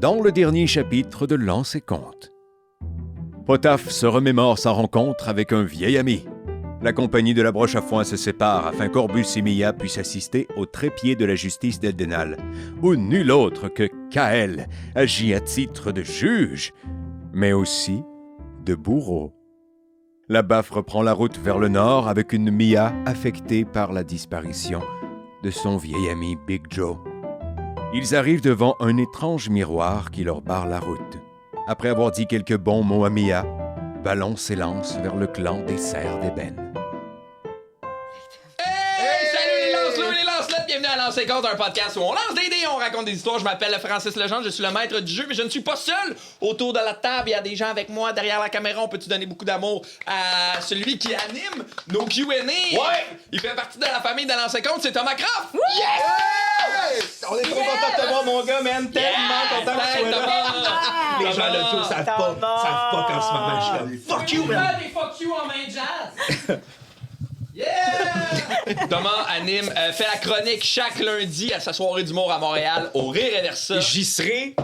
dans le dernier chapitre de Lance et Conte. Potaph se remémore sa rencontre avec un vieil ami. La compagnie de la broche à foin se sépare afin qu'Orbus et Mia puissent assister au trépied de la justice d'Eldenal, où nul autre que Kael agit à titre de juge, mais aussi de bourreau. La baffe reprend la route vers le nord avec une Mia affectée par la disparition de son vieil ami Big Joe. Ils arrivent devant un étrange miroir qui leur barre la route. Après avoir dit quelques bons mots à Mia, Ballon s'élance vers le clan des Serres d'Ébène. Salut les Lancelot et les Lancelottes, bienvenue à Lance et Conte, un podcast où on lance des dés, on raconte des histoires. Je m'appelle Francis Legendre, je suis le maître du jeu, mais je ne suis pas seul. Autour de la table, il y a des gens avec moi derrière la caméra. On peut-tu donner beaucoup d'amour à celui qui anime nos Q&A? Ouais! Il fait partie de la famille de Lance et Conte, c'est Thomas Croft! Yes! On est trop content de te voir, mon gars, man. Tellement content que tu sois là. Les gens de tout savent pas qu'en ce moment, je suis comme fuck you, man. Des fuck you en main jazz! Yeah! Thomas anime, fait la chronique chaque lundi à sa soirée d'humour à Montréal, au Rire et Versa. J'y serai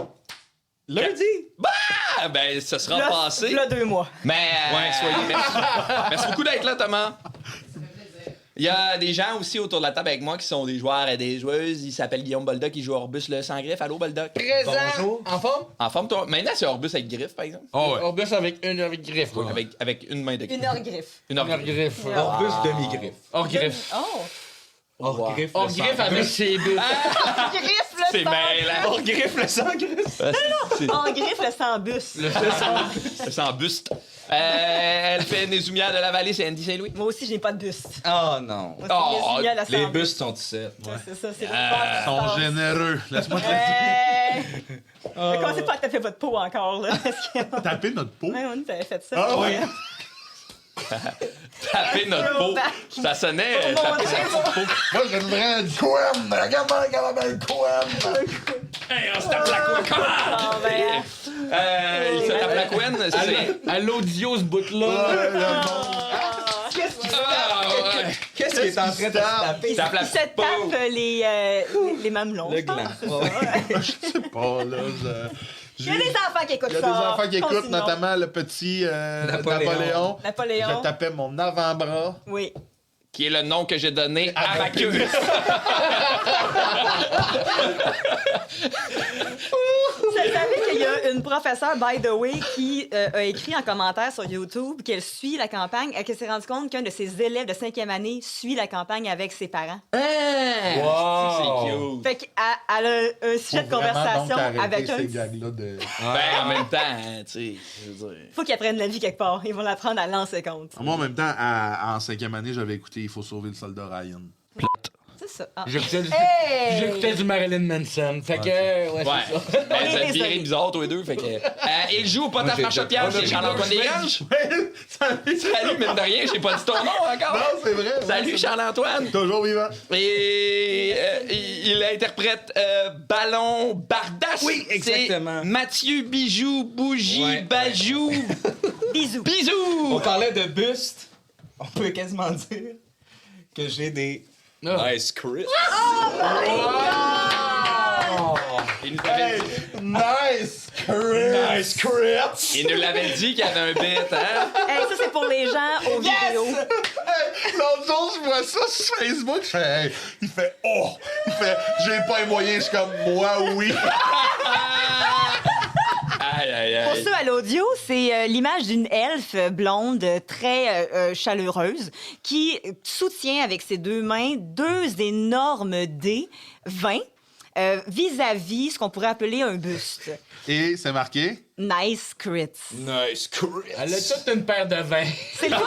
lundi. Bah! Ben, ce sera passé. Là, 2 mois. Mais, Ouais, soyez. merci beaucoup d'être là, Thomas. Il y a des gens aussi autour de la table avec moi qui sont des joueurs et des joueuses. Il s'appelle Guillaume Boldoc, qui joue Orbus le sans griffe. Allô, Boldoc? Présent. Bonjour. En forme? En forme, toi? Maintenant, c'est Orbus avec griffe, par exemple. Oh, ouais. Orbus avec griffe. Oui, avec une main de griffe. Une heure griffe. Une heure de griffe. griffe. Orbus demi-griffe. Hors griffe. Oh! Hors griffe. Hors griffe avec ses bus. Griffe le C'est sang! mêlant. Hors griffe, le sang griffe. En griffe le sang bus. C'est sans buste. Elle fait Nézumia de la Vallée, c'est Andy Saint-Louis. Moi aussi, j'ai pas de buste. Oh non. Moi, Oh, c'est Yasmina, la Les sang bustes sont ici. Ouais, c'est ça, c'est Ils sont généreux. Laisse-moi te le dire. Mais commencez pas à taper votre peau encore, là. Parce que... Taper notre peau. Ouais, on avait fait ça. Ah oui. Taper notre peau. Ça sonnait. Taper sa petite peau. Moi, j'aimerais du couenne. Regarde-moi le caramel couenne. Hey, on se tape la couenne. Ah, ben, Il se tape la couenne. C'est. À l'audio, ce bout-là. Qu'est-ce qui est en train de se taper? il Tape la se petite peau. tape les mamelons. Le je pense. gland. Je sais pas, là. Il y a des enfants qui écoutent Il y a ça. des enfants qui écoutent, Continuons. notamment le petit Napoléon. Napoléon. Je tapais mon avant-bras. Oui. Qui est le nom que j'ai donné à ma queue. Vous savez qu'il y a une professeure, by the way, qui a écrit en commentaire sur YouTube qu'elle suit la campagne et qu'elle s'est rendue compte qu'un de ses élèves de 5e année suit la campagne avec ses parents. C'est cute. Fait qu'elle a un sujet de conversation avec un... ces gags-là de... Ben, en même temps, hein, tu sais, je veux dire. Faut qu'ils apprennent la vie quelque part. Ils vont l'apprendre à lancer compte. Moi, en même temps, en 5e année, j'avais écouté Il faut sauver le soldat Ryan. C'est ça. Ah. J'écoutais du Marilyn Manson. Fait que, ouais, Ouais. c'est ça. Ben, vous êtes désolé. virés bizarres, tous les deux. Fait que. Il joue au Potaph Marchepial chez Charles-Antoine Desgranges. Salut, mine de rien, j'ai pas dit ton nom encore. Non, c'est vrai. Salut, Charles-Antoine. Toujours vivant. Et il interprète Ballon Bardache. Oui, exactement. C'est Mathieu Bijou, Bougie, Ouais, Bajou. Bisous. On Bisous. parlait de buste. On peut quasiment dire que j'ai des nice Chris. Il nous avait dit, Nice Chris! Nice Chris! il nous l'avait dit qu'il y avait un bit, hein? Hey, ça, c'est pour les gens aux vidéos. Hey, l'autre jour, je vois ça sur Facebook, je fais, hey, il fait, oh! Il fait, j'ai pas les moyens, je suis comme, moi, oui! Aïe, aïe, Pour aïe. ceux à l'audio, c'est l'image d'une elfe blonde très chaleureuse qui soutient avec ses 2 mains 2 énormes dés 20 vis-à-vis ce qu'on pourrait appeler un buste. Et c'est marqué? Nice crits. Nice Chris. Elle a toute une paire de vins. C'est quand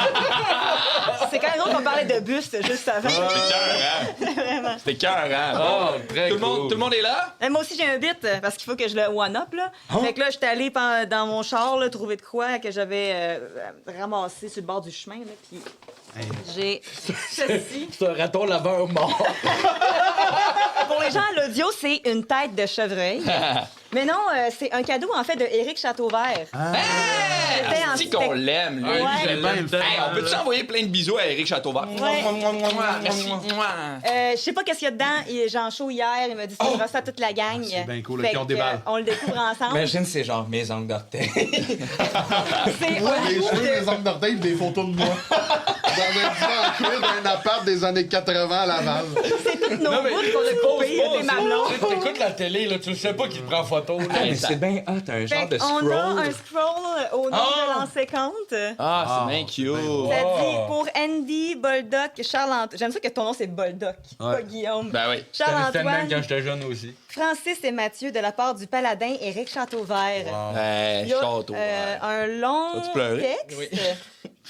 même drôle qu'on parlait de buste juste avant. Vraiment. C'était cœur, hein? Oh, très Tout cool. le monde est là? Moi aussi, j'ai un bit parce qu'il faut que je le one-up. Là. Fait que là, j'étais allée dans mon char là, trouver de quoi que j'avais ramassé sur le bord du chemin. Là, puis j'ai ceci. C'est un raton laveur mort. Pour les gens à l'audio, c'est une tête de chevreuil. Mais non, c'est un cadeau, en fait, de Éric Châteauvert. C'était en- C'est qu'on l'aime, lui. Ouais. Je l'aime tellement. Hey, on peut-tu envoyer plein de bisous à Éric Châteauvert? Ouais. Merci. Je sais pas qu'est-ce qu'il y a dedans. J'ai en show hier, il m'a dit c'est ça à toute la gang. C'est bien cool, Fait ok, on que, déballe. on le découvre ensemble. Imagine, c'est genre mes ongles d'orteil. C'est Moi, un les bout cheveux, de- les ongles d'orteil, des photos de moi. Dans un divan en cuir d'un appart des années 80 à Laval. C'est toutes nos Non, mais bouts qu'on a coupées, des mamelons. Tu sais, t'écoutes la télé, là, tu le sais pas qui te prend photo. là. Ah, mais c'est bien hot, un genre de Fait qu'on a scroll. un scroll au nom de l'ancien compte. Ah, c'est bien cute. Ça dit pour Andy, Boldoc, Charles-Antoine. J'aime ça que ton nom c'est Boldoc, pas Guillaume. Ben oui. C'était le même quand Charles-Antoine, j'étais jeune aussi. Francis et Mathieu de la part du paladin Éric Châteauvert. Il y a Château. un long Vas-tu pleurer? texte.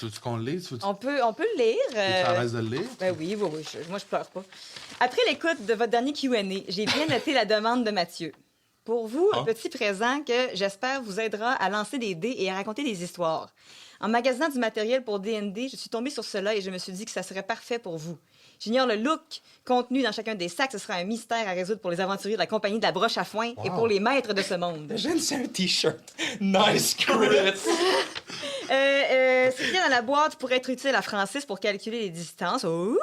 Veux-tu qu'on le lise? On peut le lire. Tu à l'aise de le lire? Ben oui, moi je pleure pas. Après l'écoute de votre dernier Q&A, j'ai bien noté la demande de Mathieu. Pour vous, un petit présent que j'espère vous aidera à lancer des dés et à raconter des histoires. En magasinant du matériel pour D&D, je suis tombée sur cela et je me suis dit que ça serait parfait pour vous. J'ignore le look contenu dans chacun des sacs. Ce sera un mystère à résoudre pour les aventuriers de la compagnie de la broche à foin et pour les maîtres de ce monde. Imagine, c'est un t-shirt. Nice script. Ce qu'il y a dans la boîte pourrait être utile à Francis pour calculer les distances. Ouh!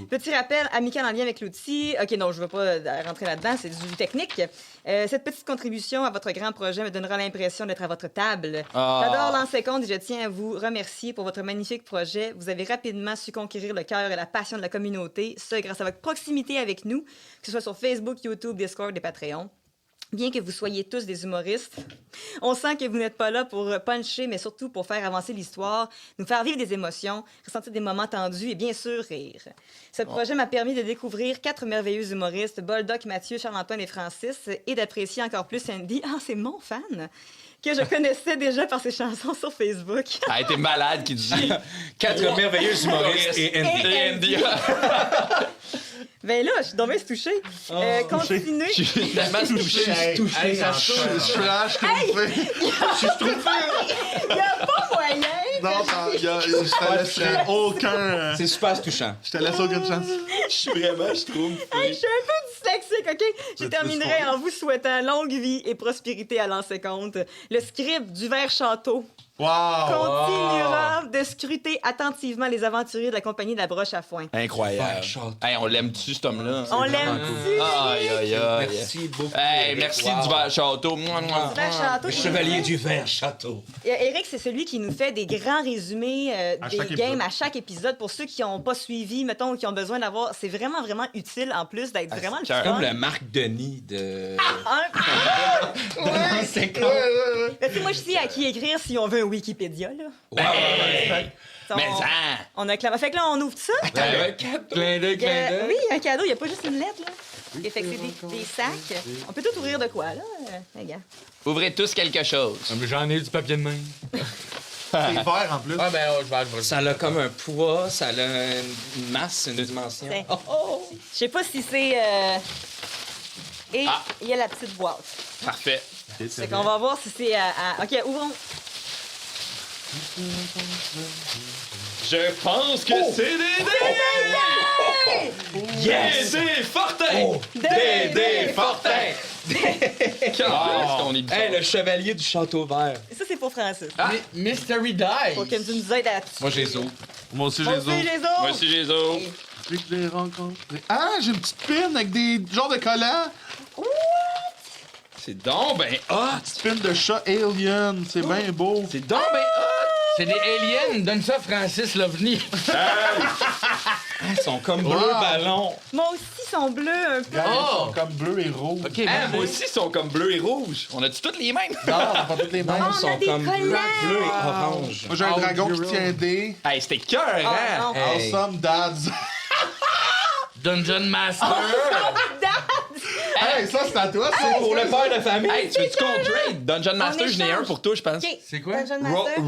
Petit rappel amical en lien avec l'outil. OK, non, je ne veux pas rentrer là-dedans, c'est du technique. Cette petite contribution à votre grand projet me donnera l'impression d'être à votre table. J'adore lancer compte et je tiens à vous remercier pour votre magnifique projet. Vous avez rapidement su conquérir le cœur et la passion de la communauté, ce grâce à votre proximité avec nous, que ce soit sur Facebook, YouTube, Discord et Patreon. Bien que vous soyez tous des humoristes, on sent que vous n'êtes pas là pour puncher, mais surtout pour faire avancer l'histoire, nous faire vivre des émotions, ressentir des moments tendus et bien sûr rire. Ce projet m'a permis de découvrir 4 merveilleux humoristes, Boldoc, Mathieu, Charles-Antoine et Francis, et d'apprécier encore plus Andy, c'est mon fan, que je connaissais déjà par ses chansons sur Facebook. Elle a été malade qui dit 4 merveilleux humoristes et Andy. Andy. Ben là, je suis donc bien touchée. Continuez. Je suis tellement touché. Hey, ça se trouve, je suis trash, Il n'y a pas moyen. Non, je te laisserai aucun. C'est super touchant. Je te laisse aucune chance. Je trouve. Hey, je suis un peu dyslexique, OK? Je terminerai en vous souhaitant longue vie et prospérité à lancer compte. Le script du Vert Château Wow! continuera de scruter attentivement les aventuriers de la compagnie de la broche à foin. Incroyable. Hey, on l'aime-tu, cet homme-là? On l'aime-tu? Aïe, aïe, aïe. Merci beaucoup. Hey, merci du Vert Château. Mouah, mouah. Vert Château. Le chevalier du vert château. Eric, c'est celui qui nous fait des grands résumés des chaque games épisode. à chaque épisode. Pour ceux qui n'ont pas suivi, mettons, ou qui ont besoin d'avoir... C'est vraiment, vraiment utile, en plus, d'être vraiment le c'est fun. Comme le Marc Denis de... Mais tu sais, moi, je sais à qui écrire si on veut un Wikipédia, là. On- Mais ça! On a clamé. Fait que là, on ouvre ça. Clin d'œil, clin d'œil. Oui, un cadeau, il n'y a pas juste une lettre, là. Et fait que c'est des sacs. On peut tout ouvrir de quoi, là? Regarde. Ouvrez tous quelque chose. Ah, mais j'en ai du papier de main. C'est vert en plus. Ah, ben, je vais. Ça a comme un poids, ça a une masse, une dimension. Tiens. Je sais pas si c'est... Et il y a la petite boîte. Parfait. Fait qu'on va voir si c'est OK, ouvrons. Je pense que c'est des dés! Yes! Des Fortin! Des Fortin! Qu'est-ce qu'on est bizarre? Hey, le chevalier du château vert. Ça, c'est pour Francis. Mystery Pour Dice. que tu nous aides à... Moi, j'ai les autres. Moi aussi, On j'ai fait les les autres. Moi aussi, j'ai les autres. Depuis que je les rencontre. Ah, j'ai une petite pin avec des genres de collants. C'est donc ben hot! Petite pin de chat alien. C'est bien beau. C'est donc ben hot! C'est des aliens. Donne ça à Francis Lovni. Ils sont comme Wow. bleus ballons. Moi aussi, ils sont bleus un peu. Regarde, ils sont comme bleu et rouge. OK, Ah, moi aussi, ils sont comme bleus et rouges. On a-tu toutes les mêmes? Non, on a pas toutes les mêmes. On Ils a sont des comme bleu collants. et orange. Moi, j'ai un dragon qui tient des Hey, c'était cœur, Ah, hein? non. Hey. Awesome Dads. Dungeon Master. Hey, ça, c'est à toi, ça. Pour le père de famille. Hey, tu veux-tu qu'on trade? Dungeon Master, j'en ai un échange. pour toi, je pense. OK. C'est quoi? Dungeon Master.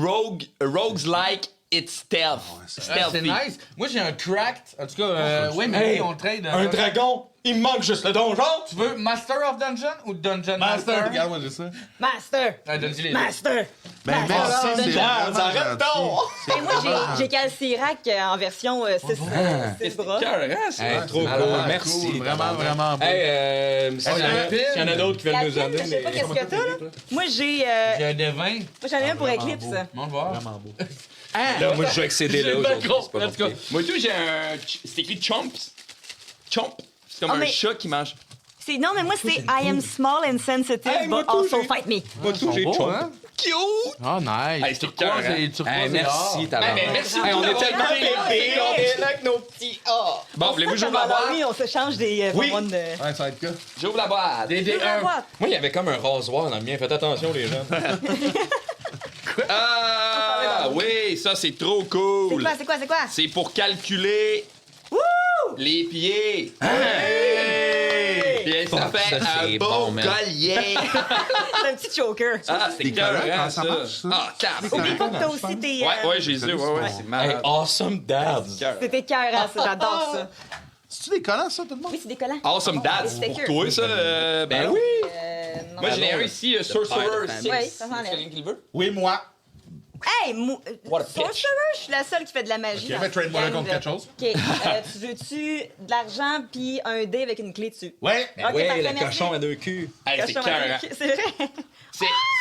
Rogues like it's stealth. C'est Stealthy. nice. Moi, j'ai un cracked. En tout cas, oui, mais on trade. Un dragon! Il me manque juste le donjon! Tu veux Master of Dungeon ou Dungeon Master? Master, regarde-moi juste ça. Master! Ah, donne-y les deux. Master! Ben, merci, c'est vraiment arrête donc! gentil. Et moi, j'ai Calcirac en version 6 bras. Cœur, hein, ça? Hey, trop Alors, cool, cool, merci. vraiment, vraiment beau. Hey, s'il y en a d'autres qui La veulent nous tienne, aider, je sais pas mais... qu'est-ce que t'as, là. Moi, J'ai un des 20. moi, j'en ai un pour Eclipse. Bon, voir. Vraiment beau. Là, moi, je joue avec ces dés-là aujourd'hui, c'est pas Let's go. compliqué. Moi, tout, j'ai un. C'est écrit Chomps. Chomp. C'est comme Ah, un mais- chat qui mange. Non, mais moi, c'est I am small and sensitive, Hey, moi, but tout, also j'ai- fight me. Moi, tout, j'ai chomp. Cute! Oh, nice. Hey, c'est cœur, hein? Hey, merci, tabarnak. Hey, merci Hey, on beaucoup est tellement d'avoir été là, bébés, c'est on est là avec nos petits A. Bon, voulez-vous que j'ouvre la boîte? Oui, on se change des Oui. bonbonnes de... Ouais, ça va être quoi? J'ouvre la boîte. Des Ouvre la 1. boîte. Moi, il y avait comme un rasoir dans le mien. Faites attention, les gens. Ah, oui, ça, c'est trop cool. C'est quoi? C'est pour calculer les pieds. Puis ça Oh, fait ça, un c'est beau bon, man. collier. C'est un petit choker. Ah, c'est Des collants, cœur, comment ça marche, ça? Ah, cap. Oublie pas que t'as aussi tes... Ouais, j'ai dit, ouais, c'est Hey, malade. awesome dads. Cœur. C'est tes cœurs, hein, ça, j'adore ça. C'est-tu des collants, ça, tout le monde? Oui, c'est des collants. Awesome Dad, Des c'est pour stickers. toi, ça. Ben oui. Non. Moi, j'en ai un ici, Sorcerer père de 6. famille. Oui, ça s'enlève. Quelqu'un qui le veut? Oui, moi. Hey, What a pitch. Sorcerer, je suis la seule qui fait de la magie. Ok, dans mais cette trade-moi là gang contre de- quelque chose. OK, tu veux-tu de l'argent puis un dé avec une clé dessus? Ouais. Ben Ok, oui, parfait, le merci. cochon à deux culs. Hey, c'est Cochon cœur, avec- hein. C'est vrai?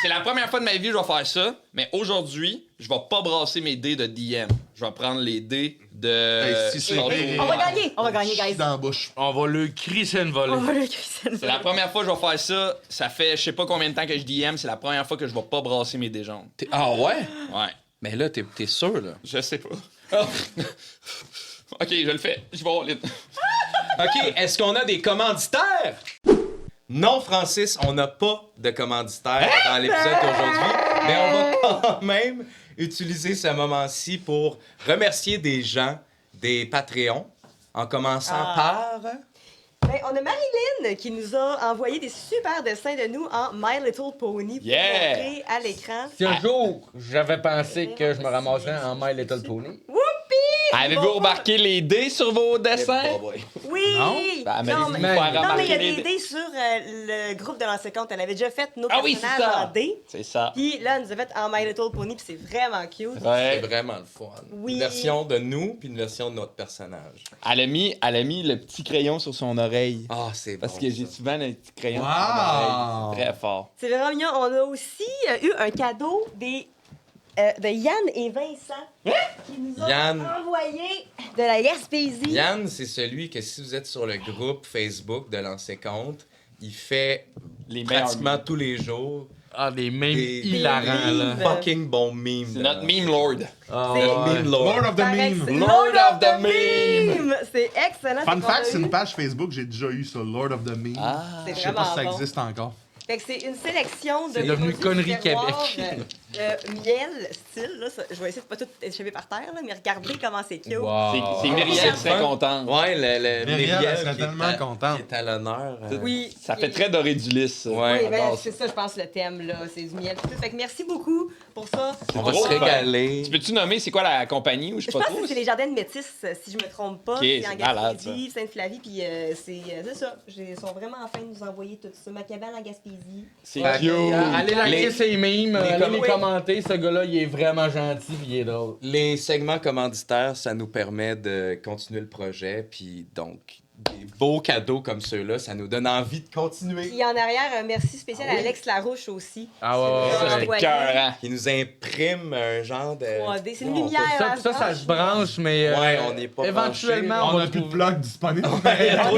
C'est la première fois de ma vie que je vais faire ça, mais aujourd'hui, je vais pas brasser mes dés de DM. Je vais prendre les dés de. Hey, si c'est Château. vrai, On va gagner, guys. Dans la bouche. On va le crisser une volée. On va le cuisiner. C'est la première fois que je vais faire ça. Ça fait je sais pas combien de temps que je DM. C'est la première fois que je vais pas brasser mes dés jaunes. Ah ouais? Ouais. Mais là, t'es sûr, là? Je sais pas. Ok, je le fais. Je vais all in. OK, est-ce qu'on a des commanditaires? Non, Francis, on n'a pas de commanditaire dans l'épisode d'aujourd'hui, mais on va quand même utiliser ce moment-ci pour remercier des gens, des Patreons, en commençant par... Ben, on a Marilyn qui nous a envoyé des super dessins de nous en My Little Pony pour Yeah! montrer à l'écran. Si un jour j'avais pensé que je me ramasserais en My Little Pony. Avez-vous remarqué les dés sur vos dessins? Oui! Ben, non, mais mais vous faire non, mais il y a remarquer les des dés. dés sur le groupe de l'ancien compte. Elle avait déjà fait nos Ah oui, c'est personnages ça. en dés. C'est ça. Puis là, elle nous a fait en My Little Pony, puis c'est vraiment cute. C'est Ouais. vraiment le fun. Oui. Une version de nous, puis une version de notre personnage. Elle a mis le petit crayon sur son oreille. Ah, c'est bon. Parce que j'ai ça. souvent le petit crayon Wow! sur mon oreille. Très fort. C'est vraiment mignon. On a aussi eu un cadeau de Yann et Vincent qui nous ont Yann. envoyé de la Gaspésie. Yann, c'est celui que si vous êtes sur le groupe Facebook de l'ancien compte, il fait Les meilleurs pratiquement memes. tous les jours Ah, des mêmes des hilarants, là. memes. fucking bons memes. C'est notre meme lord. Ah, C'est- ouais. Meme lord. Lord of the Paraît que Meme. c'est Lord of the Meme. C'est excellent. Fun Fait qu'on fact, a c'est eu- une page Facebook, j'ai déjà eu ça, Lord of the Meme. Ah. C'est Je sais pas vraiment si ça bon. existe encore. Fait que c'est une sélection de C'est devenu produits du Connerie terroir, Québec. miel style. Là, je vais essayer de pas tout échapper par terre, là, mais regardez comment c'est cute. C'est Myriel qui serait fun. contente. Ouais, le Myriel, elle serait qui est tellement à- contente. qui est à l'honneur. Oui. Ça fait très doré du lys. ça. Ouais. Oui, ben, J'adore ça. c'est ça, je pense, le thème, là. C'est du miel. Fait que merci beaucoup pour ça. On va drôle, se régaler. Tu peux-tu nommer c'est quoi la compagnie ou je sais Je pas pense trop? que c'est les jardins de Métis, si je me trompe pas. Ok, c'est en c'est malade, Gaspésie, Sainte-Flavie, puis c'est ça. Ils sont vraiment en train de nous envoyer tout ça. Ma cabane en Gaspésie. C'est Fait que, cute. Allez liker Les- ses memes, allez les oui. commenter. Ce gars-là, il est vraiment gentil puis il est drôle. Les segments commanditaires, ça nous permet de continuer le projet, puis donc des beaux cadeaux comme ceux-là, ça nous donne envie de continuer. Puis en arrière, un merci spécial à Alex Larouche aussi. Ah ouais, qui nous a ouais, ouais. envoyé Cœur, hein? Qui nous imprime un genre de 3D. C'est une Non, lumière. hein, Ça se branche, mais Ouais, on n'est pas éventuellement, branché, on On va a plus de trouver- plug disponible. On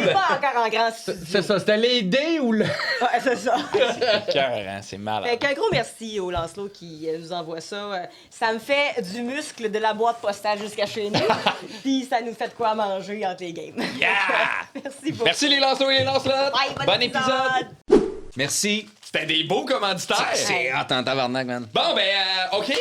n'est pas encore en grand studio. C'est ça, c'était les dés ou le... Ouais, c'est ça. Cœur, hein? C'est malade. Fait qu'un gros merci au Lancelot qui nous envoie ça. Ça me fait du muscle de la boîte postale jusqu'à chez nous. Puis ça nous fait de quoi manger entre les games. Yeah! Merci beaucoup. Merci les Lancelots et les Lancelottes! Bye, Bon épisode! Merci. C'était des beaux commanditaires! C'est hot en tabarnak, man. Bon, ben, OK,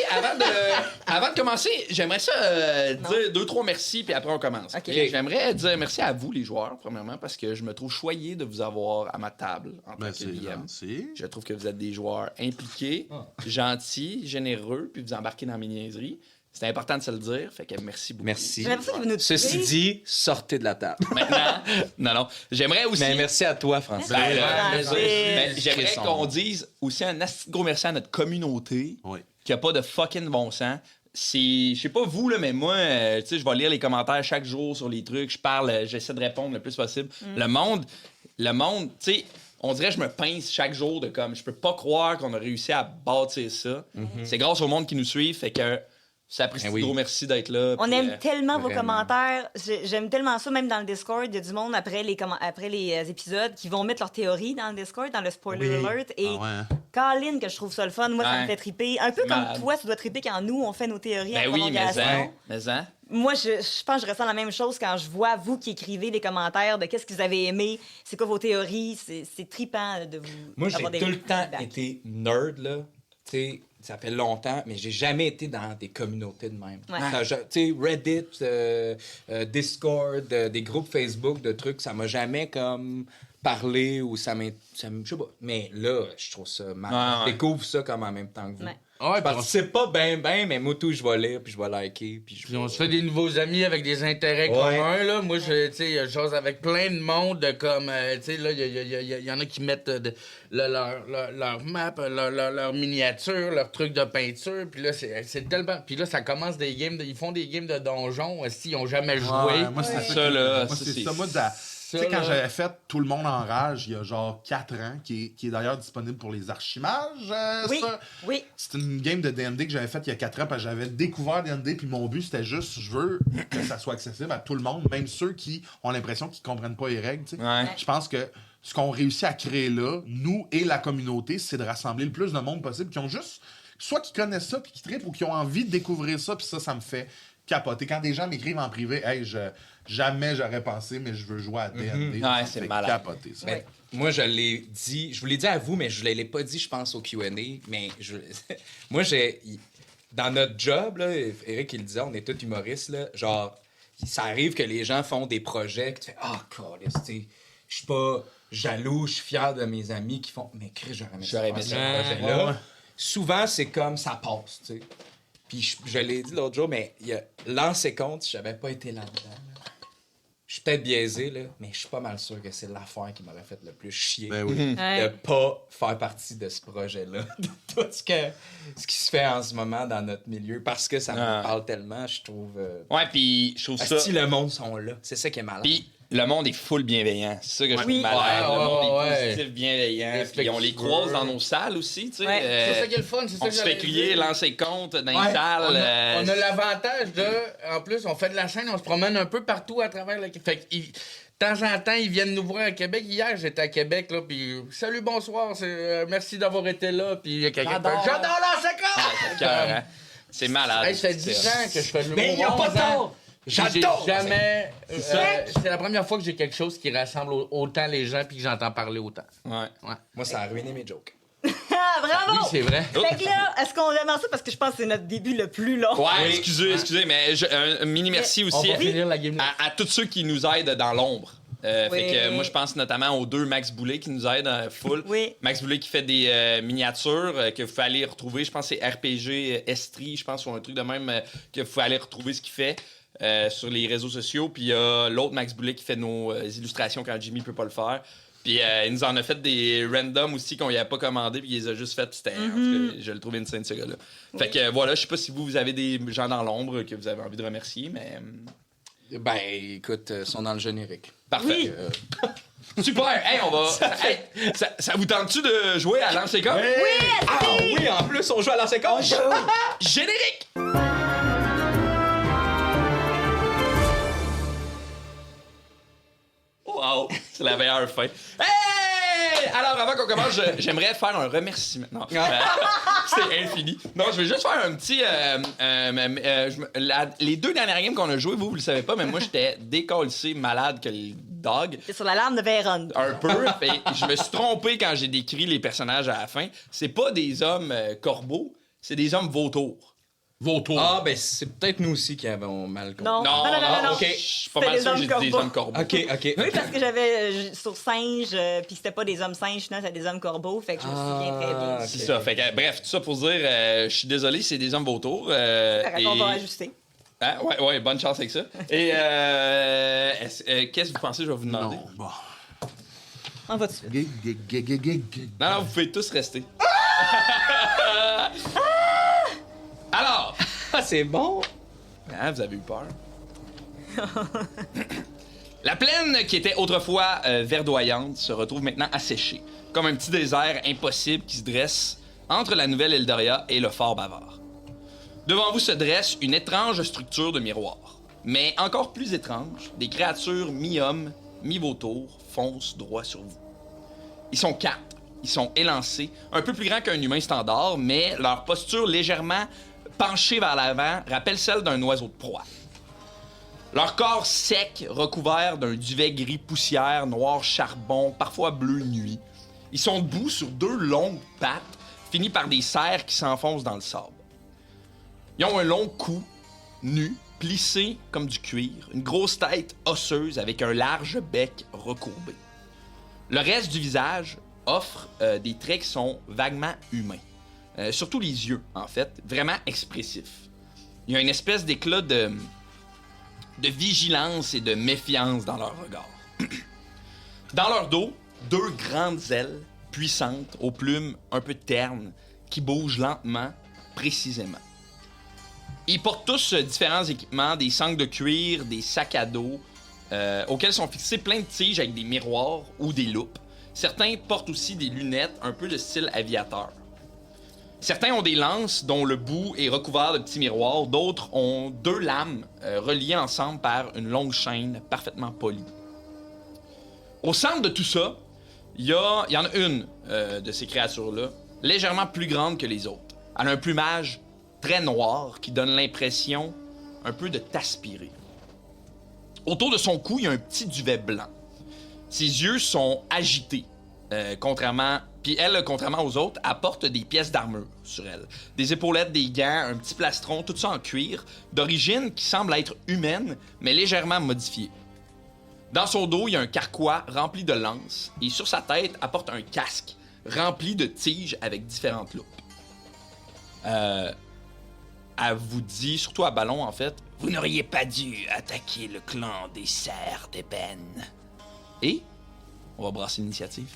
avant de commencer, j'aimerais ça dire 2-3 merci, puis après on commence. OK. J'aimerais dire merci à vous, les joueurs, premièrement, parce que je me trouve choyé de vous avoir à ma table en tant Ben, que c'est DM. gentil. Je trouve que vous êtes des joueurs impliqués, gentils, généreux, puis vous embarquez dans mes niaiseries. C'était important de se le dire, fait que merci beaucoup. Merci. J'ai l'impression qu'il veut nous Ceci tuer. dit, sortez de la table. Maintenant, non. J'aimerais aussi... Mais merci à toi, Francis. Ben, Merci. j'aimerais Frisson. qu'on dise aussi un asti de gros merci à notre communauté Oui. qui a pas de fucking bon sens. Je sais pas vous, là, mais moi, tu sais, je vais lire les commentaires chaque jour sur les trucs. Je parle, j'essaie de répondre le plus possible. Le monde, tu sais, on dirait que je me pince chaque jour de comme, je peux pas croire qu'on a réussi à bâtir ça. C'est grâce au monde qui nous suit, fait que ça apprécie oui. gros merci d'être là. On puis, aime tellement vos vraiment. commentaires. J'aime tellement ça, même dans le Discord. Il y a du monde après les épisodes qui vont mettre leurs théories dans le Discord, dans le spoiler alert. Et Colin, que je trouve ça le fun. Moi, ça me Ouais. fait triper. Un peu comme Malade. toi, tu dois triper quand nous, on fait nos théories Ben en oui, mais prolongation. hein. Moi, je pense que je ressens la même chose quand je vois vous qui écrivez des commentaires de qu'est-ce que vous avez aimé, c'est quoi vos théories. C'est trippant de vous Moi, j'ai avoir des tout le temps feedbacks. été nerd, là. Tu sais, ça fait longtemps, mais j'ai jamais été dans des communautés de même. Ouais. Tu sais, Reddit, Discord, des groupes Facebook, de trucs, ça m'a jamais comme parlé ou ça je sais pas. Mais là, je trouve ça mal. Ouais. Je découvre ça comme en même temps que vous. Ouais. Ouais, Je participe pas ben, mais moi, tout, je vais lire, puis je vais liker, puis je Puis on se fait des nouveaux amis avec des intérêts communs, là. Moi, tu sais, j'ose avec plein de monde, de comme, tu sais, là, il y en a qui mettent leur map, leur miniature, leur truc de peinture, puis là, c'est tellement... Puis là, ça commence des games, ils font des games de donjons, s'ils ont jamais joué. Ouais, moi, c'est Ça, là, moi, ça, c'est c'est- ça. Moi, tu sais, quand j'avais fait Tout le monde en rage, il y a genre 4 ans, qui est d'ailleurs disponible pour les archimages. Oui, ça. oui. C'est une game de D&D que j'avais faite il y a 4 ans, parce que j'avais découvert D&D, puis mon but, c'était juste, je veux que ça soit accessible à tout le monde, même ceux qui ont l'impression qu'ils comprennent pas les règles, tu sais. Ouais. Je pense que ce qu'on réussit à créer là, nous et la communauté, c'est de rassembler le plus de monde possible qui ont juste, soit qui connaissent ça, puis qui trippent, ou qui ont envie de découvrir ça, puis ça me fait capoter. Quand des gens m'écrivent en privé, « Hey, jamais j'aurais pensé, mais je veux jouer à D&D. Ça me c'est fait malade. capoter, ça. Mais moi, je l'ai dit, je vous l'ai dit à vous, mais je ne l'ai pas dit, je pense, au Q&A. Mais moi, dans notre job, là, Eric, il le disait, on est tous humoristes, là, genre, ça arrive que les gens font des projets, que tu fais, je suis pas jaloux, je suis fier de mes amis qui font, mais Chris, j'aurais aimé ça, aimé ce ça. projet-là. Ouais. Souvent, c'est comme ça passe, tu sais. Puis je l'ai dit l'autre jour, mais il y a lancé compte, si j'avais pas été là-dedans, là, je suis peut-être biaisé, là, mais je suis pas mal sûr que c'est l'affaire qui m'aurait fait le plus chier. Ben oui. De Ouais. pas faire partie de ce projet-là, de tout ce qui se fait en ce moment dans notre milieu, parce que ça Ah. me parle tellement, je trouve... Ouais, puis je trouve ça... Si le monde sont là, c'est ça qui est malade. Puis le monde est full bienveillant. C'est ça que je trouve Oui. malade. Ouais, Le monde est ouais. positif, bienveillant. Puis on les Respectueux. croise dans nos salles aussi, tu sais. Ouais. C'est ça qui est le fun, c'est ça On que se fait j'allais crier, dire. lancer compte dans les Ouais, salles. on a l'avantage de... En plus, on fait de la scène, on se promène un peu partout à travers le... Fait que, de temps en temps, ils viennent nous voir à Québec. Hier, j'étais à Québec, là, puis salut, bonsoir, merci d'avoir été là. Puis il y a quelqu'un qui fait, j'adore la séquence! Cœur, hein. C'est malade. Hey, ça fait 10 ans que je fais de l'humour. Mais il y a pas 11 ans. tort! J'adore! J'ai jamais... c'est la première fois que j'ai quelque chose qui rassemble autant les gens puis que j'entends parler autant. Ouais. Moi, ça a ruiné mes jokes. Ah, bravo! Oui, c'est vrai. Fait que là, est-ce qu'on demande ça parce que je pense que c'est notre début le plus long? Ouais, excusez, mais un mini merci On aussi va finir la game. à tous ceux qui nous aident dans l'ombre. Fait Oui. que moi, je pense notamment aux 2 Max Boulet qui nous aident full. Oui. Max Boulet qui fait des miniatures que vous pouvez aller retrouver. Je pense que c'est RPG Estrie, je pense, ou un truc de même que vous pouvez aller retrouver ce qu'il fait sur les réseaux sociaux. Puis il y a l'autre Max Boulet qui fait nos illustrations quand Jimmy peut pas le faire. Puis il nous en a fait des random aussi qu'on y a pas commandé, puis il les a juste fait. C'était, en tout cas, je le trouvais insane, ce gars-là. Fait que voilà, je sais pas si vous avez des gens dans l'ombre que vous avez envie de remercier, mais. Ben, écoute, ils sont dans le générique. Parfait. Oui. Super! Hey, on va. Hey, ça vous tente-tu de jouer à lancer comme? Ah oui, en plus, on joue à la séquence! Générique! Wow! C'est la meilleure fin. Hey! Alors, avant qu'on commence, j'aimerais faire un remerciement. Non, c'est infini. Non, je vais juste faire un petit. Les 2 dernières games qu'on a jouées, vous le savez pas, mais moi, j'étais décalcé, malade que le dog. C'est sur la lame de Veyron. Un peu. Et je me suis trompé quand j'ai décrit les personnages à la fin. C'est pas des hommes corbeaux, c'est des hommes vautours. Vautour. Ah, ben c'est peut-être nous aussi qui avons mal compris. Non. Non, non, ok. Je suis pas C'était mal des sûr que hommes j'ai dit des corbeaux. hommes corbeaux. OK. Oui, parce que j'avais sur singe, puis c'était pas des hommes singes, sinon c'était des hommes corbeaux, fait que je me souviens très bien. Ah, C'est ça. Fait que, bref, tout ça pour dire, je suis désolé, c'est des hommes vautours. On va ajuster. Hein? Ouais, bonne chance avec ça. Et qu'est-ce que vous pensez que je vais vous demander? Non, bon. On va tout de suite. Non, vous pouvez tous rester. Alors, Ah, c'est bon. hein, vous avez eu peur. La plaine qui était autrefois verdoyante se retrouve maintenant asséchée, comme un petit désert impossible qui se dresse entre la nouvelle Eldoria et le fort Bavard. Devant vous se dresse une étrange structure de miroir. Mais encore plus étrange, des créatures mi-hommes, mi-vautours foncent droit sur vous. Ils sont 4. Ils sont élancés, un peu plus grands qu'un humain standard, mais leur posture légèrement penchée vers l'avant rappelle celle d'un oiseau de proie. Leur corps sec, recouvert d'un duvet gris poussière, noir charbon, parfois bleu nuit. Ils sont debout sur 2 longues pattes, finies par des serres qui s'enfoncent dans le sable. Ils ont un long cou, nu, plissé comme du cuir, une grosse tête osseuse avec un large bec recourbé. Le reste du visage offre des traits qui sont vaguement humains. Surtout les yeux, en fait, vraiment expressifs. Il y a une espèce d'éclat de vigilance et de méfiance dans leur regard. Dans leur dos, 2 grandes ailes puissantes, aux plumes un peu ternes, qui bougent lentement, précisément. Ils portent tous différents équipements, des sangles de cuir, des sacs à dos, auxquels sont fixés plein de tiges avec des miroirs ou des loupes. Certains portent aussi des lunettes, un peu de style aviateur. Certains ont des lances dont le bout est recouvert de petits miroirs, d'autres ont 2 lames reliées ensemble par une longue chaîne parfaitement polie. Au centre de tout ça, il y en a une de ces créatures-là, légèrement plus grande que les autres. Elle a un plumage très noir qui donne l'impression un peu de t'aspirer. Autour de son cou, il y a un petit duvet blanc. Ses yeux sont agités, contrairement aux autres, apporte des pièces d'armure sur elle. Des épaulettes, des gants, un petit plastron, tout ça en cuir, d'origine qui semble être humaine, mais légèrement modifiée. Dans son dos, il y a un carquois rempli de lances, et sur sa tête apporte un casque rempli de tiges avec différentes loupes. Elle vous dit, surtout à Ballon en fait, « Vous n'auriez pas dû attaquer le clan des Serres d'Ébène. » Et on va brasser l'initiative.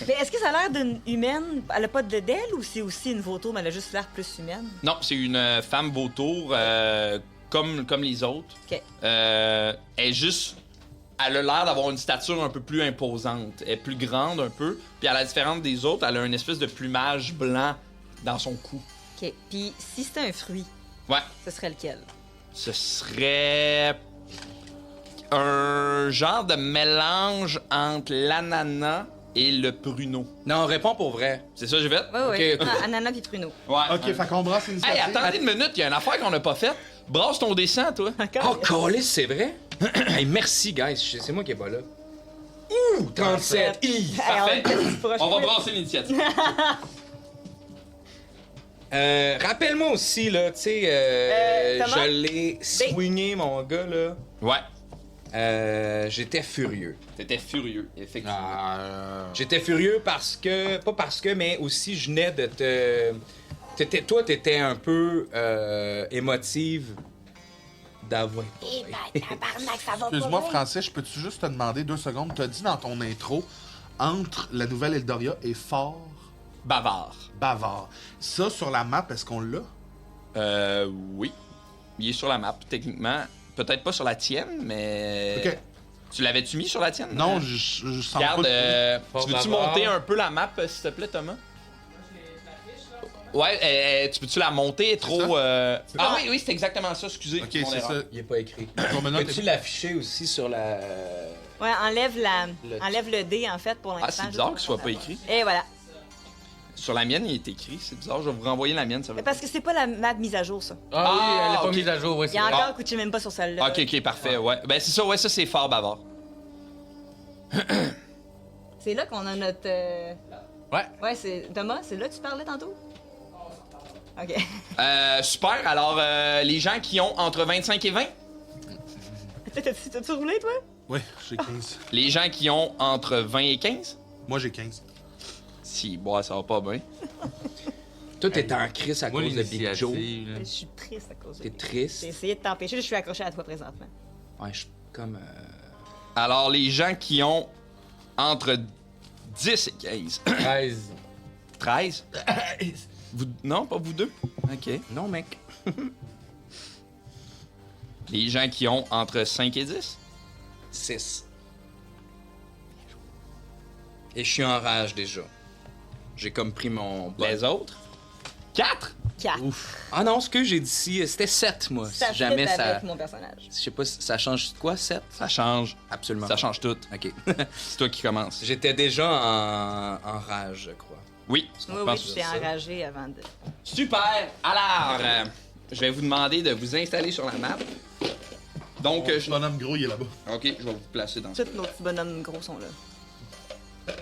Mais est-ce que ça a l'air d'une humaine? Elle a pas de d'aile ou c'est aussi une vautour, mais elle a juste l'air plus humaine? Non, c'est une femme vautour comme les autres. OK. Elle est juste... Elle a l'air d'avoir une stature un peu plus imposante. Elle est plus grande un peu. Puis à la différence des autres, elle a une espèce de plumage blanc dans son cou. OK. Puis si c'était un fruit, Ouais. ce serait lequel? Ce serait... un genre de mélange entre l'ananas et le pruneau. Non, réponds pour vrai. C'est ça que j'ai fait? Oui. Ok. Ah, ananas puis pruneau. Ouais. OK, fait qu'on brasse l'initiative. Hey, attendez une minute, il y a une affaire qu'on n'a pas faite. Brasse ton dessin, toi. Oh, Callis, c'est vrai? Hey, merci, guys. C'est moi qui est pas là. Ouh, 37. Hi. Parfait. On va voir. brasser l'initiative. Rappelle-moi aussi, là, tu sais, Thomas? je l'ai swingé, mon gars, là. Ouais. J'étais furieux. T'étais furieux, effectivement. J'étais furieux parce que, pas parce que, mais aussi je venais de te... Toi, t'étais un peu émotive d'avoir... Excuse-moi, Francis, je peux-tu juste te demander 2 secondes? Tu as dit dans ton intro, entre la nouvelle Eldoria et Fort Bavard. Bavard. Ça, sur la map, est-ce qu'on l'a? Oui. Il est sur la map, techniquement. Peut-être pas sur la tienne, mais... OK. Tu l'avais-tu mis sur la tienne? Non, je sens Regarde, pas... tu veux-tu Bavard. monter un peu la map, s'il te plaît, Thomas? Ouais, tu peux-tu la monter trop... Ah oui, c'est exactement ça, excusez. OK, mon c'est erreur. ça. Il est pas écrit. Bon, maintenant, Peux-tu l'afficher aussi sur la... Ouais, enlève Le- enlève le dé, en fait, pour l'instant. Ah, c'est bizarre qu'il soit pas écrit. Et voilà. Sur la mienne, il est écrit, c'est bizarre. Je vais vous renvoyer la mienne, ça va. Mais parce que c'est pas la map mise à jour, ça. Ah oui, elle est pas ok. mise à jour, oui, Il c'est y a vrai. encore, écoute, je sais même pas sur celle-là. Ok, parfait, ouais. Ben c'est ça, ouais, ça c'est fort bavard. C'est là qu'on a notre... Ouais. Ouais, c'est... Thomas, c'est là que tu parlais tantôt? OK. Super. Alors, les gens qui ont entre 25 et 20? T'as-tu roulé, toi? Oui, j'ai 15. Les gens qui ont entre 20 et 15? Moi, j'ai 15. Si, bois, ça va pas bien. Toi, t'es en crise à Moi, cause de Big Joe. l'initiative, là. Je suis triste à cause de T'es lui. triste? J'ai essayé de t'empêcher, je suis accroché à toi présentement. Ouais, je suis comme... Alors, les gens qui ont entre 10 et 15. 13. 13? Vous... Non, pas vous deux? OK. Non, mec. Les gens qui ont entre 5 et 10? 6. Et je suis en rage déjà. J'ai comme pris mon... Les autres? 4? 4. Ah non, ce que j'ai dit ici, c'était 7, moi. Ça Si jamais fit ça... avec mon personnage. Je sais pas, ça change quoi, 7? Ça change. Absolument. Ça change tout. OK. C'est toi qui commences. J'étais déjà en rage, je crois. Oui. Oui, je oui, pense tu que t'es c'est ça. enragé avant de... Super! Alors, je vais vous demander de vous installer sur la map. Donc, Le bonhomme gros, il est là-bas. OK, je vais vous placer dans Tous nos petits bonhommes gros sont là.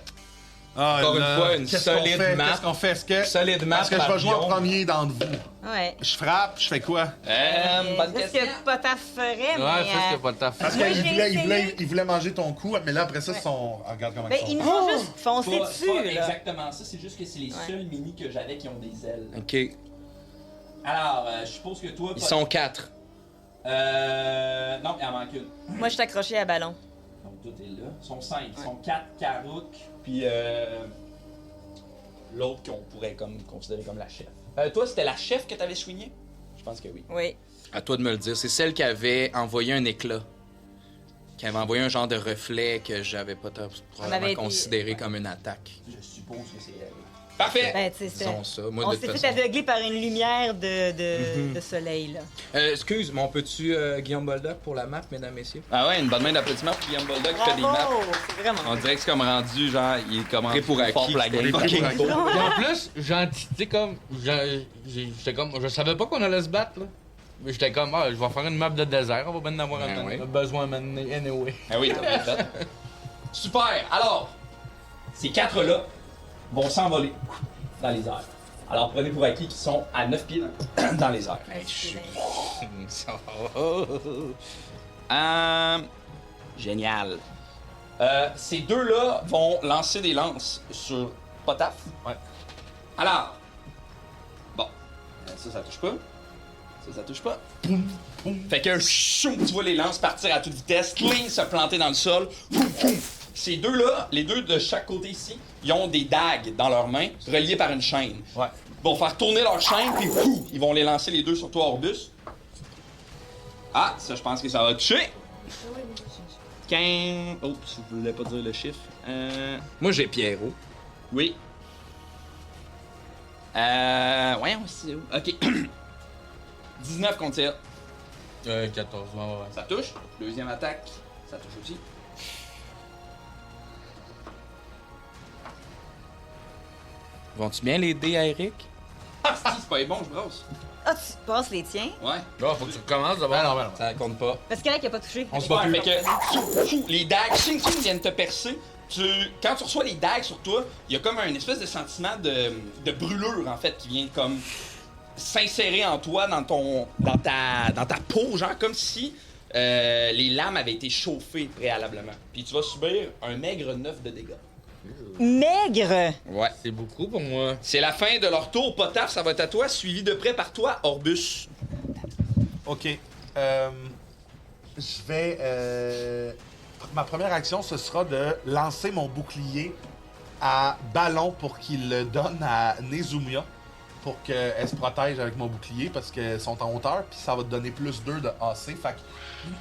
Ah, Encore là, une fois, une qu'est-ce qu'on solide fait? map. Qu'est-ce qu'on fait? Solide map, Est-ce que je vais jouer en Barbillon. premier d'entre vous? Ouais. Je frappe, je fais quoi? Bonne C'est ce question. que Potaf ferait, mais... Ouais, fais ce que pas ta Parce Moi, qu'il j'ai voulait, essayé. il voulait manger ton coup, mais là, après ça, son... Ah, regarde comment Ben, ils ils sont. nous ont juste foncé dessus, là. exactement ça, c'est juste que c'est les Ouais. seuls mini que j'avais qui ont des ailes. OK. Alors, je suppose que toi... Ils sont 4. Non, il en manque une. Moi, je suis accroché à ballon. Donc, tout est là. Ils sont 5. Ils sont 4 Karouk, puis l'autre qu'on pourrait comme considérer comme la chef. Toi, c'était la chef que t'avais soigné? Je pense que oui. Oui. À toi de me le dire. C'est celle qui avait envoyé un éclat. Qui avait envoyé un genre de reflet que j'avais pas avait probablement été- considéré comme une attaque. Je suppose que c'est elle. Parfait! Ben, tu sais, c'est... Disons ça. Moi, On de s'est toute fait façon. aveugler par une lumière de soleil, là. Excuse, mais on peut-tu Guillaume Boldoc pour la map, mesdames, messieurs? Ah ouais, une bonne main d'applaudissements pour Guillaume Bulldog qui fait des maps. Bravo! C'est vraiment... On dirait que c'est comme rendu, genre, il est comme Prêt pour fort acquis. pour la game. Prêt pour Ok. acquis. Et en plus, j'étais comme. J'étais comme. Je savais pas qu'on allait se battre, là. Mais j'étais comme, je vais faire une map de désert, on va bien en avoir Ben un oui. besoin maintenant, anyway. Ah oui, t'as bien fait. Super! Alors, ces 4-là vont s'envoler dans les airs. Alors, prenez pour acquis qu'ils sont à 9 pieds dans les airs. Génial. Ces deux-là vont lancer des lances sur Potaf. Ouais. Alors, bon, ça touche pas. Ça touche pas. Fait que choum, tu vois les lances partir à toute vitesse, cling, se planter dans le sol. Poum, poum. Ces deux-là, les deux de chaque côté ici, ils ont des dagues dans leurs mains, reliées par une chaîne. Ouais. Ils vont faire tourner leur chaîne, puis pouf, ils vont les lancer les deux sur toi, Orbus. Ah, ça, je pense que ça va toucher. 15. Oups, je voulais pas dire le chiffre. Moi, j'ai Pierrot. Oui. Voyons, c'est où? Ok. 19 contre elle. 14, ouais. Ça touche. Deuxième attaque, ça touche aussi. Vont-tu bien les dés à Eric? Ah, c'est pas bon, je brosse. Ah, tu passes les tiens? Ouais. Là, faut que tu recommences d'abord. Ça compte pas. Parce qu'il y en a qui a pas touché. On se bat plus. Fait que, les dagues, ching, ching, viennent te percer. Quand tu reçois les dagues sur toi, il y a comme un espèce de sentiment de brûlure, en fait, qui vient comme s'insérer en toi, dans ta peau, genre comme si les lames avaient été chauffées préalablement. Puis tu vas subir un maigre 9 de dégâts. Maigre! Ouais. C'est beaucoup pour moi. C'est la fin de leur tour. Potaf, ça va être à toi, suivi de près par toi, Orbus. OK. Je vais... Ma première action, ce sera de lancer mon bouclier à Ballon pour qu'il le donne à Nezumia pour qu'elle se protège avec mon bouclier parce qu'elles sont en hauteur, puis ça va te donner plus 2 de AC. Fait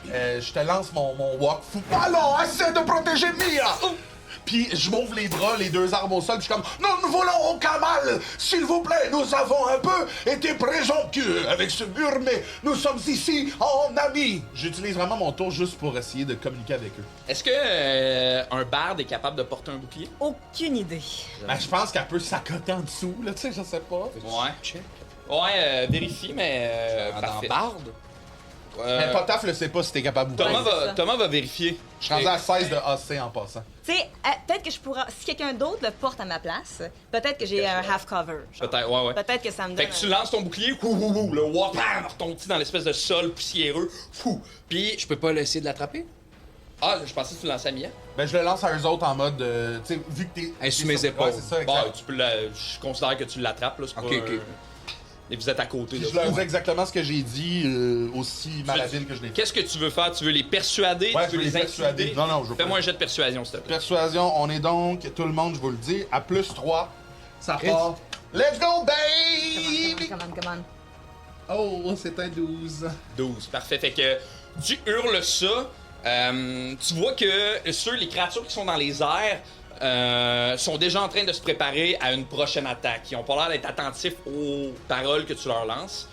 que je te lance mon walk fou. Ballon, essaie de protéger Mia! Puis je m'ouvre les bras, les deux armes au sol, puis je suis comme « Nous ne voulons aucun mal! S'il vous plaît, nous avons un peu été présomptueux avec ce mur, mais nous sommes ici en amis! » J'utilise vraiment mon tour juste pour essayer de communiquer avec eux. Est-ce que un barde est capable de porter un bouclier? Aucune idée. Ben, je pense qu'elle peut s'accoter en dessous, là, tu sais, je sais pas. Ouais. Ouais, vérifie, mais Dans parfait. barde? Mais Potaf le sait pas si t'es capable ou pas. Thomas va vérifier. Je suis rendu à 16 de AC en passant. Tu sais, peut-être que je pourrais. Si quelqu'un d'autre le porte à ma place, peut-être que j'ai un half cover. genre. Peut-être, ouais. Peut-être que ça me donne. Fait que tu lances ton bouclier, le wap, retombe-tu dans l'espèce de sol poussiéreux, puis... Je peux pas essayer de l'attraper? Ah, je pensais que tu le lançais à Mia. Ben, je le lance à eux autres en mode. Tu sais, vu que t'es. Hey, sur t'es mes épaules. Ouais, c'est ça, Bon, exact. tu peux je considère que tu l'attrapes, là, c'est Ok, pas... ok. Et vous êtes à côté, Puis là. je leur dis exactement ce que j'ai dit, aussi malhabile que je l'ai fait. Qu'est-ce que tu veux faire? Tu veux les persuader? Ouais, tu je veux veux les les persuader. intimider? Non, je veux Fais-moi pas. un jet de persuasion, s'il te plaît. Persuasion, on est donc, tout le monde, je vous le dis, à plus 3. Ça part. Let's go, baby! Come on. Oh, c'est un 12. 12, parfait. Fait que tu hurles ça. Tu vois que les créatures qui sont dans les airs sont déjà en train de se préparer à une prochaine attaque. Ils ont pas l'air d'être attentifs aux paroles que tu leur lances.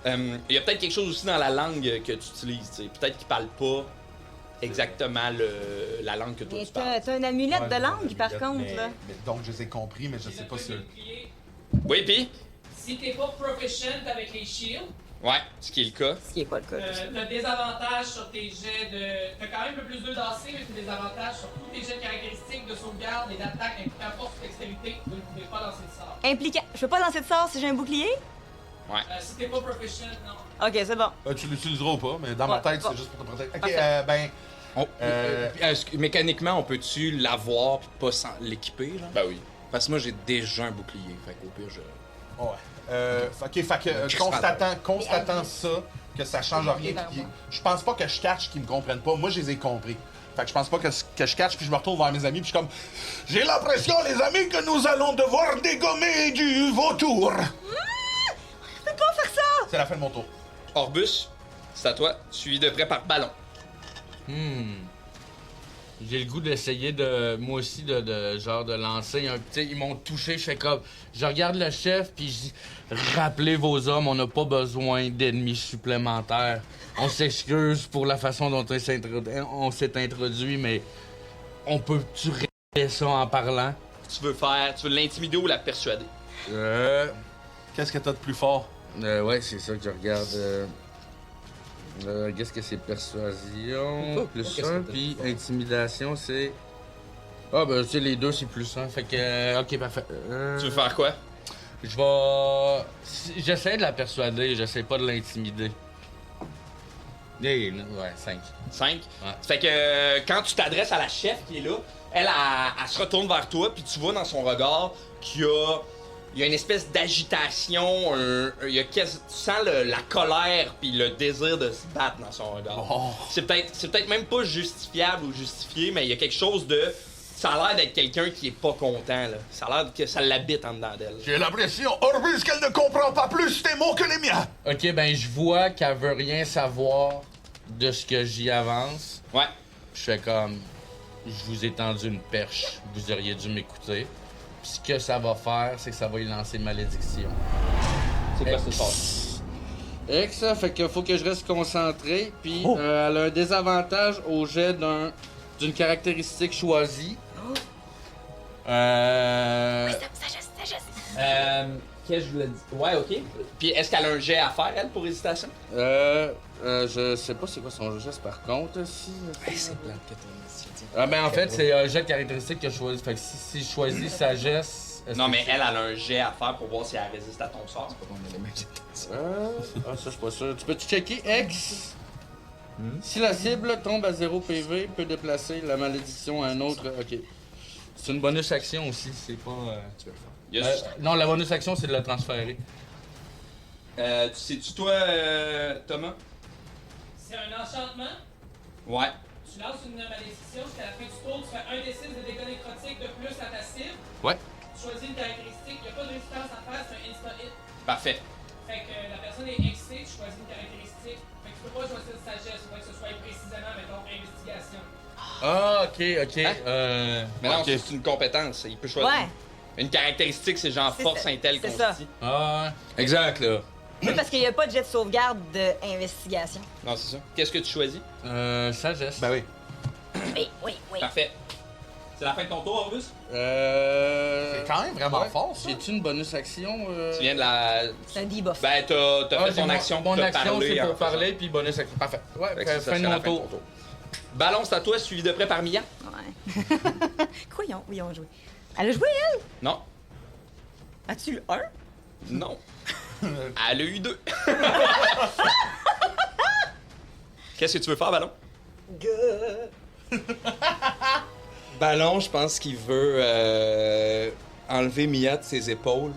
Il y a peut-être quelque chose aussi dans la langue que tu utilises. T'sais. Peut-être qu'ils parlent pas exactement la langue que toi Mais tu parles. t'as une amulette de langue, par contre, mais, là. mais donc, je les ai compris, mais je sais pas si. Oui, pis? Si t'es pas proficient avec les shields, Ouais, ce qui est le cas. Ce qui est pas le cas. t'as des avantages sur tes jets de. T'as quand même un peu plus 2 d'AC, mais t'as des avantages sur tous tes jets de caractéristiques, de sauvegarde et d'attaque impliquant force ou dextérité. Vous ne pouvez pas lancer de sort. Je peux pas lancer de sort si j'ai un bouclier? Si t'es pas proficient, non. Ok, c'est bon. Tu l'utiliseras ou pas, mais dans ma Ouais, tête, bon. c'est juste pour te protéger. Ok, Parfait. ben. Mécaniquement, on peut-tu l'avoir pis pas l'équiper, genre? Ben oui. Parce que moi, j'ai déjà un bouclier. Fait qu'au pire, je... Ouais. Ok, fait que constatant ça, que ça change rien, puis je pense pas que je catch qu'ils me comprennent pas. Moi, je les ai compris. Fait que je pense pas que je catch, puis je me retourne vers mes amis, puis je suis comme. J'ai l'impression, les amis, que nous allons devoir dégommer du vautour. Je peux pas faire ça! C'est la fin de mon tour. Orbus, c'est à toi, suivi de près par Ballon. J'ai le goût d'essayer moi aussi, de lancer un petit. Ils m'ont touché, je fais comme. Je regarde le chef, puis je dis rappelez vos hommes, on n'a pas besoin d'ennemis supplémentaires. On s'excuse pour la façon dont on s'est introduit, mais on peut-tu régler ça en parlant? Tu veux l'intimider ou la persuader? Qu'est-ce que t'as de plus fort? Ouais, c'est ça que je regarde. Qu'est-ce que c'est persuasion? Plus 1, puis intimidation, c'est. Ah, ben, tu sais, les deux, c'est plus 1. Fait que. Ok, parfait. Tu veux faire quoi? Je vais. J'essaie de la persuader, j'essaie pas de l'intimider. Ouais, 5. 5. Ouais. Fait que quand tu t'adresses à la chef qui est là, elle se retourne vers toi, puis tu vois dans son regard qu'il y a une espèce d'agitation, tu sens la colère puis le désir de se battre dans son regard. Oh. C'est peut-être même pas justifiable ou justifié, mais il y a quelque chose de... Ça a l'air d'être quelqu'un qui est pas content, là. Ça a l'air que ça l'habite en dedans d'elle. J'ai l'impression, Orbus, qu'elle ne comprend pas plus tes mots que les miens. Ok, ben, je vois qu'elle veut rien savoir de ce que j'y avance. Ouais. Je fais comme. Je vous ai tendu une perche, vous auriez dû m'écouter. Puis ce que ça va faire, c'est que ça va y lancer une malédiction. C'est quoi cette chose? Ça fait qu'il faut que je reste concentré, puis elle a un désavantage au jet d'une caractéristique choisie. Sagesse. Qu'est-ce que je voulais dire? Ouais, ok. Puis est-ce qu'elle a un jet à faire, elle, pour hésitation? Je sais pas c'est quoi son geste par contre. c'est plate que t'as Ah ben en fait, c'est un jet de caractéristique que je choisis. Fait que si je choisis sagesse... Non, mais elle a un jet à faire pour voir si elle résiste à ton sort. ça je suis pas sûr. Tu peux-tu checker X? Si la cible tombe à 0 PV, peut déplacer la malédiction à un autre... Ok. C'est une bonus action aussi, c'est pas... Tu veux le faire? non, la bonus action, c'est de le transférer. C'est-tu toi, Thomas? C'est un enchantement. Ouais. Tu lances une malédiction, jusqu'à la fin du tour, tu fais 1 des 6 de dégâts nécrotiques de plus à ta cible. Ouais. Tu choisis une caractéristique, il n'y a pas de résistance à faire, c'est un insta-hit. Parfait. Fait que la personne est excitée, tu choisis une caractéristique. Fait que tu peux pas choisir de sagesse, il faut que ce soit précisément, mettons, investigation. Ah, ok. Mais non, c'est une compétence. Il peut choisir. Ouais. Une caractéristique, c'est genre C'est force ça. intel C'est ça. consti. Ah, Exact, là. Oui, parce qu'il n'y a pas de jet de sauvegarde d'investigation. Non, c'est ça. Qu'est-ce que tu choisis? sagesse. Ben oui. Oui. Parfait. C'est la fin de ton tour, Orbus? C'est quand même vraiment fort, ça. J'ai-tu une bonus action? Tu viens de la... C'est un debuff. Ben, t'as fait c'est ton action pour Mon te action, parler. c'est en pour faisant. parler, puis bonus action. Parfait. Ouais, Fait que ça fin de serait la mon fin de tour. ton tour. Ballon, c'est à toi, suivi de près par Mia. Ouais. Quoi, ils ont joué? Elle a joué, elle? Non. As-tu le 1? Non. Elle a eu 2. Qu'est-ce que tu veux faire, Ballon? Ballon, je pense qu'il veut enlever Mia de ses épaules,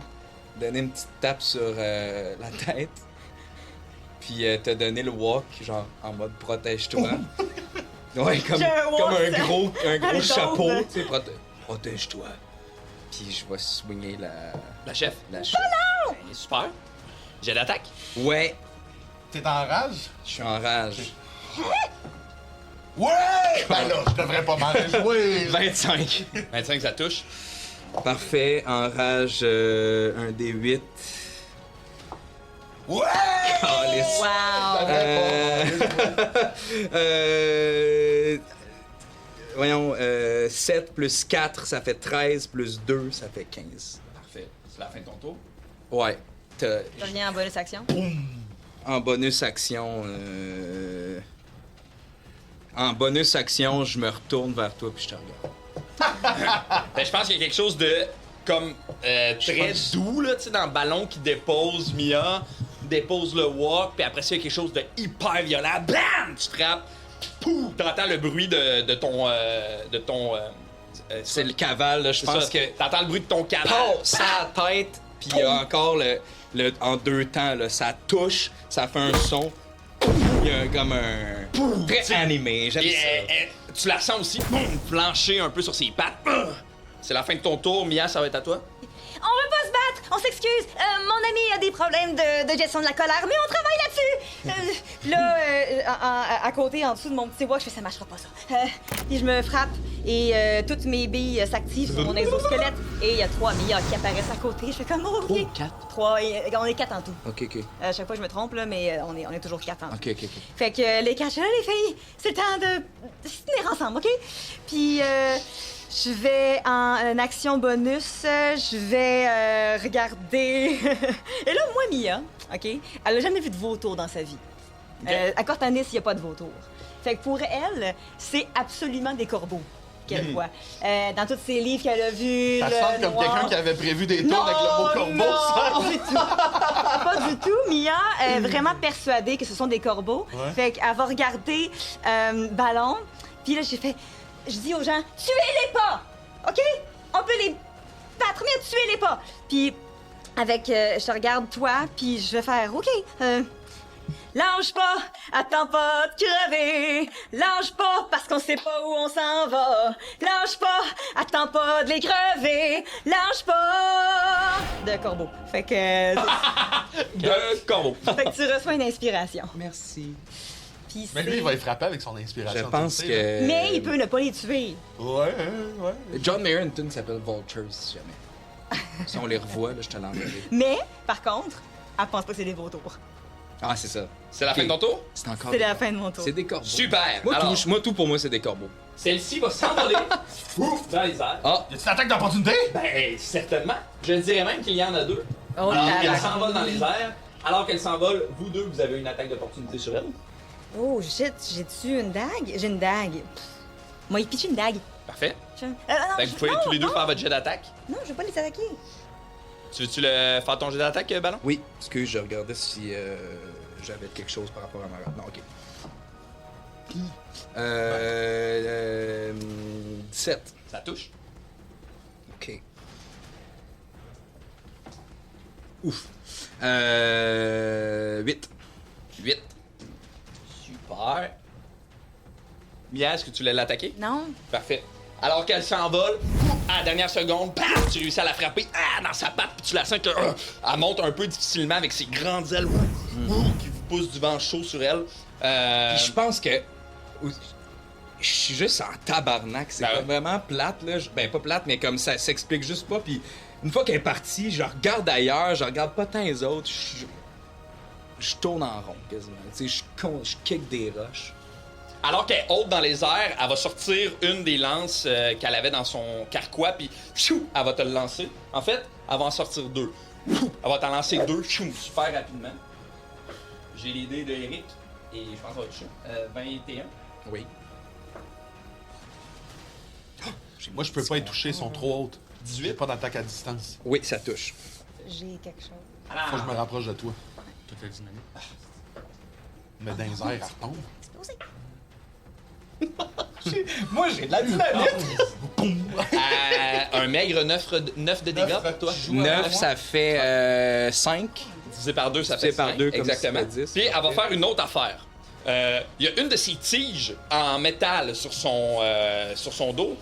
donner une petite tape sur la tête, puis te donner le walk, genre en mode protège-toi. Ouais, comme J'ai un walk, un gros Allez, chapeau, donc. tu sais, protège-toi. Puis je vais swinger La chef. la chef. Ben, super. J'ai l'attaque. Ouais, T'es en rage? je suis en rage. Ouais! Ben là, je devrais pas mal jouer. 25. 25, ça touche. Parfait, en rage, un D8. Ouais! Calice. Wow! Voyons, 7 plus 4, ça fait 13, plus 2, ça fait 15. Parfait. C'est la fin de ton tour. Ouais. Je reviens en bonus action. En bonus action, je me retourne vers toi puis je te regarde. Ben, je pense qu'il y a quelque chose de comme très doux là, tu sais, dans le ballon qui dépose Mia, dépose le walk, puis après ça, il y a quelque chose de hyper violent. Bam! Tu frappes. Pouf! T'entends le bruit de ton. C'est le cavale, là, je c'est pense ça, que... T'entends le bruit de ton cavale. Pow! Sa tête, puis il y a encore en deux temps, là, ça touche, ça fait un son. Il y a comme un... Très animé, j'aime Et, ça. tu la sens aussi flancher un peu sur ses pattes. C'est la fin de ton tour. Mia, ça va être à toi. On veut pas se battre, on s'excuse. Mon ami a des problèmes de gestion de la colère, mais on travaille là-dessus. À côté, en dessous de mon petit walk, je fais ça marchera pas ça. Puis je me frappe et toutes mes billes s'activent sur mon exosquelette et il y a 3 Mia qui apparaissent à côté. Je fais comme oh, ok. 4. 3, on est 4 en tout. Ok. À chaque fois je me trompe là, mais on est toujours 4 en tout. Ok. Fait que les 4, je suis là les filles, c'est le temps de se tenir ensemble, ok? Puis je vais en action bonus, je vais regarder. Et là, moi, Mia, OK? Elle a jamais vu de vautour dans sa vie. À Cortanis, il n'y a pas de vautour. Fait que pour elle, c'est absolument des corbeaux qu'elle voit. Dans tous ses livres qu'elle a vus. Ça le sonne comme noir. quelqu'un qui avait prévu des tours avec le mot corbeau. Non, pas du tout. Pas du tout. Mia est vraiment persuadée que ce sont des corbeaux. Ouais. Fait qu'elle va regarder Ballon. Puis là, je dis aux gens, tuez-les pas! OK? On peut les battre, mais tuez-les pas! Puis avec, je te regarde toi, puis je vais faire, OK, lâche pas, attends pas de crever. Lâche pas parce qu'on sait pas où on s'en va. Lâche pas, attends pas de les crever. Lâche pas de corbeau. Fait que, De corbeau. fait que tu reçois une inspiration. Merci. Puis Mais lui, c'est- il va y frapper avec son inspiration. Je tu pense sais, que... Mais il peut ne pas les tuer. là. Ouais. John Mayer, une tune s'appelle Vultures, si jamais. Si on les revoit, là, je te l'enverrai. Mais, par contre, elle pense pas que c'est des vautours. Ah, c'est ça. C'est la fin de ton tour? C'est encore... C'est des la corbeaux. fin de mon tour. C'est des corbeaux. Super. Moi, Alors, tout pour moi, c'est des corbeaux. celle-ci va s'envoler ouf, dans les airs. Ah! Y a-tu une attaque d'opportunité? Ben, certainement. Je dirais même qu'il y en a 2. Oh, Alors qu'elle tabarnak. s'envole dans les airs. Alors qu'elle s'envole, vous deux, vous avez une attaque d'opportunité sur elle. Oh, shit, j'ai-tu une dague? J'ai une dague. Pff, moi, il pitch une dague. Parfait. Non, Fait que vous pouvez tous les deux faire votre jet d'attaque. Non, je vais pas les attaquer. Tu veux-tu faire ton jet d'attaque, Ballon? Oui, excuse, je regardais si j'avais quelque chose par rapport à ma... Non, ok. 17. Ça touche. Ok. Ouf. 8. 8. Super. Mia, est-ce que tu voulais l'attaquer? Non. Parfait. Alors qu'elle s'envole, à la dernière seconde, paf, tu réussis à la frapper dans sa patte, puis tu la sens que elle monte un peu difficilement avec ses grandes ailes qui vous poussent du vent chaud sur elle. Puis je pense que... Je suis juste en tabarnak. C'est Ben ouais. vraiment plate, là. Ben, pas plate, mais comme ça s'explique juste pas. Puis une fois qu'elle est partie, je regarde ailleurs, je regarde pas tant les autres. Je tourne en rond, quasiment. Tu sais, je kick des roches. alors qu'elle est haute dans les airs, elle va sortir une des lances qu'elle avait dans son carquois, puis chou, elle va te le lancer. En fait, elle va en sortir 2. Chou, elle va t'en lancer 2, chou, super rapidement. J'ai les dés de Eric, et je pense que ça va être chaud. 21. Oui. Moi, je peux pas être touché, ils sont trop hautes. 18. J'ai pas d'attaque à distance. Oui, ça touche. J'ai quelque chose. Faut que je me rapproche de toi. Toute la dynamique. Mais dans les airs, elle retombe. Moi, j'ai de la dynamite! Un maigre 9 de dégâts pour toi. 9, ça fait 5. Divisé par 2, ça Divisé fait par 5. deux, comme Exactement. ça fait 10. Puis elle va faire une autre affaire. Il y a une de ses tiges en métal sur son dos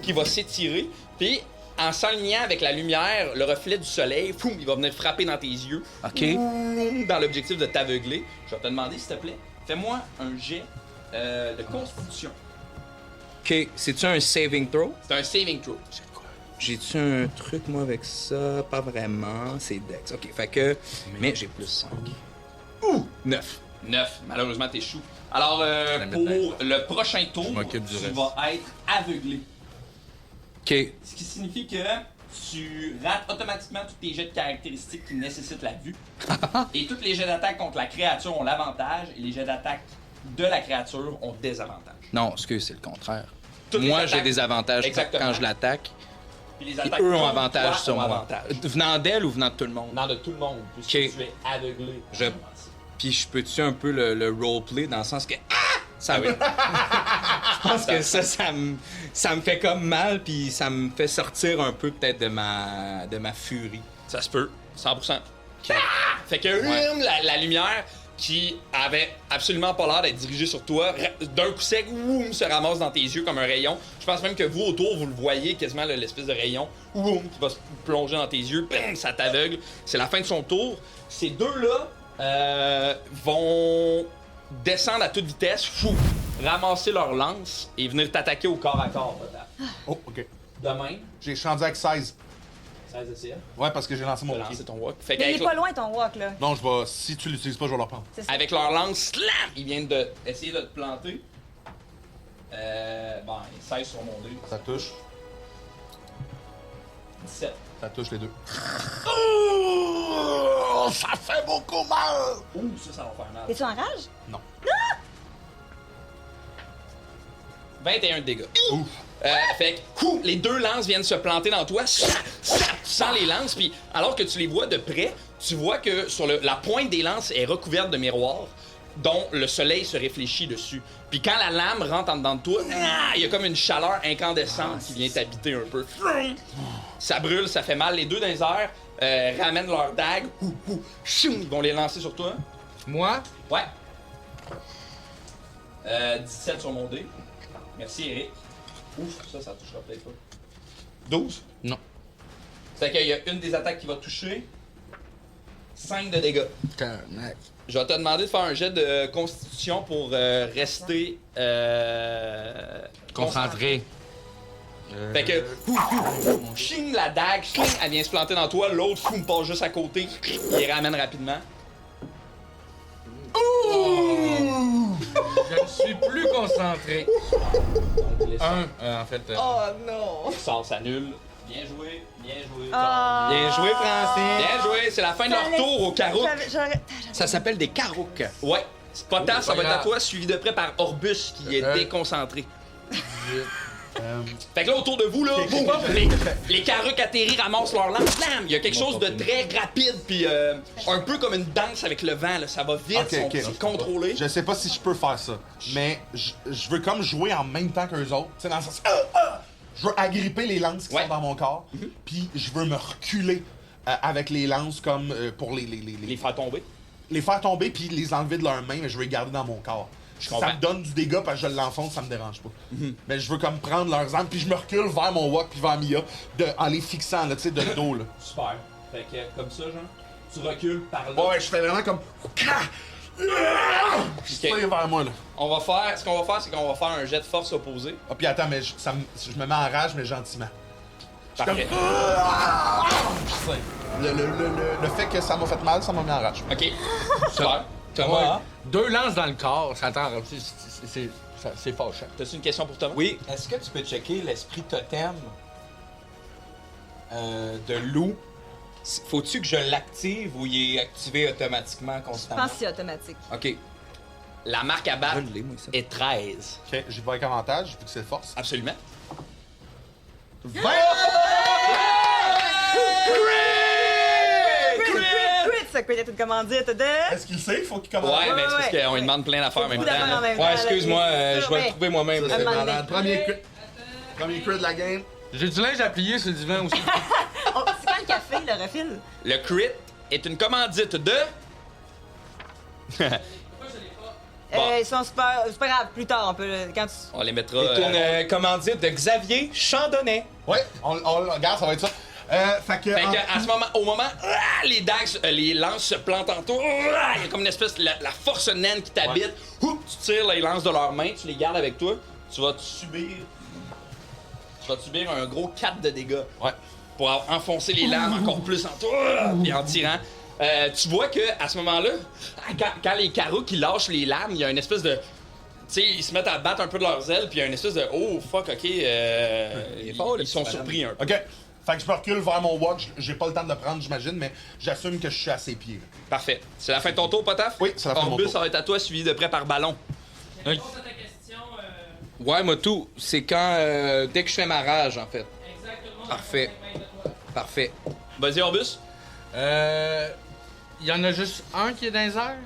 qui va s'étirer. Puis en s'alignant avec la lumière, le reflet du soleil, poum, il va venir frapper dans tes yeux. OK. Dans l'objectif de t'aveugler. Je vais te demander, s'il te plaît, fais-moi un jet de constitution. OK. C'est-tu un saving throw? C'est un saving throw. J'ai-tu un truc, moi, avec ça? Pas vraiment. C'est Dex. OK. Fait que... Mais j'ai plus 5. 9. 9. Malheureusement, t'es chou. Alors, pour le prochain tour, Je m'occupe du tu reste. vas être aveuglé. OK. Ce qui signifie que tu rates automatiquement tous tes jets de caractéristiques qui nécessitent la vue. Et tous les jets d'attaque contre la créature ont l'avantage et les jets d'attaque de la créature ont des avantages. Non, excuse, c'est le contraire. Toutes les Moi, attaques- j'ai des avantages Exactement. quand je l'attaque. Puis les Et attaques eux ont contre avantage toi sur ont moi. avantage. Venant d'elle ou venant de tout le monde? Non, de tout le monde, puisque Ok. tu es aveuglé. Je- Puis je peux-tu un peu le roleplay dans le sens que... Ah! Ça oui. Je pense que ça me fait comme mal, puis ça me fait sortir un peu peut-être de ma furie. Ça se peut, 100%. Fait que la lumière qui avait absolument pas l'air d'être dirigée sur toi, d'un coup sec, se ramasse dans tes yeux comme un rayon. Je pense même que vous, autour, vous le voyez quasiment, l'espèce de rayon qui va se plonger dans tes yeux, bam, ça t'aveugle. C'est la fin de son tour. Ces deux-là vont descendre à toute vitesse, ramasser leur lance et venir t'attaquer au corps à corps. Oh, OK. Demain, Je suis rendu avec 16. 16 essais, Ouais, parce que j'ai lancé tu mon vas pied. lancer ton walk. Fait Mais il qu'avec est pas loin ton walk, là. Non, je vais. Si tu l'utilises pas, je vais le reprendre. C'est ça. avec leur lance, slam, ils viennent de essayer de te planter. Bon, 16 sur mon dé. Ça touche. 17. Ça touche les deux. Oh, ça fait beaucoup mal! Ouh, ça va faire mal. Es-tu en rage? Non. 21 de dégâts. Ouf. Fait que, les deux lances viennent se planter dans toi. Tu sens les lances, puis alors que tu les vois de près, tu vois que sur la pointe des lances est recouverte de miroirs dont le soleil se réfléchit dessus. Puis quand la lame rentre en dedans de toi, il y a comme une chaleur incandescente qui vient t'habiter un peu. Ça brûle, ça fait mal. Les deux dans les airs ramènent leurs dagues. Ils vont les lancer sur toi. Moi, Ouais. 17 sur mon dé. Merci, Eric. Ouf, ça touchera peut-être pas. 12? Non. C'est qu'il y a une des attaques qui va toucher. 5 de dégâts. tabarnak. Je vais te demander de faire un jet de constitution pour rester Concentré. Fait que, ching, la dague, ching, elle vient se planter dans toi, l'autre me passe juste à côté, il les ramène rapidement. Je ne suis plus concentré. En fait. Oh non! Ça s'annule. Bien joué, bien joué. Ah. Bien joué, Francine. Bien joué, c'est la fin de leur tour au carreau. Ça s'appelle des carouques. Ouais, Potas, ça va être à grave. toi, suivi de près par Orbus qui est déconcentré. Fait que là, autour de vous, là, boum, les carucs atterrissent, ramassent leur lance, blam! Il y a quelque chose de très rapide, puis un peu comme une danse avec le vent, là. Ça va vite, Ok, c'est contrôlé. Je sais pas si je peux faire ça, mais je veux comme jouer en même temps qu'eux autres. Tu sais, dans le sens. Je veux agripper les lances qui Ouais. sont dans mon corps, puis je veux me reculer avec les lances comme pour Les faire tomber. les faire tomber puis les enlever de leurs mains, mais je veux les garder dans mon corps. Ça comprends. me donne du dégât parce que je l'enfonce, ça me dérange pas. Mais je veux comme prendre leurs armes puis je me recule vers mon wok puis vers Mia en les fixant là, tu sais, de dos là. Super. Fait que comme ça, genre, tu recules par là. Ouais, je fais vraiment comme. Je tire vers moi là. Ce qu'on va faire, c'est qu'on va faire un jet de force opposé. Ah, puis attends, mais je me mets en rage, mais gentiment. Parfait. Le fait que ça m'a fait mal, ça m'a mis en rage. Ok. Super. Ouais. Thomas. 2 lances dans le corps, ça attend. C'est fâchant. T'as-tu une question pour Thomas? Oui, est-ce que tu peux checker l'esprit totem de loup? Faut-tu que je l'active ou il est activé automatiquement Je constamment? pense que c'est automatique. OK. La marque à battre Je l'ai, moi, ça. est 13. Ok, j'y vais avec avantage, vu que c'est force. Absolument. 20! Crit, ça peut être une commandite de... Est-ce qu'il sait? Faut qu'il commence. Ouais, mais c'est parce ouais, qu'on lui ouais. demande plein d'affaires en même Beaucoup d'affaires en temps. même temps, Ouais, là. excuse-moi, C'est je sûr, vais le mais- trouver moi-même. Ça, c'est Un moment malade. donné. Premier crit de la game. J'ai du linge à plier sur le divan aussi. Oh, c'est quand le café, le refil? Le crit est une commandite de... Bon. Ils sont super... C'est pas grave, plus tard, on peut... Quand tu... On les mettra... C'est une commandite de Xavier Chandonnet. Ouais, on regarde, ça va être ça. Fait que. Fait en- que, à ce moment, au moment, les dagues, les lances se plantent en tour. Il y a comme une espèce, la force naine qui t'habite. Oup, tu tires les lances de leurs mains, tu les gardes avec toi. Tu vas subir un gros 4 de dégâts. Ouais. Pour enfoncer les lames encore plus en toi. Puis en tirant. Tu vois que à ce moment-là, quand les carreaux qui lâchent les lames, il y a une espèce de. Tu sais, ils se mettent à battre un peu de leurs ailes, puis il y a une espèce de oh fuck, ok. Ils sont surpris un peu. Ok. Fait que je me recule vers mon watch. J'ai pas le temps de le prendre, j'imagine, mais j'assume que je suis à ses pieds. là. Parfait. C'est la fin de ton tour, Potaf? Oui, c'est la fin de mon Orbus, tour. ça va être à toi, suivi de près par ballon. Réponse à ta question, Ouais, moi tout. C'est quand. Dès que je fais ma rage, en fait. exactement. Parfait. 5 mètres de toi. Parfait. Vas-y, Orbus. Il y en a juste un qui est dans les airs?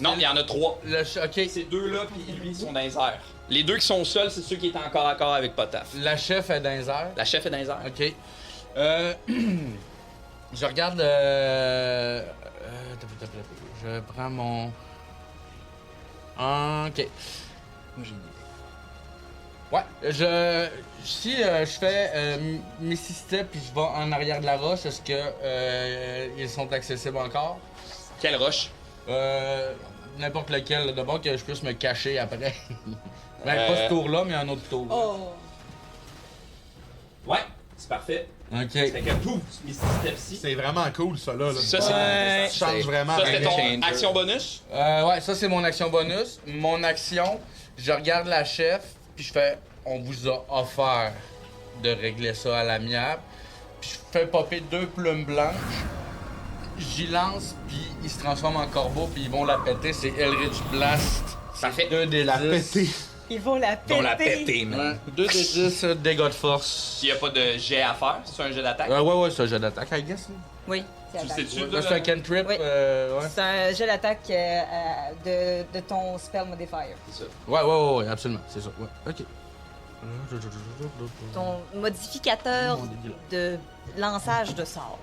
Non, il y en a 3. OK. Ces deux-là, puis lui, ils sont dans les airs. Les deux qui sont seuls, c'est ceux qui étaient encore à corps avec Potaf. La chef est dans les airs. La chef est dans les airs. OK. Je regarde je prends mon... OK. Moi, j'ai une idée. Ouais, si je fais Missy Step puis je vais en arrière de la roche, est-ce que ils sont accessibles encore? Quelle roche? N'importe lequel, là, de bon que je puisse me cacher après. Ben, pas ce tour-là, mais un autre tour. Oh! Ouais, c'est parfait. OK. Fait que pouf, Misty Step-ci. C'est vraiment cool, ça, là. Ça, c'est Ouais. Ça change vraiment. Ça, c'était ton Changer. action bonus. Ouais, ça c'est mon action bonus. Mon action, je regarde la chef, puis je fais, on vous a offert de régler ça à l'amiable. Puis je fais popper 2 plumes blanches. J'y lance, puis ils se transforment en corbeau, puis ils vont la péter. C'est Eldritch Blast. Parfait. 2 des La 10. péter. Ils vont la péter! Dont la péter, man. Ouais, 2 des 10 dégâts de force. S'il n'y a pas de jet à faire, c'est un jet d'attaque. Ouais, c'est un jeu d'attaque, I guess. là. Oui, c'est Tu la sais-tu, bague. toi, C'est un cantrip, Oui. ouais. C'est un jeu d'attaque de ton spell modifier. C'est ça. Ouais, absolument, c'est ça. Ouais, ok. Ton modificateur de lançage de sort.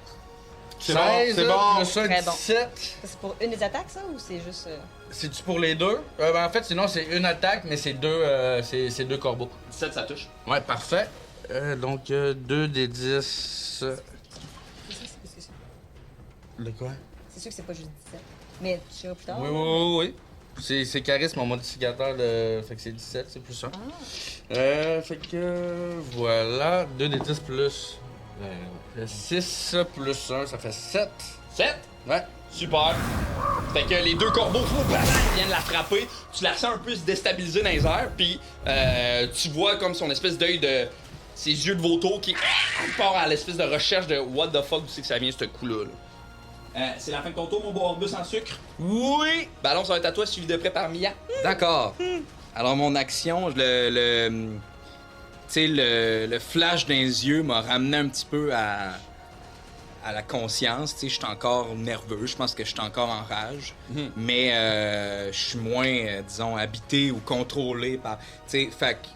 C'est bon, 16, c'est bon. plus un Très bon. 17. Ça, c'est pour une des attaques, ça, ou c'est juste... C'est-tu pour les deux? Ben, en fait, sinon, c'est une attaque, mais c'est c'est 2 corbeaux. 17, ça touche. Ouais, parfait. Donc, 2 des 10. Le quoi? C'est sûr que c'est pas juste 17. Mais tu diras plus tard. Oui. C'est charisme, mon modificateur de. Fait que c'est 17, c'est plus 1. Fait que. Voilà. 2 des 10 plus. 6 plus 1, ça fait 7. 7? Ouais. Super. Fait que les 2 corbeaux viennent la frapper. Tu la sens un peu se déstabiliser dans les airs. Puis tu vois comme son espèce d'œil de. Ses yeux de vautour qui part à l'espèce de recherche de what the fuck, d'où c'est que ça vient ce coup-là. là. C'est la fin de ton tour, mon beau Orbus en sucre. Oui! Ballon, ça va être à toi, suivi de près par Mia. D'accord. Alors, mon action, tu sais, le flash dans les yeux m'a ramené un petit peu à la conscience. Tu sais, je suis encore nerveux, je pense que je suis encore en rage. Mais je suis moins, disons, habité ou contrôlé par... Tu sais, fait que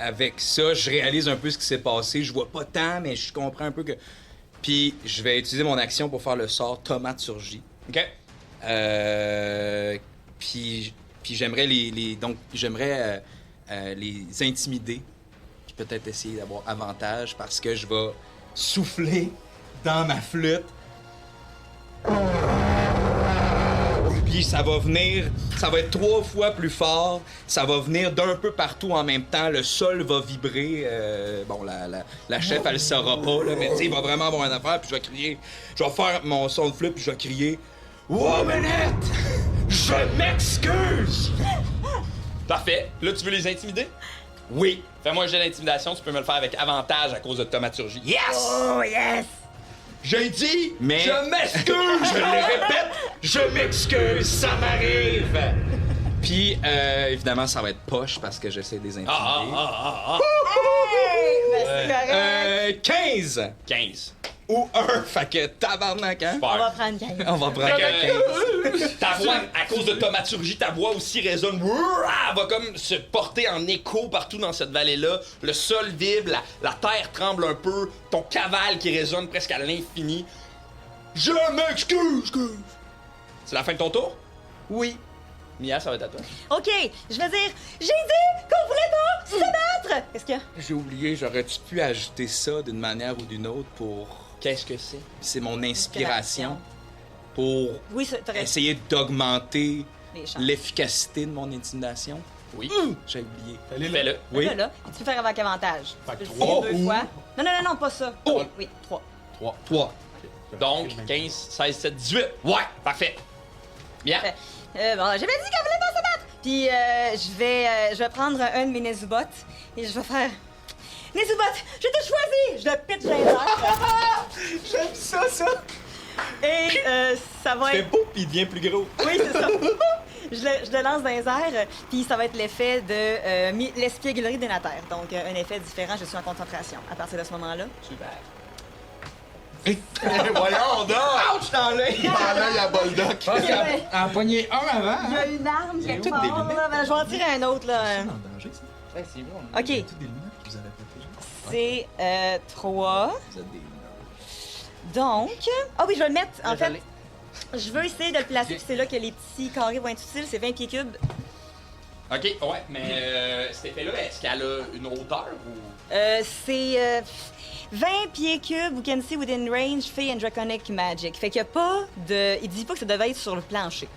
avec ça, je réalise un peu ce qui s'est passé. Je vois pas tant, mais je comprends un peu que... Puis, je vais utiliser mon action pour faire le sort Thaumaturgie. OK. Puis j'aimerais j'aimerais les intimider, puis peut-être essayer d'avoir avantage parce que je vais souffler dans ma flûte. Puis ça va être 3 fois plus fort, ça va venir d'un peu partout en même temps, le sol va vibrer. Bon, la chef, elle le saura pas, là, mais tu sais, il va vraiment avoir une affaire, puis je vais crier, je vais faire mon son de flûte, puis je vais crier « Womanette, je m'excuse! Parfait. Là, tu veux les intimider? Oui. Fais-moi un jet d'intimidation, tu peux me le faire avec avantage à cause de thaumaturgie. Yes! Oh, yes! J'ai dit, Mais- je m'excuse! Je le répète, je m'excuse, ça m'arrive! Puis, évidemment, ça va être poche parce que j'essaie de les intimider. Ben, c'est correct. 15! 15. Ou 1, fait que tabarnak, hein? On va Super. prendre 15. On va prendre Fait 15. que, ta voix, à cause de thaumaturgie, ta voix aussi résonne. Elle va comme se porter en écho partout dans cette vallée-là. Le sol vibre, la terre tremble un peu. Ton cavale qui résonne presque à l'infini. Je m'excuse! C'est la fin de ton tour? Oui. Mia, ça va être à toi. OK, je vais dire, j'ai dit qu'on voulait pas se battre! Qu'est-ce qu'il y a? J'ai oublié, j'aurais-tu pu ajouter ça d'une manière ou d'une autre pour... Qu'est-ce que c'est? C'est mon inspiration pour Oui, t'aurais essayer d'augmenter les chances. l'efficacité de mon intimidation. Oui. J'ai oublié. Fais-le. Oui. Là, tu peux faire avec avantage. Fait que Tu peux trois essayer deux ou- fois. Non, pas ça. Oh. Oui, 3. 3. Donc, 15, 16, 17, 18. Ouais, parfait. Bien. Bon, j'avais dit qu'on voulait pas se battre! Puis, je vais prendre un de mes Nezubot et je vais faire... Nezubot, je t'ai choisi! Je le pitch dans les airs. J'aime ça! Et ça va C'est être... beau pis il devient plus gros. Oui, c'est ça. Je le lance dans les airs, puis ça va être l'effet de l'espièglerie de la terre. Donc, un effet différent, je suis en concentration à partir de ce moment-là. Super. Voyons donc! Ouch dans l'œil! Dans l'œil à Boldoc. Je pense qu'elle en a pogné un avant. Il y a une arme Vous avez quelque toutes des part, lunettes. là. Ben, je vais en tirer un autre, là. en danger, ça? Ouais, c'est bon. OK, Toutes des lunettes que vous avez protégées. c'est 3. Vous êtes des lunettes. Donc... Ah oui, je vais le mettre, en fait. Désolé. Je veux essayer de le placer, puis c'est là que les petits carrés vont être utiles. C'est 20 pieds cubes. Ok, ouais, mais cet effet-là, est-ce qu'elle a une hauteur ou. C'est 20 pieds cubes, you can see within range, Fey and Draconic Magic. Fait qu'il n'y a pas de... Il dit pas que ça devait être sur le plancher.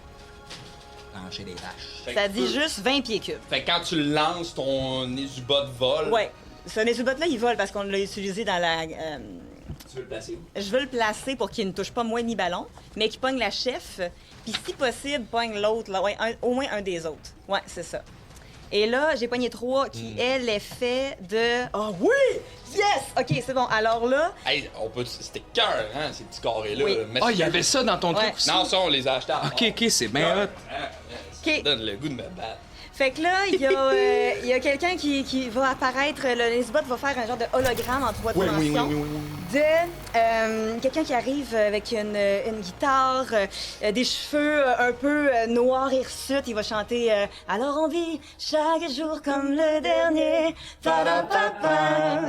Plancher des vaches. Fait Ça que dit tu peux- juste 20 pieds cubes. Fait que quand tu lances ton Nezubot vol, Ouais. Ce Nezubot-là, il vole parce qu'on l'a utilisé dans la... tu veux le placer où? Je veux le placer pour qu'il ne touche pas moi ni ballon, mais qu'il pogne la chef, puis si possible, pogne l'autre, là. Ouais, au moins un des autres. Ouais, c'est ça. Et là, j'ai pogné 3 qui est l'effet de... Oh oui! Yes! OK, c'est bon. Alors là, Hey, on peut. C'était cœur, hein, ces petits carrés-là. Oui. Mais Ah, il y avait ça dans ton Ouais. truc aussi? Non, ça, on les a achetés à Ok, c'est bien hot. Ça Ok. me donne le goût de me battre. fait que là, il y a quelqu'un qui va apparaître, le Nesbot va faire un genre de hologramme en 3 dimensions. De quelqu'un qui arrive avec une guitare, des cheveux un peu noirs et hirsutes. Il va chanter Alors on vit chaque jour comme le dernier. Pa-da-pa-pa.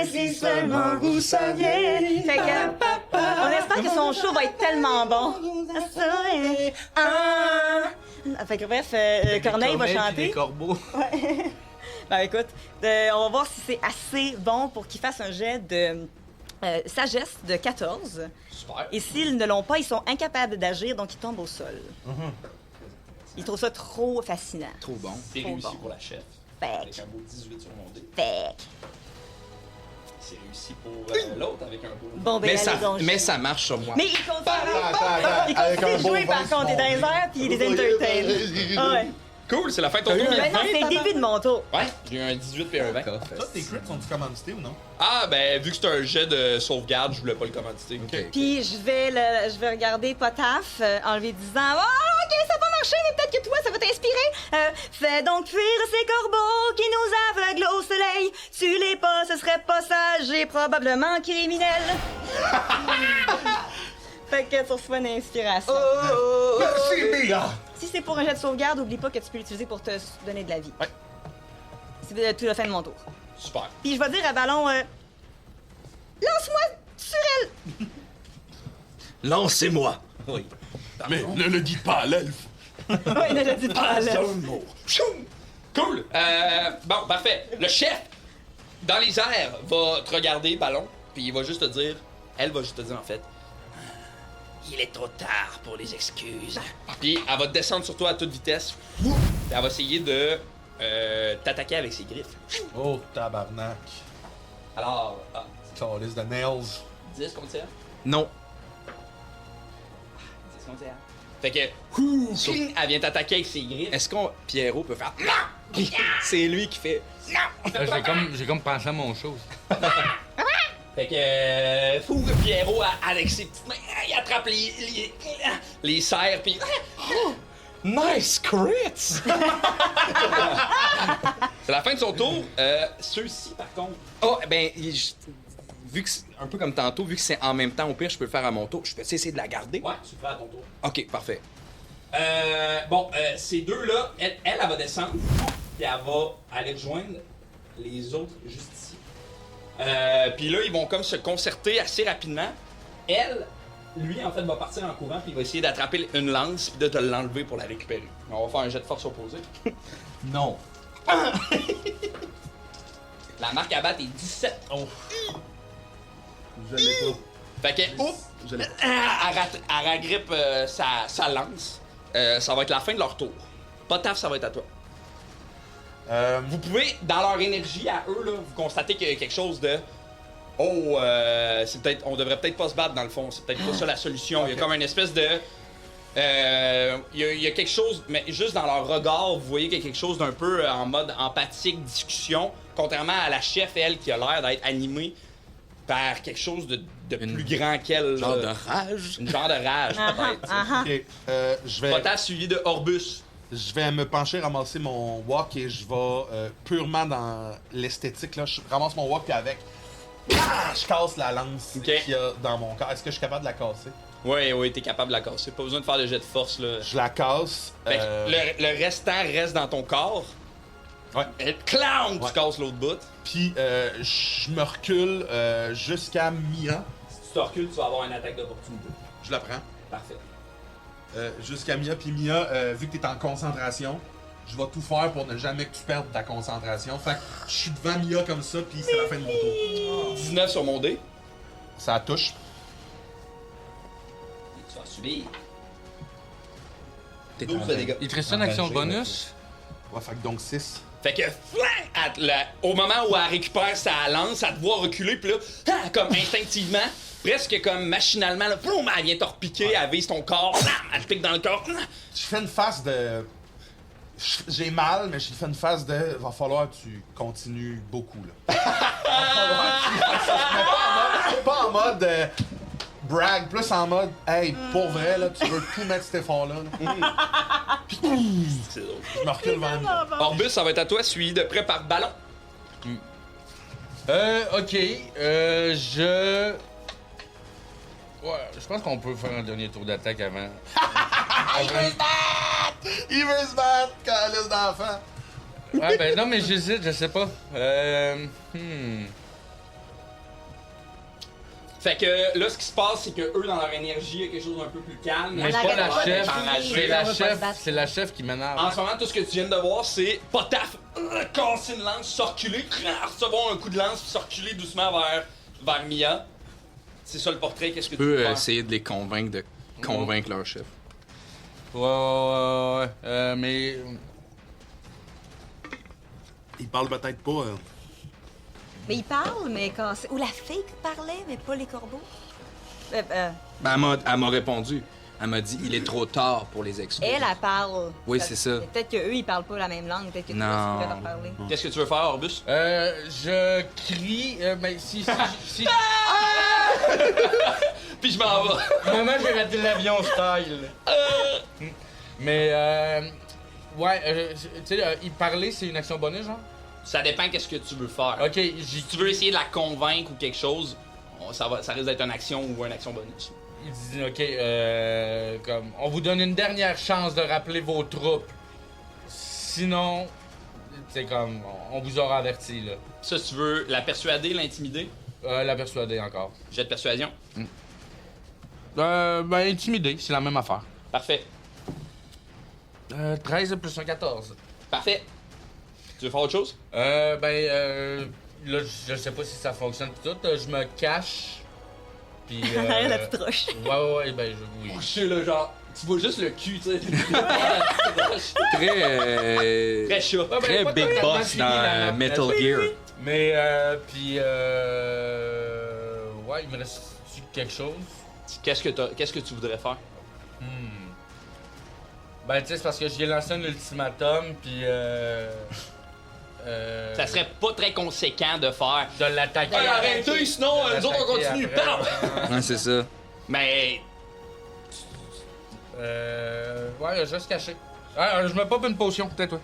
Si seulement vous saviez. Fait que, on espère que son show va être tellement bon. Fait que bref, Corneille va chanter. Des corbeaux. Ben écoute, on va voir si c'est assez bon pour qu'ils fassent un jet de sagesse de 14. Super. Et s'ils ne l'ont pas, ils sont incapables d'agir, donc ils tombent au sol. Ils trouvent ça trop fascinant. Trop bon. C'est Trop réussi bon. pour la chef. Fait Avec un beau 18 sur mon dé. Fait C'est réussi pour l'autre avec un beau. Bon, ben Mais allez donc. mais ça marche sur moi. Mais ils continuent, il Avec continue un de beau jouer, par vin contre, et dans les airs, puis il les entertain. Ah ouais. Cool, c'est la fin de ton tour. Ben non, c'est le début de mon tour. Ouais, j'ai eu un 18 puis un 20. Toi, tes crits sont-tu commandités ou non? Ah, ben, vu que c'est un jet de sauvegarde, je voulais pas le commanditer. Ok. Puis je vais regarder Potaf en lui disant Oh, ok, ça va marcher, mais peut-être que toi, ça va t'inspirer. Fais donc fuir ces corbeaux qui nous aveuglent au soleil. Tue-les pas, ce serait pas sage et probablement criminel. Fait que tu reçois une inspiration. Merci, Mia! Si c'est pour un jet de sauvegarde, oublie pas que tu peux l'utiliser pour te donner de la vie. Ouais. C'est tout la fin de mon tour. Super. Puis je vais dire à Ballon Lance-moi sur elle. Lancez-moi. Oui. Mais ne le dis pas à l'elfe! Ouais, ne le dis pas à elle. Choum! Cool! Bon, parfait. Le chef, dans les airs, va te regarder, ballon, puis il va juste te dire... Elle va juste te dire, en fait... Il est trop tard pour les excuses. Puis elle va descendre sur toi à toute vitesse. Puis elle va essayer de t'attaquer avec ses griffes. Oh, tabarnak. Alors, Calice de nails. 10 contre elle. Non. 10 contre elle. Fait que, cling, elle vient t'attaquer avec ses griffes. Est-ce qu'on Pierrot peut faire non? C'est lui qui fait J'ai comme pensé à mon chose. Fait que, fou, Pierrot, avec ses petites mains, il attrape les serres, pis. nice crits. C'est la fin de son tour. Ceux-ci, par contre. Oh, ben, vu que c'est un peu comme tantôt, vu que c'est en même temps, au pire, je peux le faire à mon tour. Je peux essayer de la garder. Ouais, tu le fais à ton tour. Ok, parfait. Ces deux-là, elle va descendre, puis elle va aller rejoindre les autres juste ici. Puis là, ils vont comme se concerter assez rapidement. Elle, lui, en fait, va partir en courant, puis il va essayer d'attraper une lance, puis de te l'enlever pour la récupérer. On va faire un jet de force opposé. Non. La marque à battre est 17. Oh. Je l'ai pas. Fait que, oups, Je l'ai elle ragrippe sa lance. Ça va être la fin de leur tour. Potaf, ça va être à toi. Vous pouvez, dans leur énergie à eux, là, vous constatez qu'il y a quelque chose de. Oh, c'est peut-être. On devrait peut-être pas se battre dans le fond. C'est peut-être pas ça la solution. Il y a comme une espèce de. Il y a quelque chose, mais juste dans leur regard, vous voyez qu'il y a quelque chose d'un peu en mode empathique, discussion, contrairement à la chef, elle, qui a l'air d'être animée par quelque chose de plus grand qu'elle. Genre là. de rage. Une genre de rage, peut-être. Ok, je vais... Potas suivi de Orbus. Je vais me pencher, ramasser mon wok et je vais purement dans l'esthétique. Là. Je ramasse mon wok et avec, je casse la lance Ok. qu'il y a dans mon corps. Est-ce que je suis capable de la casser? Oui, t'es capable de la casser. Pas besoin de faire de jet de force, là. Je la casse. Fait que le restant reste dans ton corps. Ouais. Et clown, Ouais. tu casses l'autre bout. Puis je me recule jusqu'à Mia. Si tu te recules, tu vas avoir une attaque d'opportunité. Je la prends. Parfait. Jusqu'à Mia. Puis Mia, vu que t'es en concentration, je vais tout faire pour ne jamais que tu perdes ta concentration. Fait que je suis devant Mia comme ça, puis c'est la fin de mon tour. 19 sur mon dé. Ça touche. Et tu vas subir. T'es 12 de dégâts. Il te reste une action bonus? Ouais, fait que donc 6. Fait que, au moment où elle récupère sa lance, elle te voit reculer, puis là, comme instinctivement, presque comme machinalement, là, boum, elle vient te repiquer, elle vise ton corps, elle te pique dans le corps. Je fais une face de. J'ai mal, mais je fais une face de. Va falloir que tu continues beaucoup, là. Va falloir que tu fasses ça. Mais pas en mode. Brag, plus en mode. Hey, pour vrai, là, tu veux tout mettre cet effort-là. Là. Puis, C'est drôle. je me recule vers Mia. Orbus, ça va être à toi, suivi de près par ballon. Ok. Je pense qu'on peut faire un dernier tour d'attaque avant. Il veut se battre! Il veut se battre, calice d'enfant! Ah ben non, mais j'hésite, je sais pas. Fait que là, ce qui se passe, c'est que eux, dans leur énergie, il y a quelque chose d'un peu plus calme. Mais c'est arrête pas la pas chef, d'enrager, c'est on la va pas chef, se battre. c'est la chef qui En m'énerve. ce moment, tout ce que tu viens de voir, c'est potaf, casser une lance, sorculer, recevoir un coup de lance, puis sorculer doucement vers Mia. C'est ça le portrait, qu'est-ce que Je tu veux peux faire? essayer de les convaincre de convaincre leur chef. Ouais. Mais Il parle peut-être pas. Mais il parle, mais quand c'est... Ou la fake parlait, mais pas les corbeaux. Ben, elle m'a répondu. Elle m'a dit il est trop tard pour les excuses. Elle parle. Oui, c'est ça. Peut-être qu'eux, ils parlent pas la même langue. Peut-être que Non. toi, tu pourrais leur parler. Qu'est-ce que tu veux faire, Orbus? je crie, mais si Puis je m'en vais. Maman, j'ai raté l'avion style. Mais tu sais, y parler, c'est une action bonus, genre? Ça dépend qu'est-ce que tu veux faire. Ok, Si tu veux essayer de la convaincre ou quelque chose, ça risque d'être une action ou une action bonus. il dit, ok, comme, on vous donne une dernière chance de rappeler vos troupes. Sinon, c'est comme, on vous aura averti, là. Ça, si tu veux la persuader, l'intimider, La persuader encore. jet de persuasion. Ben, intimider, c'est la même affaire. Parfait. 13 plus un 14. Parfait. Tu veux faire autre chose? Là, je sais pas si ça fonctionne pis tout. Je me cache. Puis. La petite roche. Ouais, ben, oui. Je suis là, genre, tu vois juste le cul, tu sais. Très, Très chat. Ouais, ben, très pas Big totalement Boss fini, dans la- Metal Oui, Gear. oui. Mais, puis, ouais, il me reste quelque chose. Qu'est-ce que tu voudrais faire? Ben, tu sais, c'est parce que j'ai lancé un ultimatum, puis Ça serait pas très conséquent de faire. de l'attaquer. Hey, arrêtez, sinon, De nous autres, on l'attaquer continue. après, Bam! Ouais, c'est ça. Mais. Ouais, juste caché. Ah, je me pop une potion, peut-être, ouais.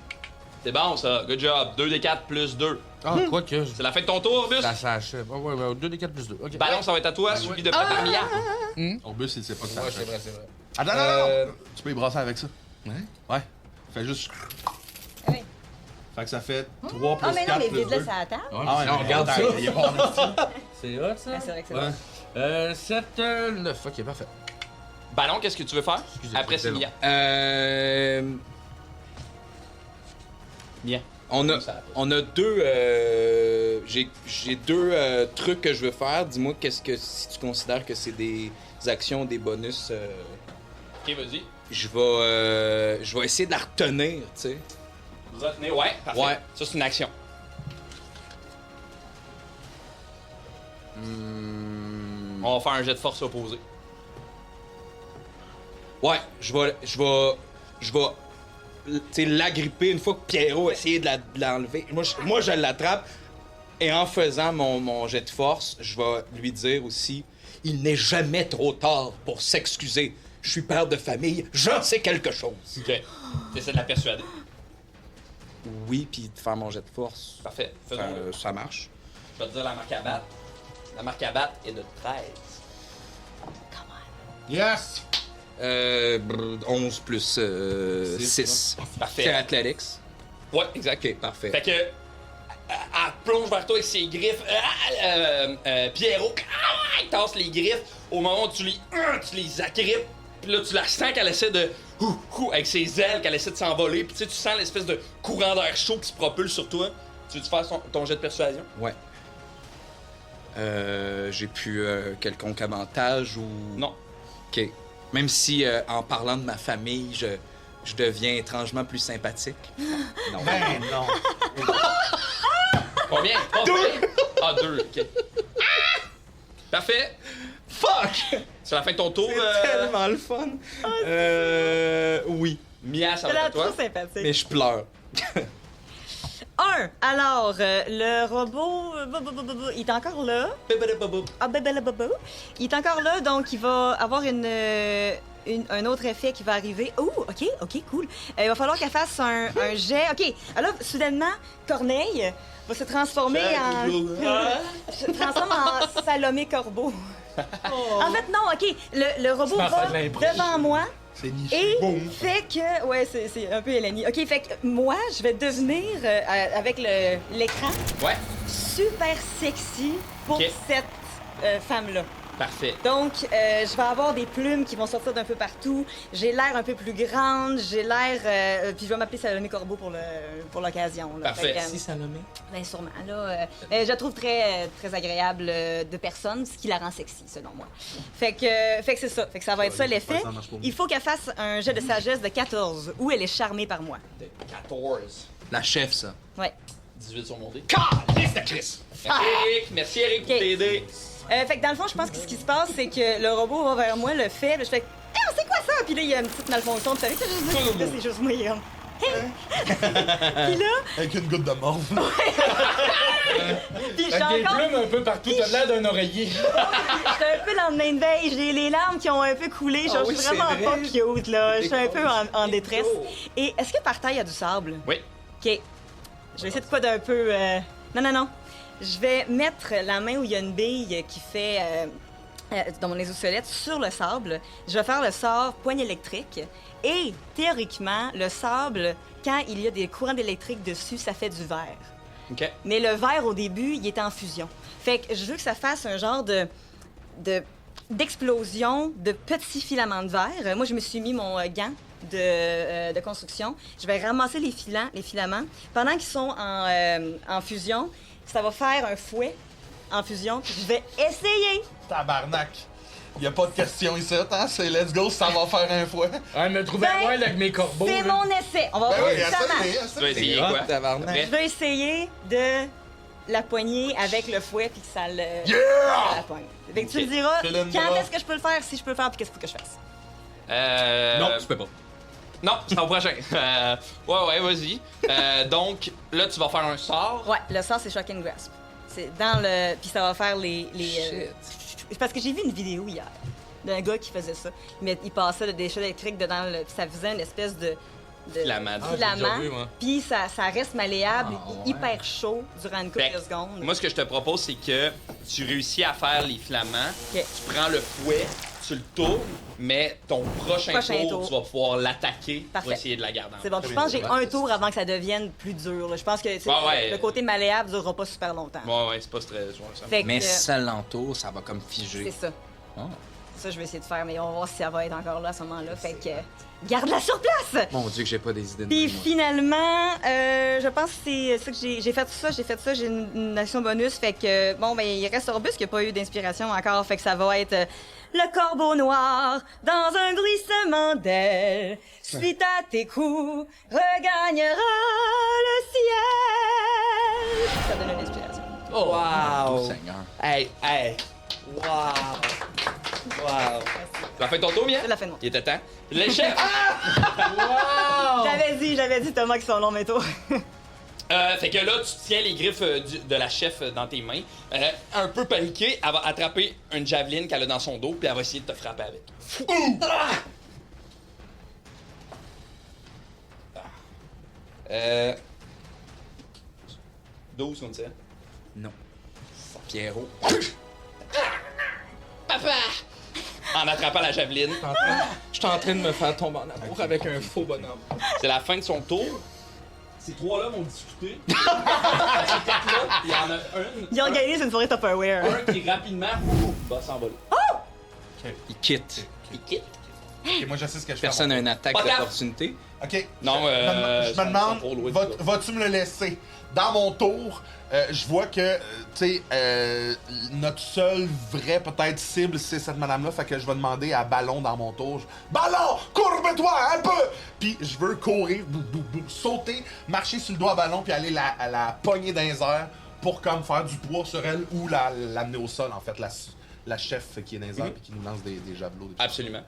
C'est bon, ça. Good job. 2d4 plus 2. Ah, quoi que. C'est la fin de ton tour, Bus. Ça s'achève. Ouais, 2d4 plus 2. Ok. Ballon, ça va être à toi, suivi de Papa Mia. Orbus, il sait pas que ça Ouais, achète. c'est vrai, c'est vrai. Attends, non. Tu peux y brasser avec ça. Ouais? Ouais. Fais juste. Oui. Fait que ça fait 3 plus Ah, mais non, 4 mais plus 2. vide-le sur la table. Ah ouais, non, mais regarde attends, ça. il est bon, merci. C'est hot, ça? Ah, c'est vrai que c'est Ouais. bon. 7, 9. Ok, parfait. Ballon, qu'est-ce que tu veux faire? Excusez, Après, c'est c'est Mia. Mia. On a deux. J'ai deux trucs que je veux faire. Dis-moi qu'est-ce que si tu considères que c'est des actions, des bonus. Ok, vas-y. Je vais essayer de la retenir, tu sais. Retenez. Ouais, parfait. Ouais. Ça, c'est une action. On va faire un jet de force opposé. Ouais, je vais, tu sais, l'agripper une fois que Pierrot a essayé de l'enlever. Moi, je l'attrape et en faisant mon jet de force, je vais lui dire aussi, il n'est jamais trop tard pour s'excuser. Je suis père de famille, j'en sais quelque chose. Ok. T'essaies de la persuader. Oui, puis de faire mon jet de force, Parfait. Faisons-le. ça marche. Je vais te dire la marque à battre. La marque à battre est de 13. Yes! 11 plus 6. Parfait. C'est Athletics. Ouais, exact. Ok, parfait. Fait que. Elle plonge vers toi avec ses griffes. Pierrot, il tasse les griffes. Au moment où tu les agrippes, puis là, tu la sens qu'elle essaie de. Avec ses ailes, qu'elle essaie de s'envoler. Puis tu sais, tu sens l'espèce de courant d'air chaud qui se propulse sur toi. Tu veux-tu faire ton jet de persuasion? Ouais. J'ai plus quelconque avantage ou. Non. Ok. Même si en parlant de ma famille, je deviens étrangement plus sympathique. Non. Ben non. Combien? Deux! Ah, 2, ok. Parfait. Fuck! C'est la fin de ton tour. C'est tellement le fun. Oui. Mia, ça C'est va là être à toi. trop sympathique. Mais je pleure. 1. Alors, le robot, il est encore là. Ah, il est encore là, donc il va avoir un autre effet qui va arriver. Oh, ok, cool. Il va falloir qu'elle fasse un jet. Ok, alors soudainement, Corneille va se transformer se transforme en Salomé Corbeau. En fait, non, ok, le robot m'en va fais de l'impro. devant moi. C'est niché. Et Boum. fait que, ouais, c'est un peu Eleni. OK, fait que moi, je vais devenir, avec l'écran, Ouais, super sexy pour Ok. cette femme-là. parfait. Donc, je vais avoir des plumes qui vont sortir d'un peu partout. J'ai l'air un peu plus grande. J'ai l'air... puis je vais m'appeler Salomé Corbeau pour l'occasion. là. Parfait. Fait que, Si Salomé. ben sûrement. Là, je la trouve très, très agréable de personne, ce qui la rend sexy, selon moi. Fait que c'est ça. Fait que ça va être ça l'effet. ça marche pas. Il faut qu'elle fasse un jet de sagesse de 14, où elle est charmée par moi. 14. La chef, ça. Ouais. 18 sur mon dé. Calice de Chris! Merci, Eric. Merci, Eric, pour Ok. t'aider. Fait que dans le fond, je pense que ce qui se passe, c'est que le robot va vers moi, le fait, puis je fais « Hey, c'est quoi ça? » Puis là, il y a une petite malfonction, puis ça juste dit, là, c'est juste moi, il est comme « Hey! » Puis là, Avec une goutte de morve. puis je suis Avec des encore... plumes un peu partout, t'as l'air d'un oreiller. J'étais un peu lendemain de veille, j'ai les larmes qui ont un peu coulé, Ah je oui, suis c'est vraiment vrai. pas cute, là. Je suis un peu en détresse. Et est-ce que par terre, il y a du sable? Oui. OK. Je vais essayer de quoi d'un peu... Non. Je vais mettre la main où il y a une bille qui fait... dans mon exosquelette, sur le sable. Je vais faire le sort poigne électrique. Et, théoriquement, le sable, quand il y a des courants électriques dessus, ça fait du verre. OK. Mais le verre, au début, il est en fusion. Fait que je veux que ça fasse un genre d'explosion de petits filaments de verre. Moi, je me suis mis mon gant de construction. Je vais ramasser les filaments. Pendant qu'ils sont en fusion, ça va faire un fouet en fusion. Puis je vais essayer. Tabarnak. Y a pas de question ici, hein? C'est let's go, ça va faire un fouet. Ouais, me trouver Ben, wild avec mes corbeaux. C'est là. mon essai. On va Ben voir oui, si ça marche. essaye, Tu vas essayer C'est hot, quoi? tabarnak. Après? Je vais essayer de la poigner avec le fouet puis que ça le... Yeah! ça la poigne. Fait que tu me diras Cylindre. quand est-ce que je peux le faire, si je peux le faire puis qu'est-ce qu'il faut que je fasse. Non, tu peux pas. Non, c'est au prochain. Ouais, vas-y. Donc, là, tu vas faire un sort. Ouais, le sort, c'est Shock and Grasp. C'est dans le... Puis ça va faire les parce que j'ai vu une vidéo hier d'un gars qui faisait ça. Il passait des choses électriques dedans, puis ça faisait une espèce de Filament. déjà vu, moi. Puis ça reste malléable, hyper chaud durant une couple de secondes. Moi, ce que je te propose, c'est que tu réussis à faire les flamants. Ok. Tu prends le fouet, tu le tournes, mais ton prochain tour, tu vas pouvoir l'attaquer pour Parfait. essayer de la garder en C'est bon. Puis je pense que j'ai un tour avant que ça devienne plus dur. Là. Je pense que ouais. le côté malléable ne durera pas super longtemps. Ouais, c'est pas très... ça. Fait que, Mais si ça l'entoure, ça va comme figer. c'est ça. Oh. Ça, je vais essayer de faire, mais on va voir si ça va être encore là à ce moment-là. Fait que garde-la sur place! Mon Dieu que j'ai pas des idées de Puis même, moi. finalement, je pense que c'est ça que j'ai fait ça, j'ai une action bonus. Fait que, bon, ben, il reste Orbus qui n'a pas eu d'inspiration encore. Fait que ça va être le corbeau noir dans un bruissement d'ailes. Suite à tes coups, regagnera le ciel. Ça donne une inspiration. Oh, Oh, wow! Seigneur. Hey! Wow! Wow! Tu as fait ton tour, bien? C'est la fin de mon. Il était temps. Le chef! J'avais dit Thomas qui sont longs mes tours. Fait que là, tu tiens les griffes de la chef dans tes mains. Un peu paniquée, elle va attraper une javeline qu'elle a dans son dos, puis elle va essayer de te frapper avec. 12, on dirait. Non. Pierrot. Papa! En attrapant la javeline. Je suis en train de me faire tomber en amour avec un faux bonhomme. C'est la fin de son tour. Ces trois-là vont discuter. Ces quatre-là, il y en a Ils ont gagné, c'est une soirée Tupperware. un qui rapidement va s'envoler. Il quitte. Il quitte. Ok, moi, je sais ce que je fais. Personne n'a une attaque Pas grave. d'opportunité. OK. Non, je me demande, trop loin de vas-tu me le laisser? Dans mon tour, je vois que, tu sais, notre seule vraie, peut-être, cible, c'est cette madame-là. Fait que je vais demander à Ballon dans mon tour. Ballon, courbe-toi un peu! Puis je veux courir, sauter, marcher sur le doigt à Ballon, puis aller à la pogner dans les airs pour comme faire du poids sur elle ou l'amener au sol, en fait, la chef qui est dans les airs puis qui nous lance des javelots. des trucs. Absolument.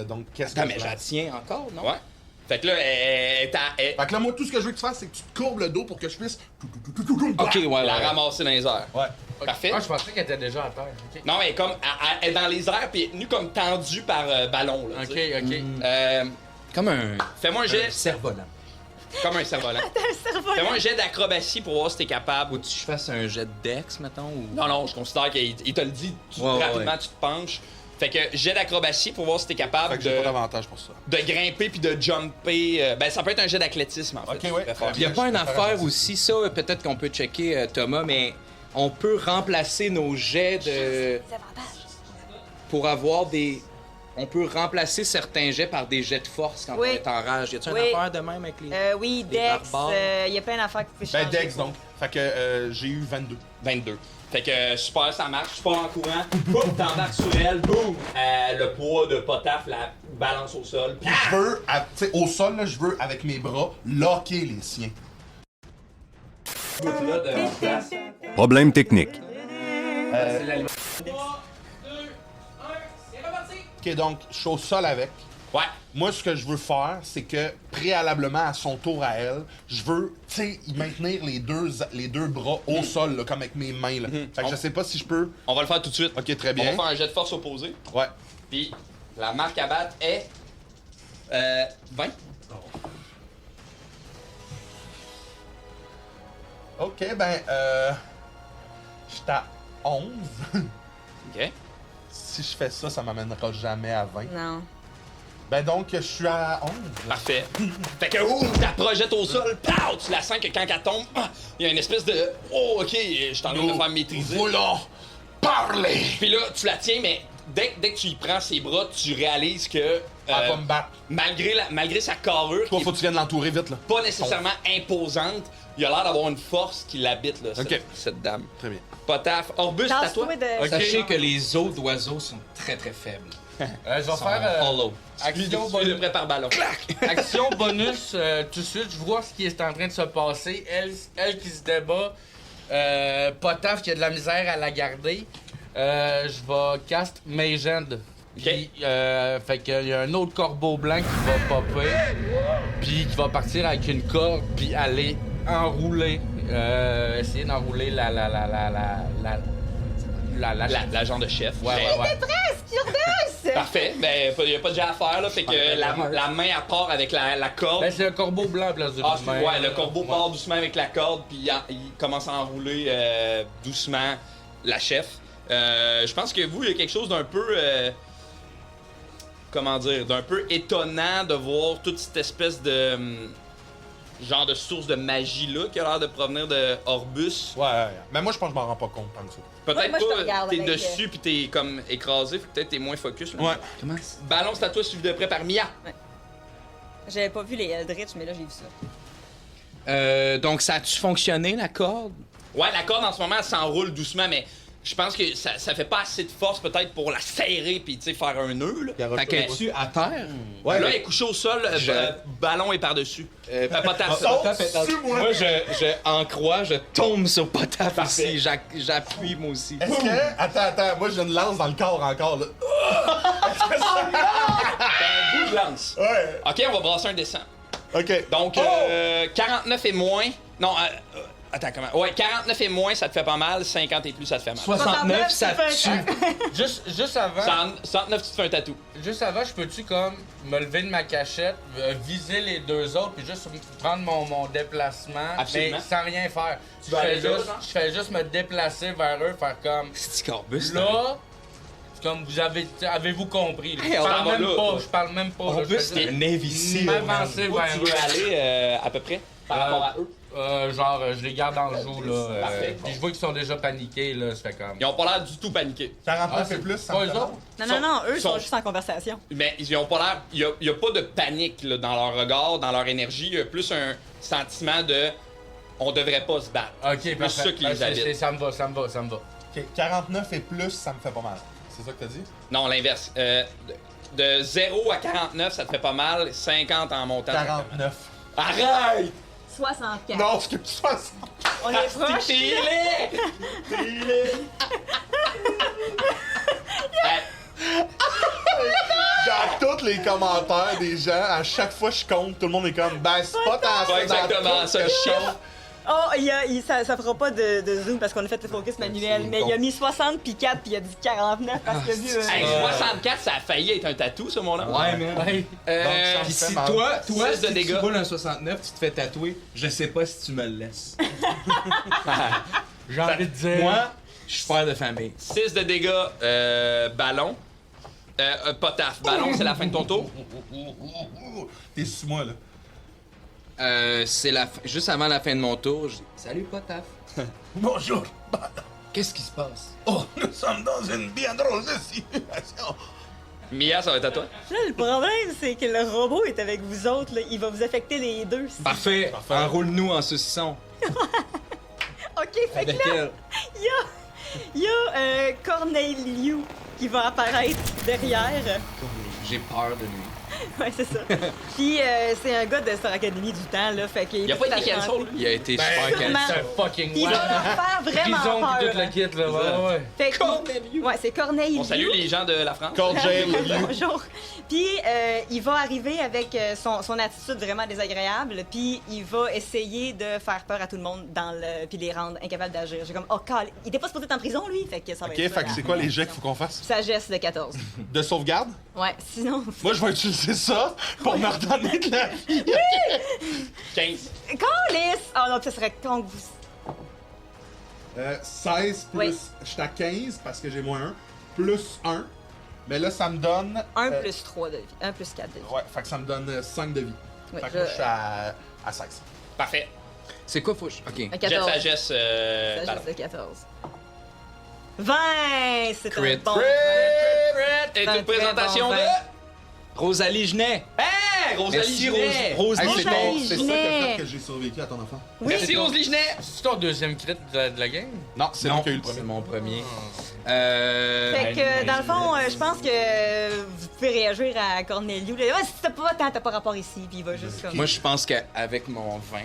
Donc, qu'est-ce que Ah, je mais fais? j'en tiens encore, non? Ouais. Fait que là, elle Fait que là, moi, tout ce que je veux que tu fasses, c'est que tu te courbes le dos pour que je puisse... Ok, ouais, la ouais. ramasser dans les airs. Ouais. Parfait. Ah, je pensais qu'elle était déjà à terre. Ok, Non, mais comme, elle est dans les airs, puis elle est tenue comme tendue par ballon, là, tu sais. ok. Comme un Fais-moi un jet, cerf-volant. comme un cerf-volant. Fais-moi un jet d'acrobatie pour voir si t'es capable. Faut-tu que je fasse un jet de dex, mettons? Ou... Non, je considère qu'il te le dit, Ouais, rapidement, ouais. tu te penches. Fait que jet d'acrobatie pour voir si t'es capable Fait que j'ai pas d'avantage pour ça. de grimper puis de jumper. Ben, ça peut être un jet d'athlétisme, en fait. Ok, si tu ouais. préfères. Il y a pas une affaire aussi, ça, peut-être qu'on peut checker, Thomas, mais on peut remplacer nos jets de... pour avoir des... On peut remplacer certains jets par des jets de force quand Oui. on est en rage. Y a-tu une Oui. affaire de même avec les... Oui, Les Dex, barbares. il y a plein d'affaires qui peuvent changer. Ben, Dex, donc. Fait que j'ai eu 22. 22. Fait que super, ça marche. Tu pars en courant, boum, t'embarques sur elle, boum! Le poids de potaf la balance au sol. Puis je veux, tu sais, au sol, là, je veux, avec mes bras, locker les siens. Problème technique. 3, 2, 1, c'est reparti! Ok, donc, je suis au sol avec. Ouais. Moi, ce que je veux faire, c'est que, préalablement à son tour à elle, je veux, tu sais, maintenir les deux bras au sol, là, comme avec mes mains, là. Fait que je sais pas si je peux... On va le faire tout de suite. Ok, très On bien. va faire un jet de force opposé. Ouais. Puis la marque à battre est 20. Ok, ben, j'étais à 11. OK. Si je fais ça, ça m'amènera jamais à 20. Non. Ben donc, je suis à 11. Parfait. Fait que, ouh, ta projette au sol, pow, tu la sens que quand elle tombe, il y a une espèce de. Oh, ok, je suis en train de me faire maîtriser. Voulons parler! Puis là, tu la tiens, mais dès que tu y prends ses bras, tu réalises que. Elle va me battre. Malgré sa carrure, Toi, qui faut que tu viennes l'entourer vite, là. est pas nécessairement imposante, il a l'air d'avoir une force qui l'habite, là, Ok. cette dame. Très bien. Potaf. Orbus, c'est à toi? Lance-toi de... Sachez que les os d'oiseaux sont très très faibles. Je vais Ils sont faire hollow. Lui, action, tu le prépare ballon. action bonus tout de suite. Je vois ce qui est en train de se passer. Elle qui se débat. Potaf qui a de la misère à la garder. Je vais cast Mage Hand Puis, fait qu'il y a un autre corbeau blanc qui va popper, puis qui va partir avec une corde, puis aller enrouler, essayer d'enrouler La genre de chef. Ouais. Parfait. Ben, il n'y a pas de jet à faire, là. Fait que la main, elle part avec la corde. Ben, c'est un corbeau blanc à place de Ah, l'humain. ouais, le corbeau part doucement avec la corde, puis il commence à enrouler doucement la chef. Je pense que vous, il y a quelque chose d'un peu... comment dire? D'un peu étonnant de voir toute cette espèce de... genre de source de magie-là qui a l'air de provenir de Orbus. Ouais. Mais moi, je pense que je m'en rends pas compte tant que ça. Peut-être moi, je te pas, regarde t'es avec, dessus puis t'es comme écrasé, fait que peut-être t'es moins focus. Là. Ouais. Comment? Ballon, c'est à toi, suivi de près par Mia. J'avais pas vu les Eldritch, mais là, j'ai vu ça. Donc, ça a-tu fonctionné, la corde? Ouais, la corde en ce moment, elle s'enroule doucement, mais je pense que ça fait pas assez de force peut-être pour la serrer puis tu sais faire un nœud. Là. Fait qu'es-tu à terre? Ouais, Là, elle est couchée au sol, ballon est par-dessus. Pas ta Moi, en croix, je tombe sur Potaf aussi. J'appuie, moi aussi. Est-ce que... Attends, moi, j'ai une lance dans le corps encore, là. un bout de lance. Ouais. Ok, on va brasser un descent. OK. Donc, 49 et moins. Non, attends, comment? Ouais, 49 et moins, ça te fait pas mal. 50 et plus, ça te fait mal. 69, ça tue. Juste avant, 69, tu te fais un tatou. je peux-tu comme me lever de ma cachette, viser les deux autres, puis juste prendre mon déplacement, Absolument. mais sans rien faire. vas aller là, genre? Je fais juste me déplacer vers eux, faire comme... C'est Corbus, Là, c'est comme vous avez-vous compris? Là. Hey, on s'en va là. Je parle même pas. là. Je Corbus, fais c'est juste un invisible. m'avancer Où vers tu veux eux. aller à peu près par rapport à eux? Je les garde dans le jour, là. Parfait. Puis je vois qu'ils sont déjà paniqués, là. Ça fait comme... Ils ont pas l'air du tout paniqués. 49 et plus, ça pas me eux fait autres? Non, eux sont- sont juste en conversation. Mais ils ont pas l'air. Il y a pas de panique là, dans leur regard, dans leur énergie. Il y a plus un sentiment de. On devrait pas se battre. Ok, C'est parfait. ça qui les habite. Ça me va. OK, 49 et plus, ça me fait pas mal. C'est ça que t'as dit? Non, l'inverse. De 0 à 49, ça te fait pas mal. 50 en montant. 49. Arrête! 64. Non, parce que 60. On est proche. T'es laid! Dans tous les commentaires des gens, à chaque fois que je compte, tout le monde est comme, ben, c'est pas tant Pas exactement ça, le chiffre. Oh, ça fera pas de zoom parce qu'on a fait le focus manuel, mais il a mis 60 puis 4 puis il a dit 49 parce que vu... Hey, 64, ça a failli être un tatou, ce mon-là. Ouais, man. Donc, Pis ça si me fait toi, Six de si dégâts. tu roules un 69, tu te fais tatouer, je sais pas si tu me le laisses. J'ai envie de dire... Moi, je suis père de famille. 6 de dégâts, ballon. Potaf. Ballon, c'est la fin de ton tour. T'es sous moi, là. C'est juste avant la fin de mon tour, je dis salut Potaf. Bonjour. Qu'est-ce qui se passe? Oh, nous sommes dans une bien drôle de situation. Mia, ça va être à toi. Là, le problème, c'est que le robot est avec vous autres, là. Il va vous affecter les deux. Parfait. Enroule-nous en saucisson. OK, fait que Avec là, elle. il y a Corneliu qui va apparaître derrière. J'ai peur de lui. Ouais, c'est ça. Puis c'est un gars de Star Academy du temps, là, fait qu'il... Il a pas été cancel, lui. Il a été Ben, super sûrement. cancel. C'est un fucking Il va leur faire vraiment Prison peur. pis tout le kit, là. Ouais. Fait que- Ouais, c'est Corneliu. On salue les gens de la France. Call jail. Bonjour. Puis il va arriver avec son attitude vraiment désagréable, puis il va essayer de faire peur à tout le monde puis les rendre incapables d'agir. J'ai comme, oh, il était pas supposé être en prison, lui, fait que ça va OK, être fait que ça. c'est quoi les jets qu'il faut qu'on fasse? Sagesse de 14. De sauvegarde? Ouais, sinon... Moi, je vais utiliser ça pour me redonner de la vie. 15. Calice! Oh non, ça serait con que vous... 16 plus... Oui. Je suis à 15 parce que j'ai moins 1. Plus 1. Mais là, ça me donne... 1 plus 3 de vie. 1 plus 4 de vie. Ouais, fait que ça me donne 5 de vie. Oui, fait que moi, je suis à 16. Parfait. C'est quoi, faut... OK. Un Jet de 14. sagesse, ballon. Sagesse de 14. 20! C'est un Crit. bon... Et Un une présentation très bon de. vin. Rosalie Genet. Hey, Rosalie Merci, Genet. Rosalie Hey, Rosalie c'est ça qui a Genet. fait que j'ai survécu à ton enfant. Merci, Rosalie Genet. C'est ton deuxième crit de la game? Non, c'est moi qui ai eu le c'est premier. mon premier. Fait que, dans le fond, je pense que vous pouvez réagir à Corneliu. Là, ouais, si t'as pas rapport ici, puis il va juste comme... Moi, je pense qu'avec mon vin,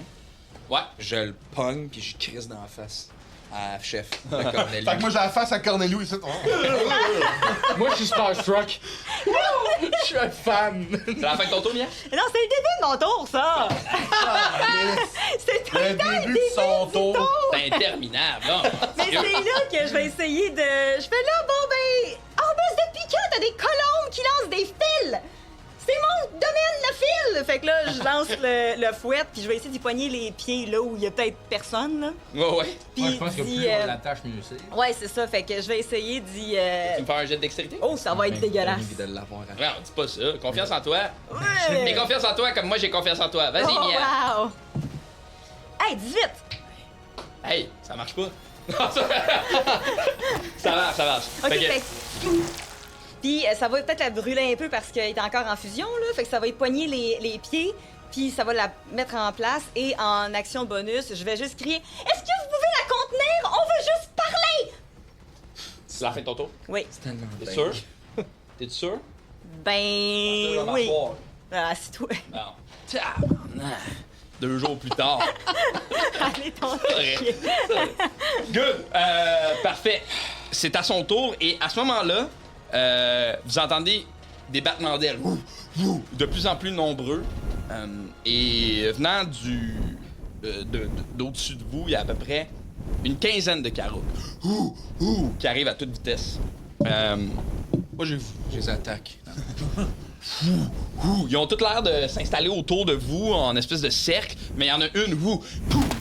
Ouais. je le pogne puis je crisse dans la face. à chef de Cornelius. Fait que moi, j'ai la face à Cornelius ici. Moi, je suis starstruck. Je suis un fan. C'est la fin de ton tour, Mia? Non, c'est le début de mon tour, ça! C'est tout Le le temps début de son tour. C'est interminable, là. Mais c'est là que je vais essayer de... Je fais là, bon ben... En base de piquant, t'as des colombes qui lancent des fils! C'est mon domaine, le fil! Fait que là, je lance le fouet, puis je vais essayer d'y poigner les pieds là où il y a peut-être personne, là. Ouais. Puis Moi, je pense que d'y, plus on l'attache, mieux c'est. Ouais, c'est ça. Fait que je vais essayer d'y... Tu me fais un jet de dextérité? Oh, ça va être dégueulasse. Envie de l'avoir à... Non, dis pas ça. Confiance en toi. Ouais. Aie confiance en toi comme moi j'ai confiance en toi. Vas-y, Oh, Mia. wow! Hey, 18! Hey, ça marche pas. Ça marche. OK, Fait que- fait puis ça va peut-être la brûler un peu parce qu'elle est encore en fusion, là. Fait que ça va y poigner les pieds, puis ça va la mettre en place. Et en action bonus, je vais juste crier « Est-ce que vous pouvez la contenir? On veut juste parler! C'est la fin de ton tour. » Oui. Tellement T'es dingue. sûr? T'es sûr? Ben... oui. Ah, c'est toi. Non. Tabarnak. 2 jours plus tard. Allez, ton chien. Good. Parfait. C'est à son tour et à ce moment-là, vous entendez des battements d'ailes de plus en plus nombreux et venant d'au-dessus de vous, il y a à peu près une quinzaine de carreaux qui arrivent à toute vitesse. Moi, je Je les attaque. Ils ont toutes l'air de s'installer autour de vous en espèce de cercle, mais il y en a une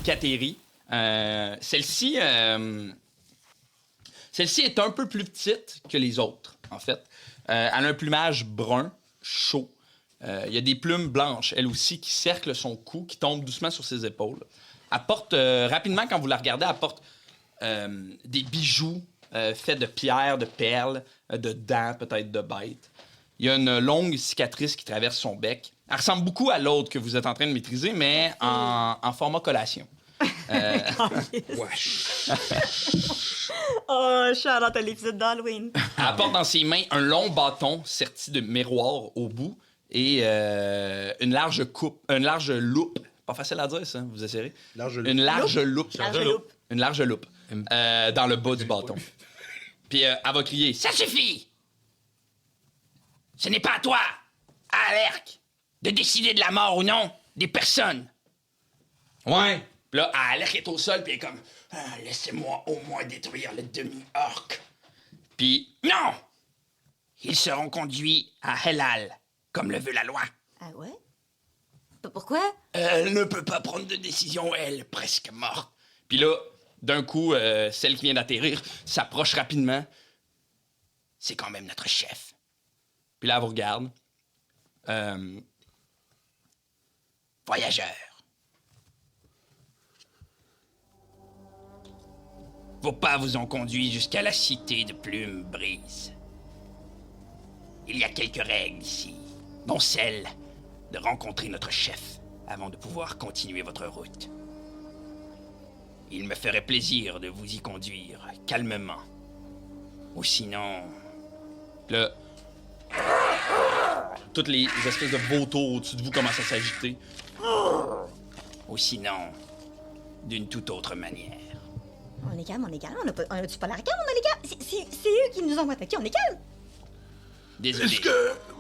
qui atterrit. Celle-ci est un peu plus petite que les autres, en fait. Elle a un plumage brun, chaud. Il y a des plumes blanches, elle aussi, qui cerclent son cou, qui tombent doucement sur ses épaules. Elle porte, rapidement, quand vous la regardez, elle porte des bijoux faits de pierres, de perles, de dents, peut-être de bêtes. Il y a une longue cicatrice qui traverse son bec. Elle ressemble beaucoup à l'autre que vous êtes en train de maîtriser, mais en format collation. Wesh. Oh, Charlotte, à l'épisode d'Halloween. Elle porte dans ses mains un long bâton serti de miroir au bout et une large loupe. Pas facile à dire, ça, vous essayerez. Une large loupe. Large loupe. Une large loupe. Dans le bas du bâton. Puis elle va crier « Ça suffit! Ce n'est pas à toi, à Alerc, de décider de la mort ou non des personnes. » Ouais. Puis là, Alerc est au sol, puis elle est comme « Laissez-moi au moins détruire le demi-orc. » Puis « Non! Ils seront conduits à Helal, comme le veut la loi. Ah ouais? Pourquoi? Elle ne peut pas prendre de décision, elle, presque morte. » Puis là, d'un coup, celle qui vient d'atterrir s'approche rapidement. « C'est quand même notre chef. » Puis là, elle vous regarde. Voyageur. Vos pas vous ont conduit jusqu'à la cité de Plume Brise. Il y a quelques règles ici, dont celle de rencontrer notre chef avant de pouvoir continuer votre route. Il me ferait plaisir de vous y conduire calmement. Ou sinon... Là, toutes les espèces de vautours au-dessus de vous commencent à s'agiter. Ou sinon, d'une toute autre manière. On est calme. On a-tu pas l'air calme? On est calme. C'est eux qui nous ont attaqués. On est calme. Désolé.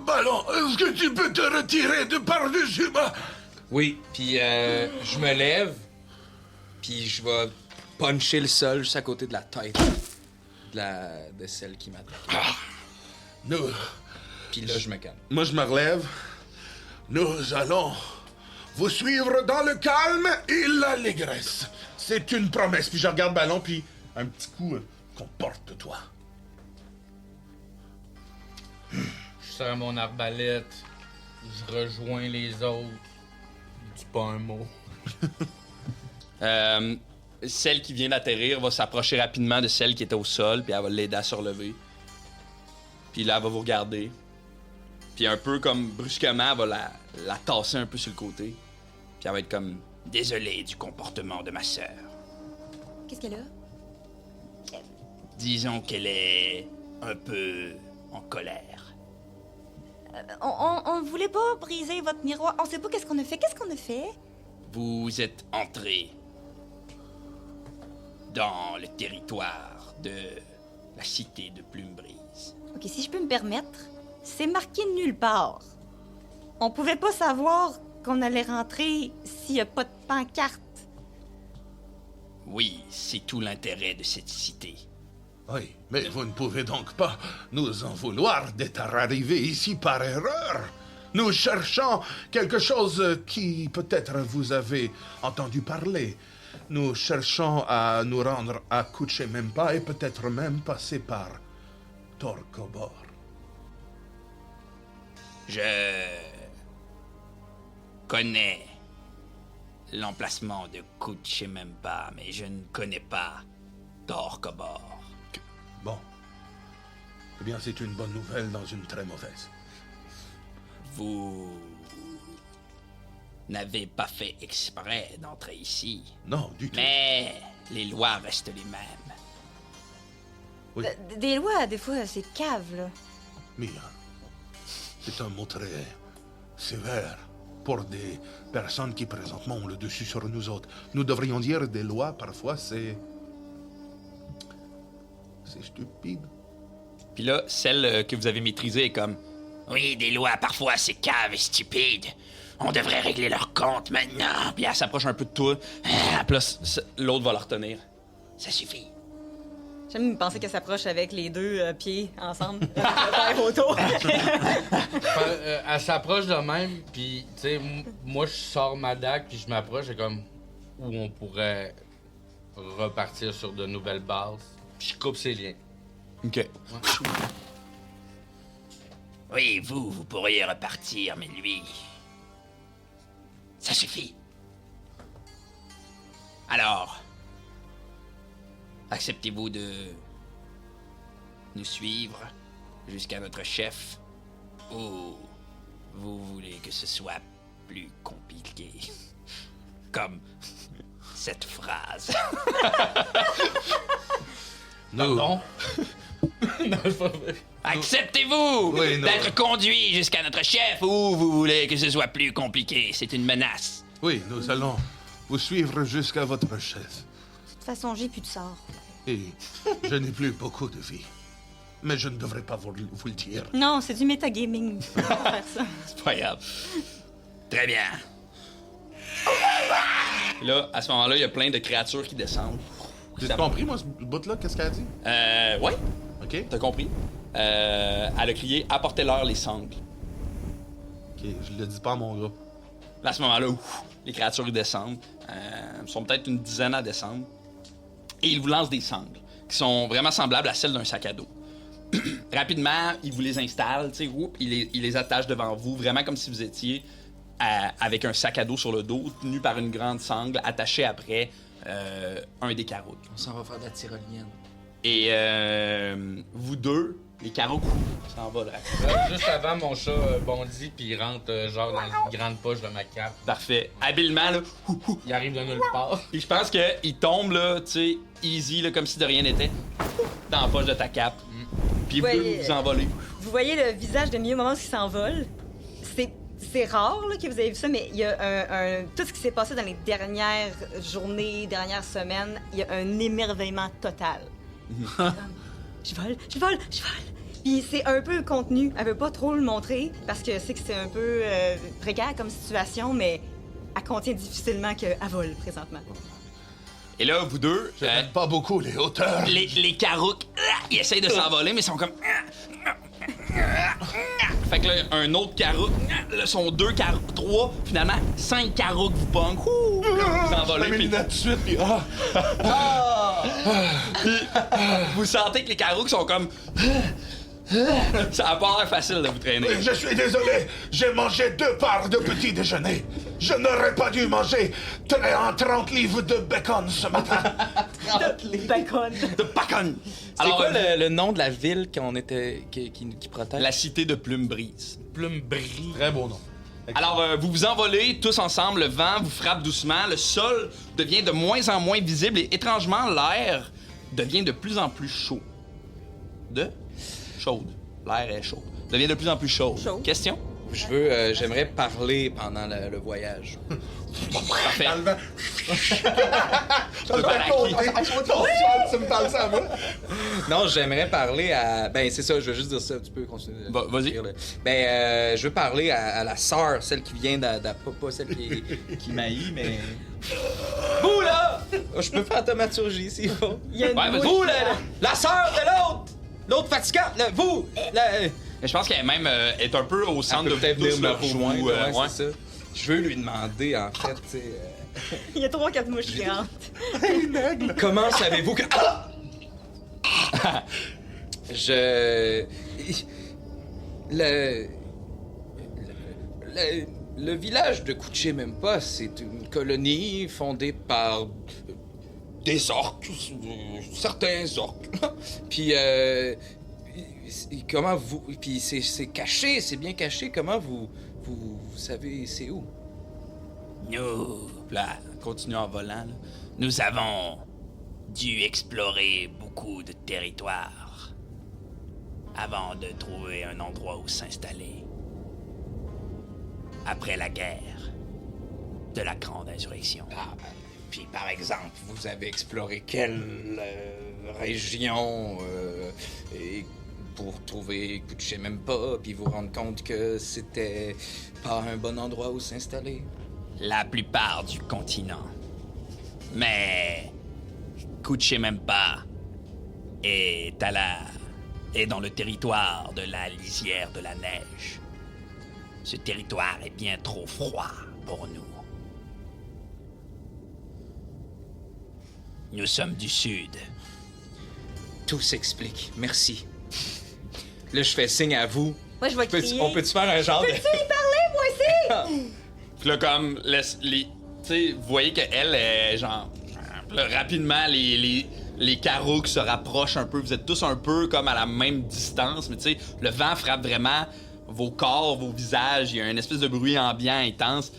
Ballon, est-ce que tu peux te retirer de par-dessus ma... Oui, puis je me lève, puis je vais puncher le sol juste à côté de la tête de celle qui m'attaque. Nous... Puis là, je me calme. Moi, je me relève. Nous allons vous suivre dans le calme et l'allégresse. C'est une promesse. Puis je regarde Ballon, puis un petit coup, comporte-toi. Je sors mon arbalète. Je rejoins les autres. Je dis pas un mot. Celle qui vient d'atterrir va s'approcher rapidement de celle qui était au sol, puis elle va l'aider à se relever. Puis là, elle va vous regarder. Puis un peu comme brusquement, elle va la tasser un peu sur le côté. Puis elle va être comme « Désolé du comportement de ma sœur. Qu'est-ce qu'elle a? Disons qu'elle est un peu en colère. On voulait pas briser votre miroir. On sait pas qu'est-ce qu'on a fait. Qu'est-ce qu'on a fait? Vous êtes entré dans le territoire de la cité de Plumbrise. OK, si je peux me permettre, c'est marqué nulle part. On pouvait pas savoir qu'on allait rentrer s'il y a pas de pancarte. Oui, c'est tout l'intérêt de cette cité. Oui, mais vous ne pouvez donc pas nous en vouloir d'être arrivés ici par erreur. Nous cherchons quelque chose qui peut-être vous avez entendu parler. Nous cherchons à nous rendre à Kuchemempa et peut-être même passer par Torkobor. Je connais l'emplacement de Kuchemempa, mais je ne connais pas Torkobor. Bon. Eh bien, c'est une bonne nouvelle dans une très mauvaise. Vous n'avez pas fait exprès d'entrer ici, Non, du tout. mais les lois restent les mêmes. Oui. Des lois, des fois, c'est cave, là. Mia, c'est un mot très sévère pour des personnes qui présentement ont le dessus sur nous autres. Nous devrions dire des lois, parfois c'est stupide. Puis là, celle que vous avez maîtrisée est comme... Oui, des lois, parfois c'est cave et stupide. On devrait régler leur compte maintenant. Puis elle s'approche un peu de toi. Puis là, l'autre va la retenir. Ça suffit. J'aime penser qu'elle s'approche avec les deux pieds ensemble. Faire autour. Elle s'approche de même, puis, tu sais, moi, je sors ma dague, puis je m'approche, c'est comme où on pourrait repartir sur de nouvelles bases. Puis je coupe ses liens. OK. Oui, vous pourriez repartir, mais lui... Ça suffit. Alors... Acceptez-vous de nous suivre jusqu'à notre chef ou vous voulez que ce soit plus compliqué? Comme cette phrase. Non. Non, c'est pas vrai. Acceptez-vous Oui, non. d'être conduit jusqu'à notre chef ou vous voulez que ce soit plus compliqué? C'est une menace. Oui, nous allons vous suivre jusqu'à votre chef. De toute façon, j'ai plus de sort. Et je n'ai plus beaucoup de vie. Mais je ne devrais pas vous le dire. Non, c'est du metagaming. On va faire ça. C'est pas grave. Très bien. Là, à ce moment-là, il y a plein de créatures qui descendent. J'ai compris, moi, ce bout-là, qu'est-ce qu'elle a dit? Ouais, OK. t'as compris. Elle a crié « Apportez-leur les sangles OK, je le dis pas à mon gars. ». Là, à ce moment-là, les créatures descendent. Ils sont peut-être une dizaine à descendre. Et ils vous lancent des sangles, qui sont vraiment semblables à celles d'un sac à dos. Rapidement, ils vous les installent, tu sais, ils les attachent devant vous, vraiment comme si vous étiez avec un sac à dos sur le dos, tenu par une grande sangle, attaché après un des carreaux. On s'en va faire de la tyrolienne. Et vous deux, les carreaux s'en volent rapidement. Juste avant, mon chat bondit, puis il rentre genre dans une grande poche de ma cape. Parfait. Habilement, là, Il arrive de nulle part. puis je pense qu'il tombe, là, tu sais, easy, là, comme si de rien n'était, dans la poche de ta cape. Puis vous Ouais, deux, vous envolez. Vous voyez le visage de Mia au moment où il s'envole. C'est rare là, que vous avez vu ça, mais il y a tout ce qui s'est passé dans les dernières journées, dernières semaines, il y a un émerveillement total. Comme, je vole. Puis c'est un peu contenu. Elle veut pas trop le montrer parce que c'est que c'est un peu précaire comme situation, mais elle contient difficilement qu'elle vole présentement. Et là, vous deux, Je n'aime pas beaucoup les hauteurs. les carouques, ils essayent de s'envoler, mais ils sont comme... Fait que là, un autre carouque, là, sont 2 carouques, 3, finalement, 5 carouques vous pognent. Ouh, vous Je envolez, mets mes puis lunettes de suite, puis vous sentez que les carouques sont comme... Ça a pas l'air facile de vous traîner. je suis désolé, j'ai mangé 2 parts de petit déjeuner. Je n'aurais pas dû manger 30 livres de bacon ce matin. Bacon. De Bacon! C'est Alors, quoi le nom de la ville qu'on était qui protège? la cité de Plumbrise. Plumbris. Très beau nom. Alors, vous vous envolez tous ensemble, le vent vous frappe doucement, le sol devient de moins en moins visible et étrangement, l'air devient de plus en plus chaud. Chaude. L'air est chaud. Devient de plus en plus chaud. Chaud. Question? J'aimerais parler pendant le voyage. Parfait. Dans le vent. Tu peux parler à qui? Tu me parles ça à moi? Non, j'aimerais parler à... Ben, c'est ça, je veux juste dire ça. Tu peux continuer. Vas-y. Ben, je veux parler à la sœur, celle qui vient pas celle qui m'haït, mais... Vous, là! Oh, je peux faire thaumaturgie, s'il faut. Il y a une Ouais, vas-y. bouche Vous, là. la sœur de l'autre! L'autre fatigante, vous! Mais je pense qu'elle même est un peu au centre Elle de peut peut-être venir tous me là, rejoindre, vous, ouais, ouais. c'est ça. Je veux lui demander, en fait, tu sais... Il y a 3-4 mouches qui rentrent. Comment savez-vous que... Le village de Kuchimempa, c'est une colonie fondée par des orques, certains orques. Puis, comment vous... Puis c'est caché, c'est bien caché. Comment vous savez c'est où? Nous, là, continue en volant, là. Nous avons dû explorer beaucoup de territoires avant de trouver un endroit où s'installer. Après la guerre de la Grande Insurrection. Puis, par exemple, vous avez exploré quelle région et pour trouver Kuchimempa, puis vous rendre compte que c'était pas un bon endroit où s'installer? La plupart du continent. Mais Kuchimempa est dans le territoire de la lisière de la neige. Ce territoire est bien trop froid pour nous. Nous sommes du sud. Tout s'explique. Merci. Là, je fais signe à vous. Moi, je vais crier. On peut-tu faire un genre de... Peux-tu y parler, moi aussi? Puis là, comme, tu sais, vous voyez qu'elle est genre. Là, rapidement, les carreaux qui se rapprochent un peu. Vous êtes tous un peu comme à la même distance, mais tu sais, le vent frappe vraiment vos corps, vos visages. Il y a une espèce de bruit ambiant intense.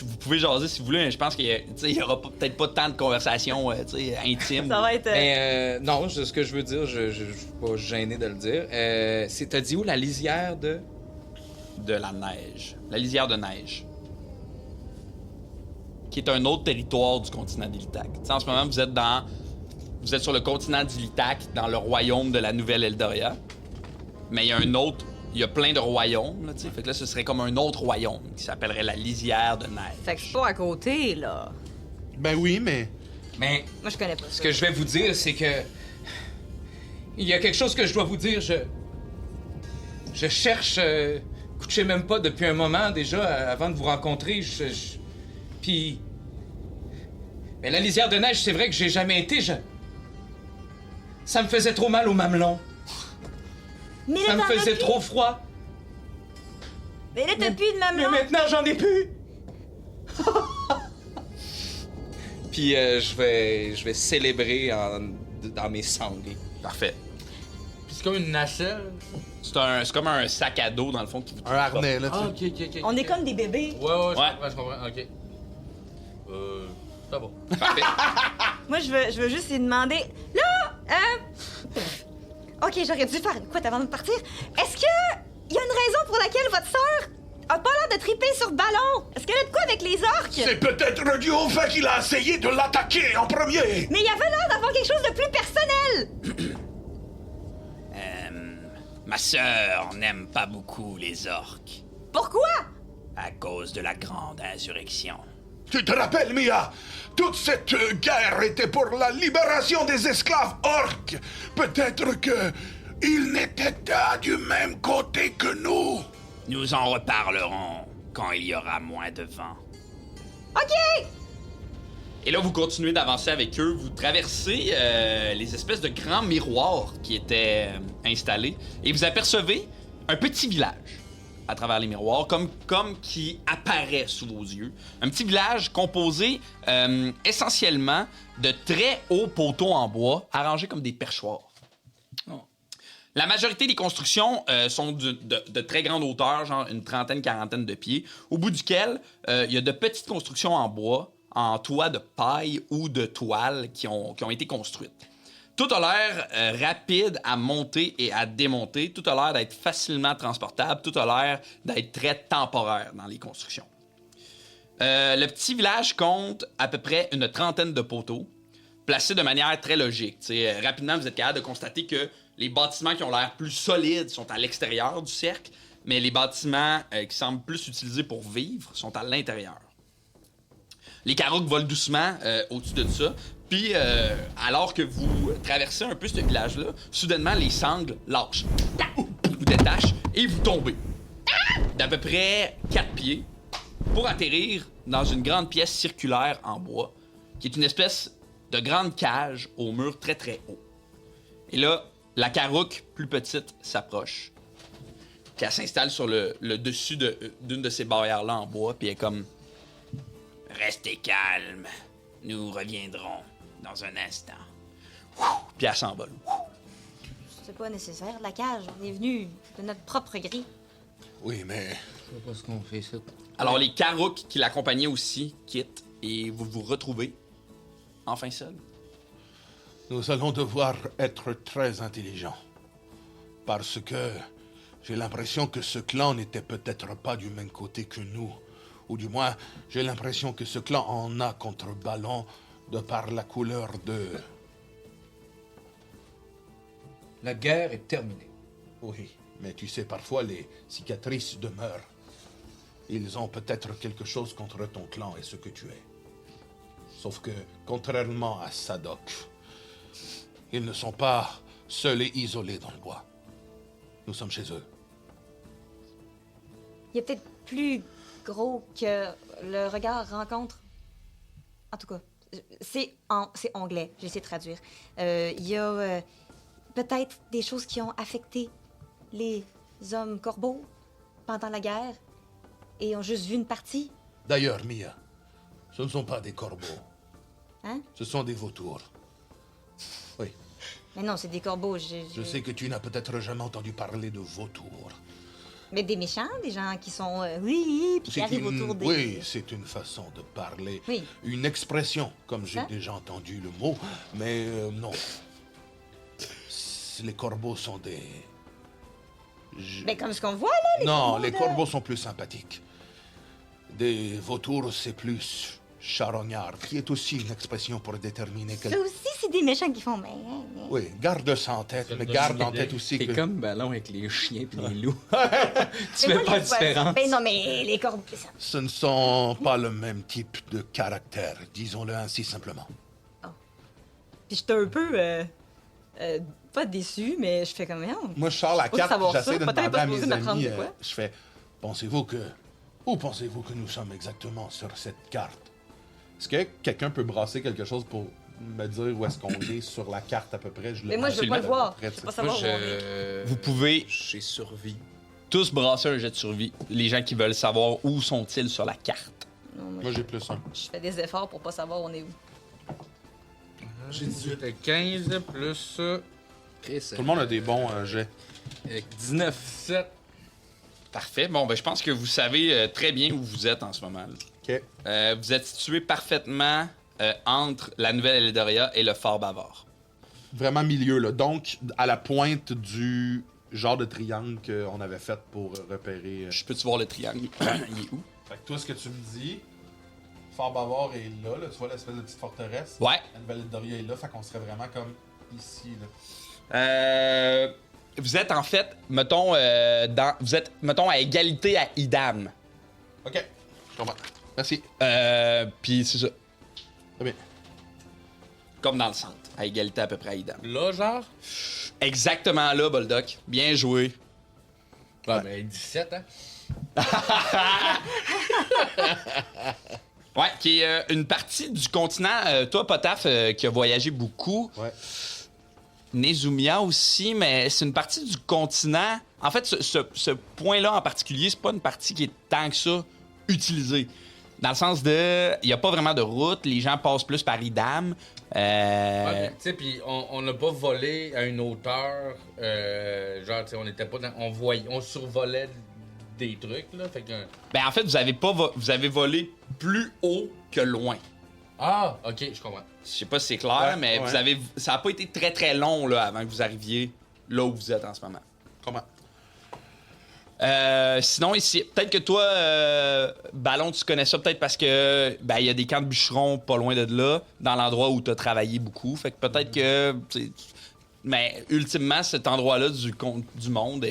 Vous pouvez jaser si vous voulez, mais je pense qu'il y aura peut-être pas tant de conversations intimes. Ça va être... Mais non, ce que je veux dire, je suis pas gêné de le dire. T'as dit où la lisière de... De la neige. La lisière de neige. Qui est un autre territoire du continent d'Ilitak. Tu sais, en ce moment, vous êtes sur le continent d'Ilitak, dans le royaume de la Nouvelle Eldoria. Mais il y a il y a plein de royaumes, là, tu sais. Fait que là, ce serait comme un autre royaume qui s'appellerait la lisière de neige. Fait que je suis pas à côté, là. Ben oui, mais... Mais Moi, je connais pas ce ça. que je vais vous dire, c'est que... Il y a quelque chose que je dois vous dire. Je cherche Kuchimempa depuis un moment déjà, avant de vous rencontrer. Puis... Mais la lisière de neige, c'est vrai que j'ai jamais été. Ça me faisait trop mal au mamelon. Mais là, Ça me t'en as faisait plus. trop froid. Mais là, t'as plus de Mais mamelon. maintenant, j'en ai plus. Puis je vais célébrer dans mes sangliers. Parfait. Puis c'est comme une nacelle. C'est comme un sac à dos, dans le fond, qui vous Un harnais, là, tu Ah, sais. ok. On est comme des bébés. Ouais, Ouais. je comprends, ok. Ça va. Parfait. Moi, je veux juste lui demander... Là, OK, j'aurais dû faire une couette avant de partir. Est-ce que y a une raison pour laquelle votre sœur a pas l'air de triper sur le ballon? Est-ce qu'elle a de quoi avec les orques? C'est peut-être dû au fait qu'il a essayé de l'attaquer en premier. Mais il y avait l'air d'avoir quelque chose de plus personnel. Ma sœur n'aime pas beaucoup les orques Pourquoi? à cause de la Grande Insurrection. Tu te rappelles, Mia? Toute cette guerre était pour la libération des esclaves orques. Peut-être que ils n'étaient pas du même côté que nous. Nous en reparlerons quand il y aura moins de vent. OK! Et là, vous continuez d'avancer avec eux. Vous traversez les espèces de grands miroirs qui étaient installés. Et vous apercevez un petit village à travers les miroirs, comme qui apparaît sous vos yeux. Un petit village composé essentiellement de très hauts poteaux en bois, arrangés comme des perchoirs. La majorité des constructions sont de très grande hauteur, genre une trentaine, quarantaine de pieds, au bout duquel il y a de petites constructions en bois, en toit de paille ou de toile qui ont été construites. Tout a l'air rapide à monter et à démonter. Tout a l'air d'être facilement transportable. Tout a l'air d'être très temporaire dans les constructions. Le petit village compte à peu près une 30aine de poteaux, placés de manière très logique. Rapidement, vous êtes capable de constater que les bâtiments qui ont l'air plus solides sont à l'extérieur du cercle, mais les bâtiments qui semblent plus utilisés pour vivre sont à l'intérieur. Les carouques volent doucement au-dessus de ça. Puis, alors que vous traversez un peu ce village-là, soudainement, les sangles lâchent. Ils vous détachent et vous tombez. D'à peu près 4 pieds pour atterrir dans une grande pièce circulaire en bois, qui est une espèce de grande cage au mur très, très haut. Et là, la carouque plus petite s'approche. Puis elle s'installe sur le dessus d'une de ces barrières-là en bois, puis elle est comme... Restez calme. Nous reviendrons dans un instant. Puis elle s'envole. C'est pas nécessaire, la cage. On est venu de notre propre grille. Oui, mais Je sais pas ce qu'on fait, ça. Alors, les carouques qui l'accompagnaient aussi quittent et vous vous retrouvez enfin seul. nous allons devoir être très intelligents. Parce que j'ai l'impression que ce clan n'était peut-être pas du même côté que nous. Ou du moins, j'ai l'impression que ce clan en a contreballon de par la couleur de... La guerre est terminée. Oui, mais tu sais, parfois les cicatrices demeurent. Ils ont peut-être quelque chose contre ton clan et ce que tu es. Sauf que, contrairement à Sadok, ils ne sont pas seuls et isolés dans le bois. Nous sommes chez eux. Il est peut-être plus gros que le regard rencontre. En tout cas, c'est anglais. J'essaie de traduire. Il y a peut-être des choses qui ont affecté les hommes corbeaux pendant la guerre et ont juste vu une partie. D'ailleurs, Mia, ce ne sont pas des corbeaux. Hein? Ce sont des vautours. Oui, Mais non, c'est des corbeaux. je sais que tu n'as peut-être jamais entendu parler de vautours. Mais des méchants, des gens qui sont oui, puis qui arrivent autour des... Oui, c'est une façon de parler. Oui. Une expression, comme j'ai Ça? déjà entendu le mot, mais non. Les corbeaux sont des... Ben, comme ce qu'on voit, là, les Non, corbeaux, les là. corbeaux sont plus sympathiques. Des vautours, c'est plus charognard, qui est aussi une expression pour déterminer Ça quel... aussi, c'est des méchants qui font... Oui, garde ça en tête, mais garde en tête aussi T'es que... comme ballon avec les chiens puis les loups. Tu Mais fais moi, pas je de vois- différence. Ben non, mais les corbeaux... ça- Ce ne sont pas le même type de caractère, disons-le ainsi simplement. Puis j'étais un peu... pas déçu, mais je fais comme... Moi, je sors la Faut carte, savoir j'essaie ça. de Peut-être demander pas à mes supposé m'apprendre amis, de quoi. je fais, pensez-vous que... Où pensez-vous que nous sommes exactement sur cette carte? Est-ce que quelqu'un peut brasser quelque chose pour me dire où est-ce qu'on est sur la carte à peu près? Mais moi, je veux pas le voir. Je veux pas Moi, savoir où on est. Vous pouvez J'ai survie. tous brasser un jet de survie. Les gens qui veulent savoir où sont-ils sur la carte. Non, moi, Moi, j'ai plus un. je fais des efforts pour pas savoir où on est où. J'ai 18 et 15 plus Chris, Tout le monde a des bons jets. 19. 7. Parfait. Bon, ben je pense que vous savez très bien où vous êtes en ce moment. là. OK. Vous êtes situé parfaitement entre la Nouvelle-Eldorya et le Fort Bavard. Vraiment milieu, là. Donc, à la pointe du genre de triangle qu'on avait fait pour repérer... Je peux-tu voir le triangle? Il est où? Fait que toi, ce que tu me dis, Fort Bavard est là, tu vois l'espèce de petite forteresse. Ouais. La Nouvelle-Doria est là, fait qu'on serait vraiment comme ici, là. Vous êtes en fait, mettons, vous êtes, mettons, à égalité à Idam. OK, je comprends. Merci. Puis c'est ça. Très bien. Comme dans le centre, à égalité à peu près à Idam. Là, genre? Exactement là, Boldoc. Bien joué. Ah, ben 17, hein? Ouais, qui est une partie du continent. Toi, Potaf, qui a voyagé beaucoup. Ouais. Nezumia aussi, mais c'est une partie du continent. En fait, ce point-là en particulier, c'est pas une partie qui est tant que ça utilisée. Dans le sens de, il y a pas vraiment de route, les gens passent plus par Idam. Ouais, tu sais, puis on n'a pas volé à une hauteur, genre, tu sais, on était pas dans, on survolait des trucs, là, fait que... Ben en fait, vous avez volé plus haut que loin. Ah, ok, je comprends. Je sais pas si c'est clair, Ouais, mais ouais. ça a pas été très très long là, avant que vous arriviez là où vous êtes en ce moment. Comment? Sinon, ici, peut-être que toi, Ballon, tu connais ça peut-être parce que ben il y a des camps de bûcherons pas loin de là, dans l'endroit où tu as travaillé beaucoup. Fait que peut-être que. Mais ultimement, cet endroit-là du monde,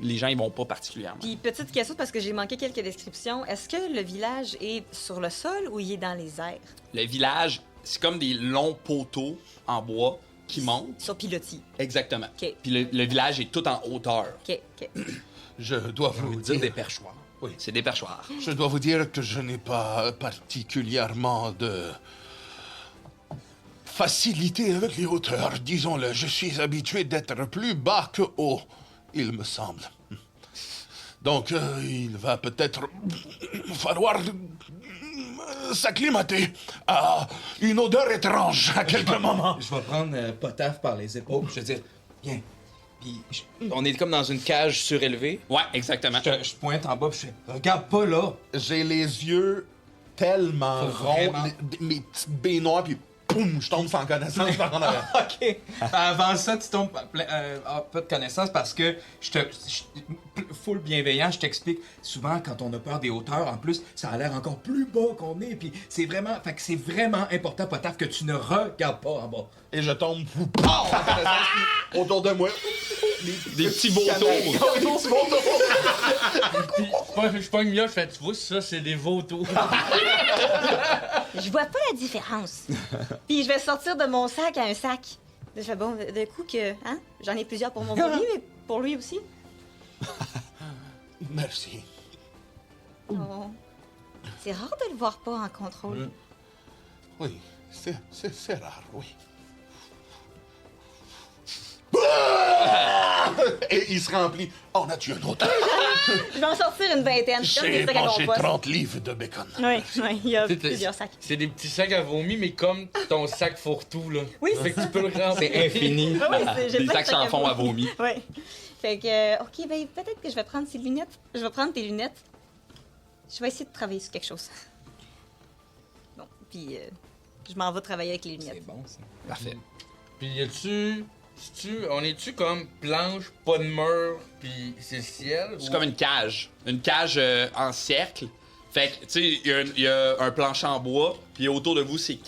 les gens ils vont pas particulièrement. Puis, petite question, parce que j'ai manqué quelques descriptions. Est-ce que le village est sur le sol ou il est dans les airs? Le village, c'est comme des longs poteaux en bois qui montent. Sur pilotis. Exactement. OK. Puis le village est tout en hauteur. OK, OK. Je dois vous Dire dire, des perchoirs. C'est des perchoirs. je dois vous dire que je n'ai pas particulièrement de facilité avec les hauteurs, disons-le. Je suis habitué d'être plus bas que haut, il me semble. Donc, il va peut-être falloir s'acclimater à une odeur étrange à quelques moments. Je vais prendre Potaf par les épaules, je vais dire, viens. Puis on est comme dans une cage surélevée. Ouais, exactement. Je pointe en bas, puis je fais, regarde pas là. J'ai les yeux tellement Faut ronds, vraiment- mes petites baies noires, puis poum, je tombe sans connaissance par en arrière. OK. Avant ça, tu tombes pas de connaissance parce que full bienveillant, je t'explique. Souvent, quand on a peur des hauteurs, en plus, ça a l'air encore plus bas qu'on est. Puis c'est vraiment important, Potaf, que tu ne regardes pas en bas. Et je tombe, pow, en connaissance, puis autour de moi. Des petits vautours. Puis, je pogne là, je fais, tu vois, ça, c'est des vautours. Je vois pas la différence. Puis je vais sortir de mon sac à un sac. Je fais bon, de coup que, hein, j'en ai plusieurs pour mon bébé, mais pour lui aussi. Merci. Oh. C'est rare de le voir pas en contrôle. Oui, c'est rare, oui. Et il se remplit. On a tué un autre. Je vais en sortir une vingtaine. C'est comme des J'ai sacs à mangé compost. 30 livres de bacon. Oui, il y a C'est- plusieurs sacs. C'est des petits sacs à vomi, mais comme ton sac fourre-tout, là. Oui, Fait que tu peux le remplir. C'est infini. Oui, j'ai Des plein de sacs sans fond à vomi. Oui. Fait que, OK, ben peut-être que je vais prendre ces lunettes. Je vais prendre tes lunettes. Je vais essayer de travailler sur quelque chose. Bon, puis je m'en vais travailler avec les C'est lunettes. bon, ça. Parfait. Puis y a-tu. On est-tu comme planche, pas de mur, puis c'est le ciel? C'est ou- comme une cage. Une cage en cercle. Fait que, tu sais, il y a un plancher en bois, puis autour de vous, c'est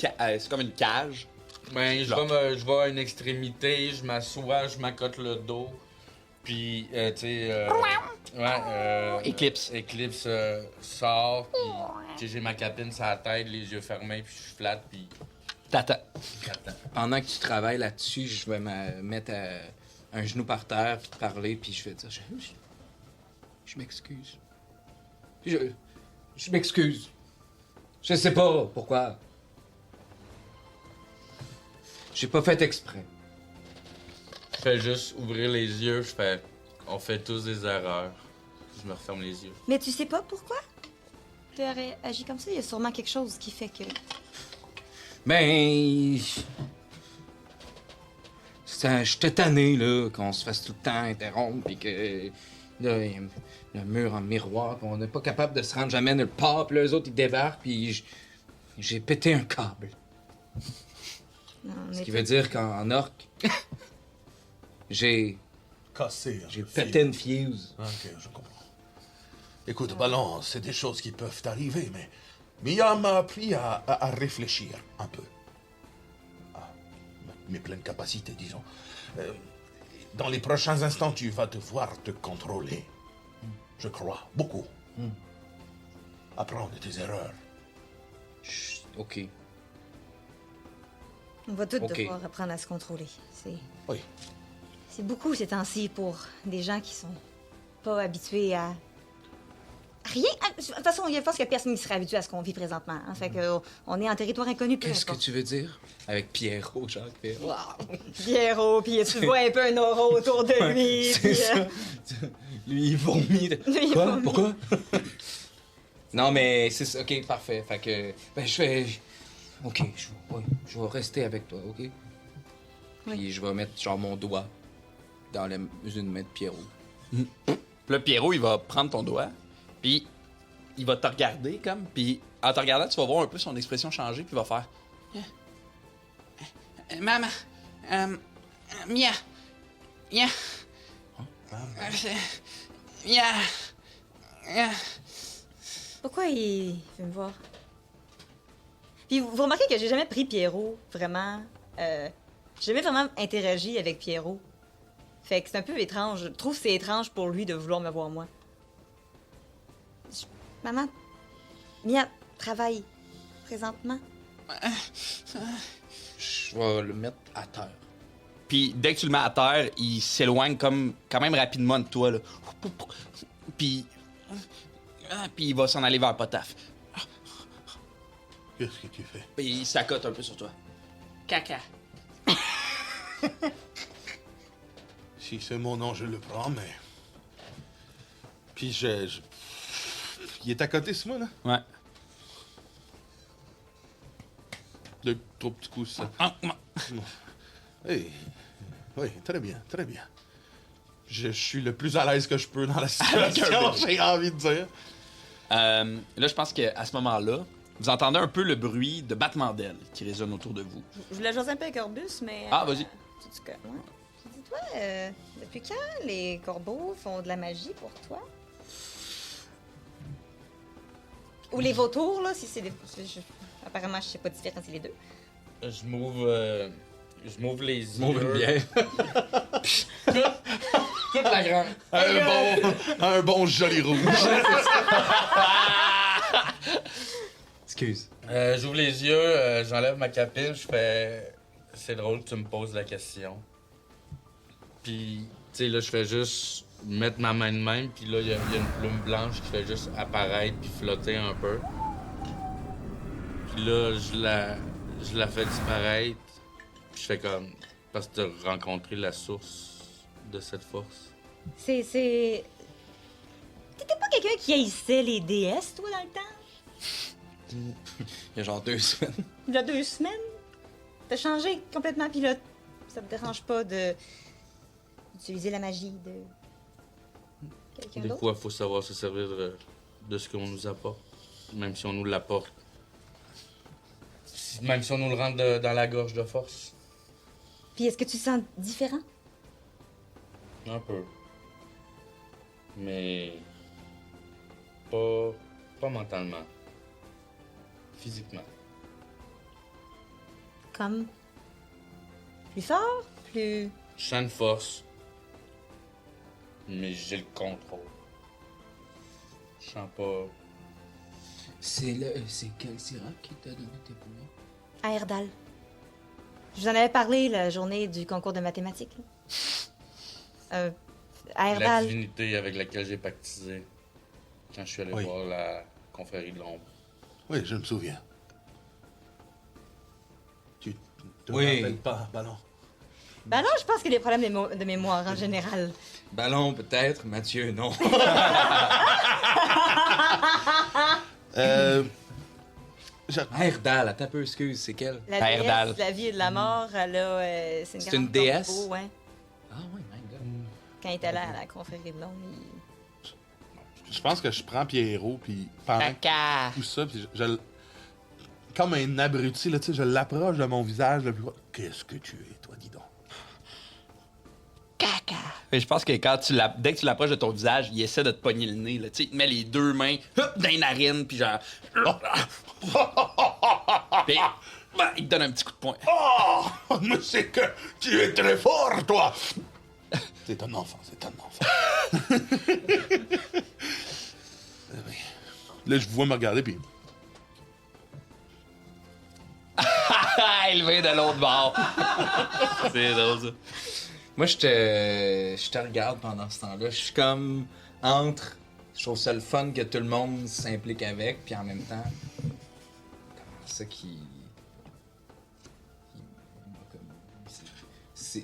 comme une cage. Ben, je vais à une extrémité, je m'assois, je m'accote le dos. Puis, tu sais. Éclipse. Éclipse sort, puis tu sais, j'ai ma capine sur la tête, les yeux fermés, puis je flatte, puis T'attends. j'attends. Pendant que tu travailles là-dessus, je vais me mettre un genou par terre, puis te parler, puis je vais dire, je m'excuse. Je m'excuse. Je sais pas pourquoi. J'ai pas fait exprès. Je fais juste ouvrir les yeux, je fais. On fait tous des erreurs. Je me referme les yeux. Mais tu sais pas pourquoi tu as agi comme ça? Il y a sûrement quelque chose qui fait que... Ben. J'étais tanné, là, qu'on se fasse tout le temps interrompre, puis que. Là, il y a le mur en miroir, puis on n'est pas capable de se rendre jamais nulle part, puis là, eux autres, ils débarquent, puis j'ai pété un câble. Non, Ce mais qui veut dire qu'en orc, j'ai Cassé. pété une fuse. Ok, je comprends. Écoute, Ballon, c'est des choses qui peuvent arriver, mais Mia m'a appris à réfléchir un peu. À mes pleines capacités, disons. Dans les prochains instants, tu vas devoir te contrôler. Je crois, beaucoup. Apprends de tes erreurs. Chut, OK. On va tous Ok. devoir apprendre à se contrôler. Oui. C'est beaucoup ces temps-ci pour des gens qui sont pas habitués à... Rien. De toute façon, je pense qu'il y a personne qui serait habitué à ce qu'on vit présentement. Hein. Fait que on est en territoire inconnu. peu Qu'est-ce que importe. tu veux dire? Avec Pierrot, genre. Pierrot, puis tu vois un peu un aura autour de lui. C'est puis, ça. Lui, il vomit. Lui, il Quoi? vomit. Pourquoi? Non, mais c'est ça. OK, parfait. Fait que... Ben, je fais... OK, je vais rester avec toi, OK? Puis je vais mettre, genre, mon doigt dans une main de Pierrot. Puis là, Pierrot, il va prendre ton doigt, puis il va te regarder comme, puis en te regardant, tu vas voir un peu son expression changer, puis il va faire... Maman, Mia, Mia, Mia, Pourquoi il veut me voir? Puis vous remarquez que j'ai jamais pris Pierrot, vraiment. J'ai jamais vraiment interagi avec Pierrot. Fait que c'est un peu étrange. Je trouve que c'est étrange pour lui de vouloir me voir moi. Maman, Mia travaille présentement. Je vais le mettre à terre. Puis dès que tu le mets à terre, il s'éloigne comme quand même rapidement de toi, là. Puis il va s'en aller vers Potaf. Qu'est-ce que tu fais? Puis il s'accote un peu sur toi. Caca. Si c'est mon nom, je le prends, mais... Puis il est à côté, ce moi, là? Ouais. Deux, trois petits coups, ça. Hey. Oui, très bien, très bien. Je suis le plus à l'aise que je peux dans la situation, j'ai envie de dire. Là, je pense qu'à ce moment-là, vous entendez un peu le bruit de battement d'ailes qui résonne autour de vous. Je voulais jaser un peu avec Corbus, mais... Ah, vas-y. Dis-toi, depuis quand les corbeaux font de la magie pour toi? Ou les vautours, là, si c'est des... Apparemment, je sais pas différencier les deux. Je m'ouvre les yeux. M'ouvre une bière. Toute la grande. Un bon joli rouge. Excuse. J'ouvre les yeux, j'enlève ma capuche, je fais... C'est drôle que tu me poses la question. Puis, tu sais, là, je fais juste mettre ma main de même, puis là, il y a une plume blanche qui fait juste apparaître puis flotter un peu. Puis là, je la fais disparaître. Puis je fais comme... Parce que t'as rencontré la source de cette force. T'étais pas quelqu'un qui haïssait les déesses, toi, dans le temps? Il y a genre 2 semaines. Il y a 2 semaines? T'as changé complètement, puis là, ça te dérange pas d'utiliser la magie de quelqu'un Des d'autre? fois, il faut savoir se servir de ce qu'on nous apporte, même si on nous l'apporte. Même si on nous le rentre dans la gorge de force. Puis est-ce que tu te sens différent? Un peu. Mais... pas mentalement. Physiquement. Comme? Plus fort? Plus... Je sens une force. Mais j'ai le contrôle. Je sens pas... C'est quel Syrah qui t'a donné tes pouvoirs? À Erdal. Je vous en avais parlé la journée du concours de mathématiques. Là. À La Erdal. divinité avec laquelle j'ai pactisé quand je suis allé voir la confrérie de l'ombre. Oui, je me souviens. Tu te Oui. rappelles pas, Ballon? Ben non, je pense qu'il y a des problèmes de mémoire en général. Ballon, peut-être. Mathieu, non. Herdal, attends un peu, excuse, c'est quelle? La À déesse Erdal. de la vie et de la mort, elle a... c'est C'est grande une déesse? corbeau, ouais. Ah oui, my God. Quand il était là à la confrérie de l'ombre, Je pense que je prends Pierrot, puis pendant Caca. tout ça, puis comme un abruti, là, tu sais, je l'approche de mon visage le plus proche. Qu'est-ce que tu es, toi, dis donc? Caca. Mais je pense que dès que tu l'approches de ton visage, il essaie de te pogner le nez. Là. Tu sais, il te met les 2 mains hop, dans les narines, puis genre... Puis, il te donne un petit coup de poing. Oh, mais c'est que tu es très fort, toi! C'est un enfant, c'est un enfant. Là, je vous vois me regarder, puis... Il vient de l'autre bord. C'est drôle, ça. Moi, je te regarde pendant ce temps-là. Je suis comme entre... Je trouve ça le fun que tout le monde s'implique avec, puis en même temps... Comment ça qui...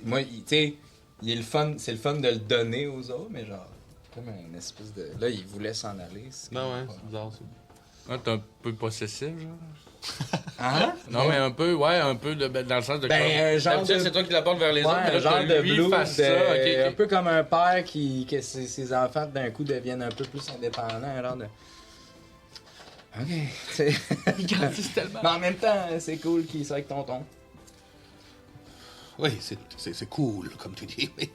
Moi, tu sais, il est le fun, c'est le fun de le donner aux autres, mais genre... Comme une espèce de... Là, il voulait s'en aller. C'est Non, comme ouais, pas- c'est bizarre, ça. Ouais, t'es un peu possessif, genre. Hein? Non, mais un peu, ouais, un peu dans le sens de... Ben, un genre D'habitude, de- c'est toi qui l'apportes vers les autres, mais Ouais, là, un genre que de lui blues, fasse ça, ok. un peu comme un père que ses enfants d'un coup deviennent un peu plus indépendants, un genre de... OK. C'est... Il grandit tellement. Mais en même temps, c'est cool qu'il soit avec tonton. Oui, c'est cool, comme tu dis, mais...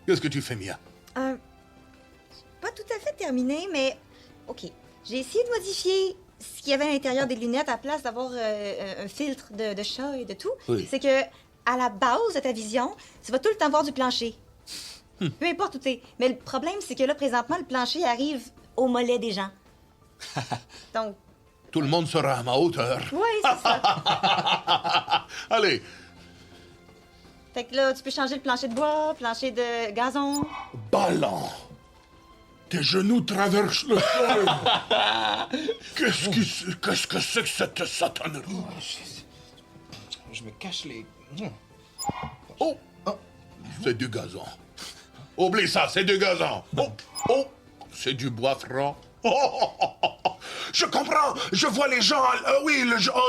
Qu'est-ce que tu fais, Mia? Pas tout à fait terminé, mais... OK. J'ai essayé de modifier ce qu'il y avait à l'intérieur des lunettes à place d'avoir un filtre de chat et de tout. Oui. C'est que, à la base de ta vision, tu vas tout le temps voir du plancher. Peu importe où t'es. Mais le problème, c'est que là, présentement, le plancher arrive au mollet des gens. Donc... Tout le monde sera à ma hauteur. Oui, c'est ça. Allez, Fait que là, tu peux changer le plancher de bois, plancher de gazon. ballon. Tes genoux traversent le sol. Qu'est-ce que c'est que cette satanerie? Je me cache les... Oh, c'est du gazon. Oublie ça, c'est du gazon. Oh, c'est du bois franc. Je comprends, je vois les gens. Oui,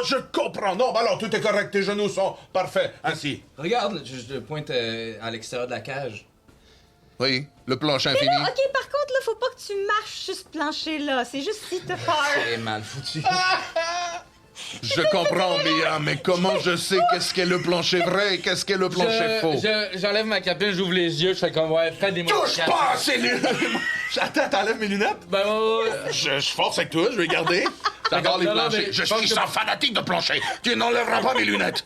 je comprends. Non, alors tout est correct, tes genoux sont parfaits. Ainsi. Regarde, je pointe à l'extérieur de la cage. Oui, le planche Mais infini. là, OK, par contre, là, faut pas que tu marches sur ce plancher-là. C'est juste si t'as peur. C'est mal foutu. Je comprends, Mia, mais comment je sais qu'est-ce qu'est le plancher vrai et qu'est-ce qu'est le plancher faux? J'enlève ma capine, j'ouvre les yeux, je fais comme, ouais, fais des Touche pas à ces lunettes! Attends, t'enlèves mes lunettes? Ben, Je force avec toi, je vais garder. J'adore les Non, non, planchers. mais Je je pense suis que- un fanatique de plancher. Tu n'enlèveras pas mes lunettes.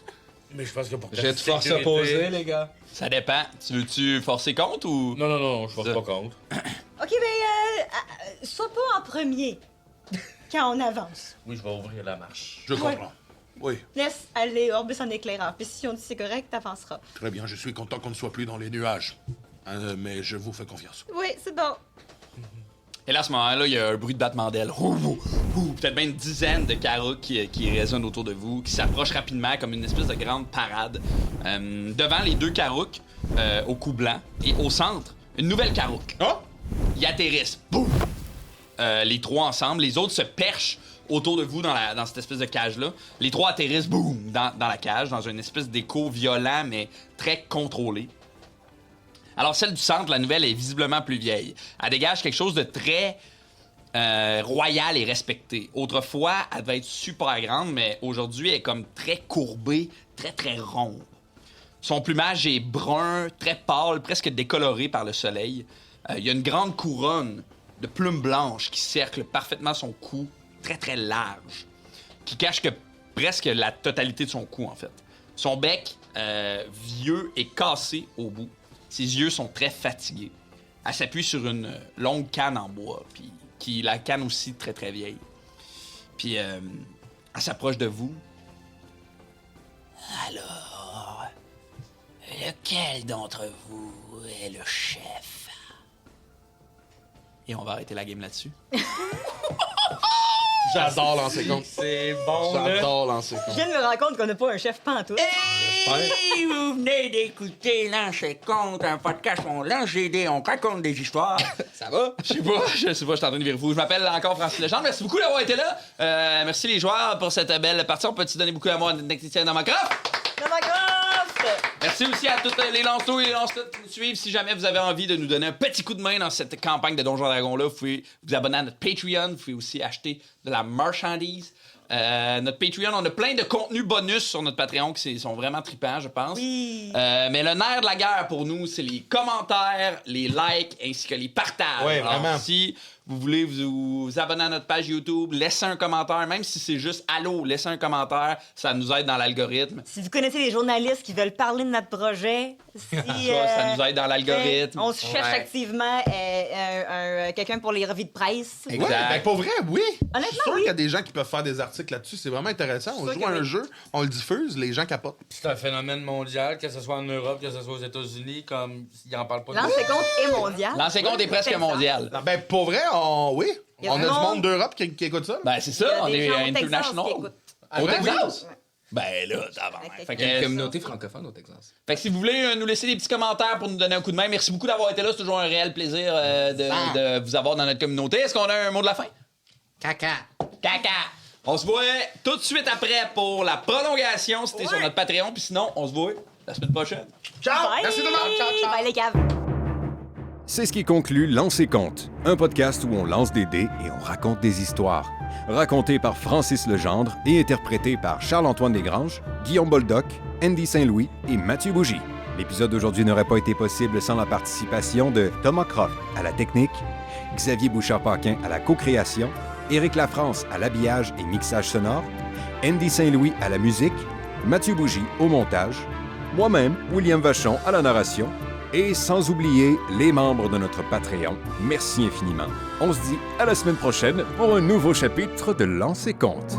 Mais je pense que pour J'ai de force opposée, les gars. Ça dépend. Tu veux-tu forcer contre ou. Non, je force pas contre. OK, mais sois pas en premier quand on avance. Oui, je vais ouvrir la marche. Je comprends. Oui, Laisse aller Orbus en éclairant. Puis si on dit c'est correct, t'avanceras. très bien. Je suis content qu'on ne soit plus dans les nuages. Mais je vous fais confiance. Oui, c'est bon. Et là, à ce moment-là, il y a un bruit de battement d'ailes. Peut-être bien une dizaine de carottes qui résonnent autour de vous, qui s'approchent rapidement comme une espèce de grande parade. Devant les deux carouques, au cou blanc, et au centre, une nouvelle carouque. Oh! Ils atterrissent. Boum! Les trois ensemble. Les autres se perchent autour de vous dans cette espèce de cage-là. Les trois atterrissent, boum, dans la cage, dans une espèce d'écho violent, mais très contrôlé. Alors, celle du centre, la nouvelle, est visiblement plus vieille. Elle dégage quelque chose de très royal et respecté. Autrefois, elle devait être super grande, mais aujourd'hui, elle est comme très courbée, très, très ronde. Son plumage est brun, très pâle, presque décoloré par le soleil. Il y a une grande couronne de plumes blanches qui cercle parfaitement son cou, très, très large, qui cache que presque la totalité de son cou, en fait. Son bec, vieux et cassé au bout. Ses yeux sont très fatigués. Elle s'appuie sur une longue canne en bois, puis la canne aussi très très vieille. Puis elle s'approche de vous. Alors, lequel d'entre vous est le chef? Et on va arrêter la game là-dessus. J'adore lancer compte. C'est bon, là. J'adore lancer Je compte. viens de me rendre compte qu'on n'a pas un chef pantoute. Hey, vous venez d'écouter Lancer Compte, un podcast où on lance des dés, on raconte des histoires. Ça va? Je sais pas, je suis en train de virer fou. Je m'appelle encore Francis Legendre. Merci beaucoup d'avoir été là. Merci les joueurs pour cette belle partie. On peut-tu donner beaucoup d'amour à notre technicien dans ma craft? Merci aussi à tous les lanceaux et les lancettes qui nous suivent. Si jamais vous avez envie de nous donner un petit coup de main dans cette campagne de Donjons Dragons-là, vous pouvez vous abonner à notre Patreon. Vous pouvez aussi acheter de la marchandise. Notre Patreon, on a plein de contenus bonus sur notre Patreon qui sont vraiment trippants, je pense. Oui. Mais le nerf de la guerre pour nous, c'est les commentaires, les likes ainsi que les partages. Ouais, Alors, vraiment. si vous voulez vous abonner à notre page YouTube, laissez un commentaire, même si c'est juste allô, laissez un commentaire, ça nous aide dans l'algorithme. Si vous connaissez des journalistes qui veulent parler de notre projet, si, Ça nous aide dans l'algorithme. on se cherche Ouais. activement quelqu'un pour les revues de presse. Ouais, Exact. ben pour vrai, oui. Honnêtement, Je suis sûr oui. qu'il y a des gens qui peuvent faire des articles là-dessus. C'est vraiment intéressant. On sûr joue que à un oui. jeu, on le diffuse, les gens capotent. C'est un phénomène mondial, que ce soit en Europe, que ce soit aux États-Unis, comme ils en parlent pas. Lancer compte est mondial. Lancer compte est presque mondial. Non, ben pour vrai, oui. Il y a On a du du monde monde d'Europe qui écoute ça. Ben, c'est Il y a ça, on des est gens au Texas international. qui écoutent. Au vrai? Texas? Ouais. Ben là, d'avant. Fait Il y a une que, communauté francophone au Texas. fait que si vous voulez nous laisser des petits commentaires pour nous donner un coup de main, merci beaucoup d'avoir été là. C'est toujours un réel plaisir de vous avoir dans notre communauté. Est-ce qu'on a un mot de la fin? Caca. Caca! On se voit tout de suite après pour la prolongation si t'es sur notre Patreon. Puis sinon, on se voit la semaine prochaine. Ciao! Bye. Merci tout le monde! Ciao, ciao! Bye les caves. C'est ce qui conclut Lancer Compte, un podcast où on lance des dés et on raconte des histoires. Raconté par Francis Legendre et interprété par Charles-Antoine Desgranges, Guillaume Boldoc, Andy Saint-Louis et Mathieu Bougie. L'épisode d'aujourd'hui n'aurait pas été possible sans la participation de Thomas Croft à la technique, Xavier Bouchard-Paquin à la co-création, Éric Lafrance à l'habillage et mixage sonore, Andy Saint-Louis à la musique, Mathieu Bougie au montage, moi-même, William Vachon à la narration, et sans oublier les membres de notre Patreon. Merci infiniment. On se dit à la semaine prochaine pour un nouveau chapitre de Lancer Compte.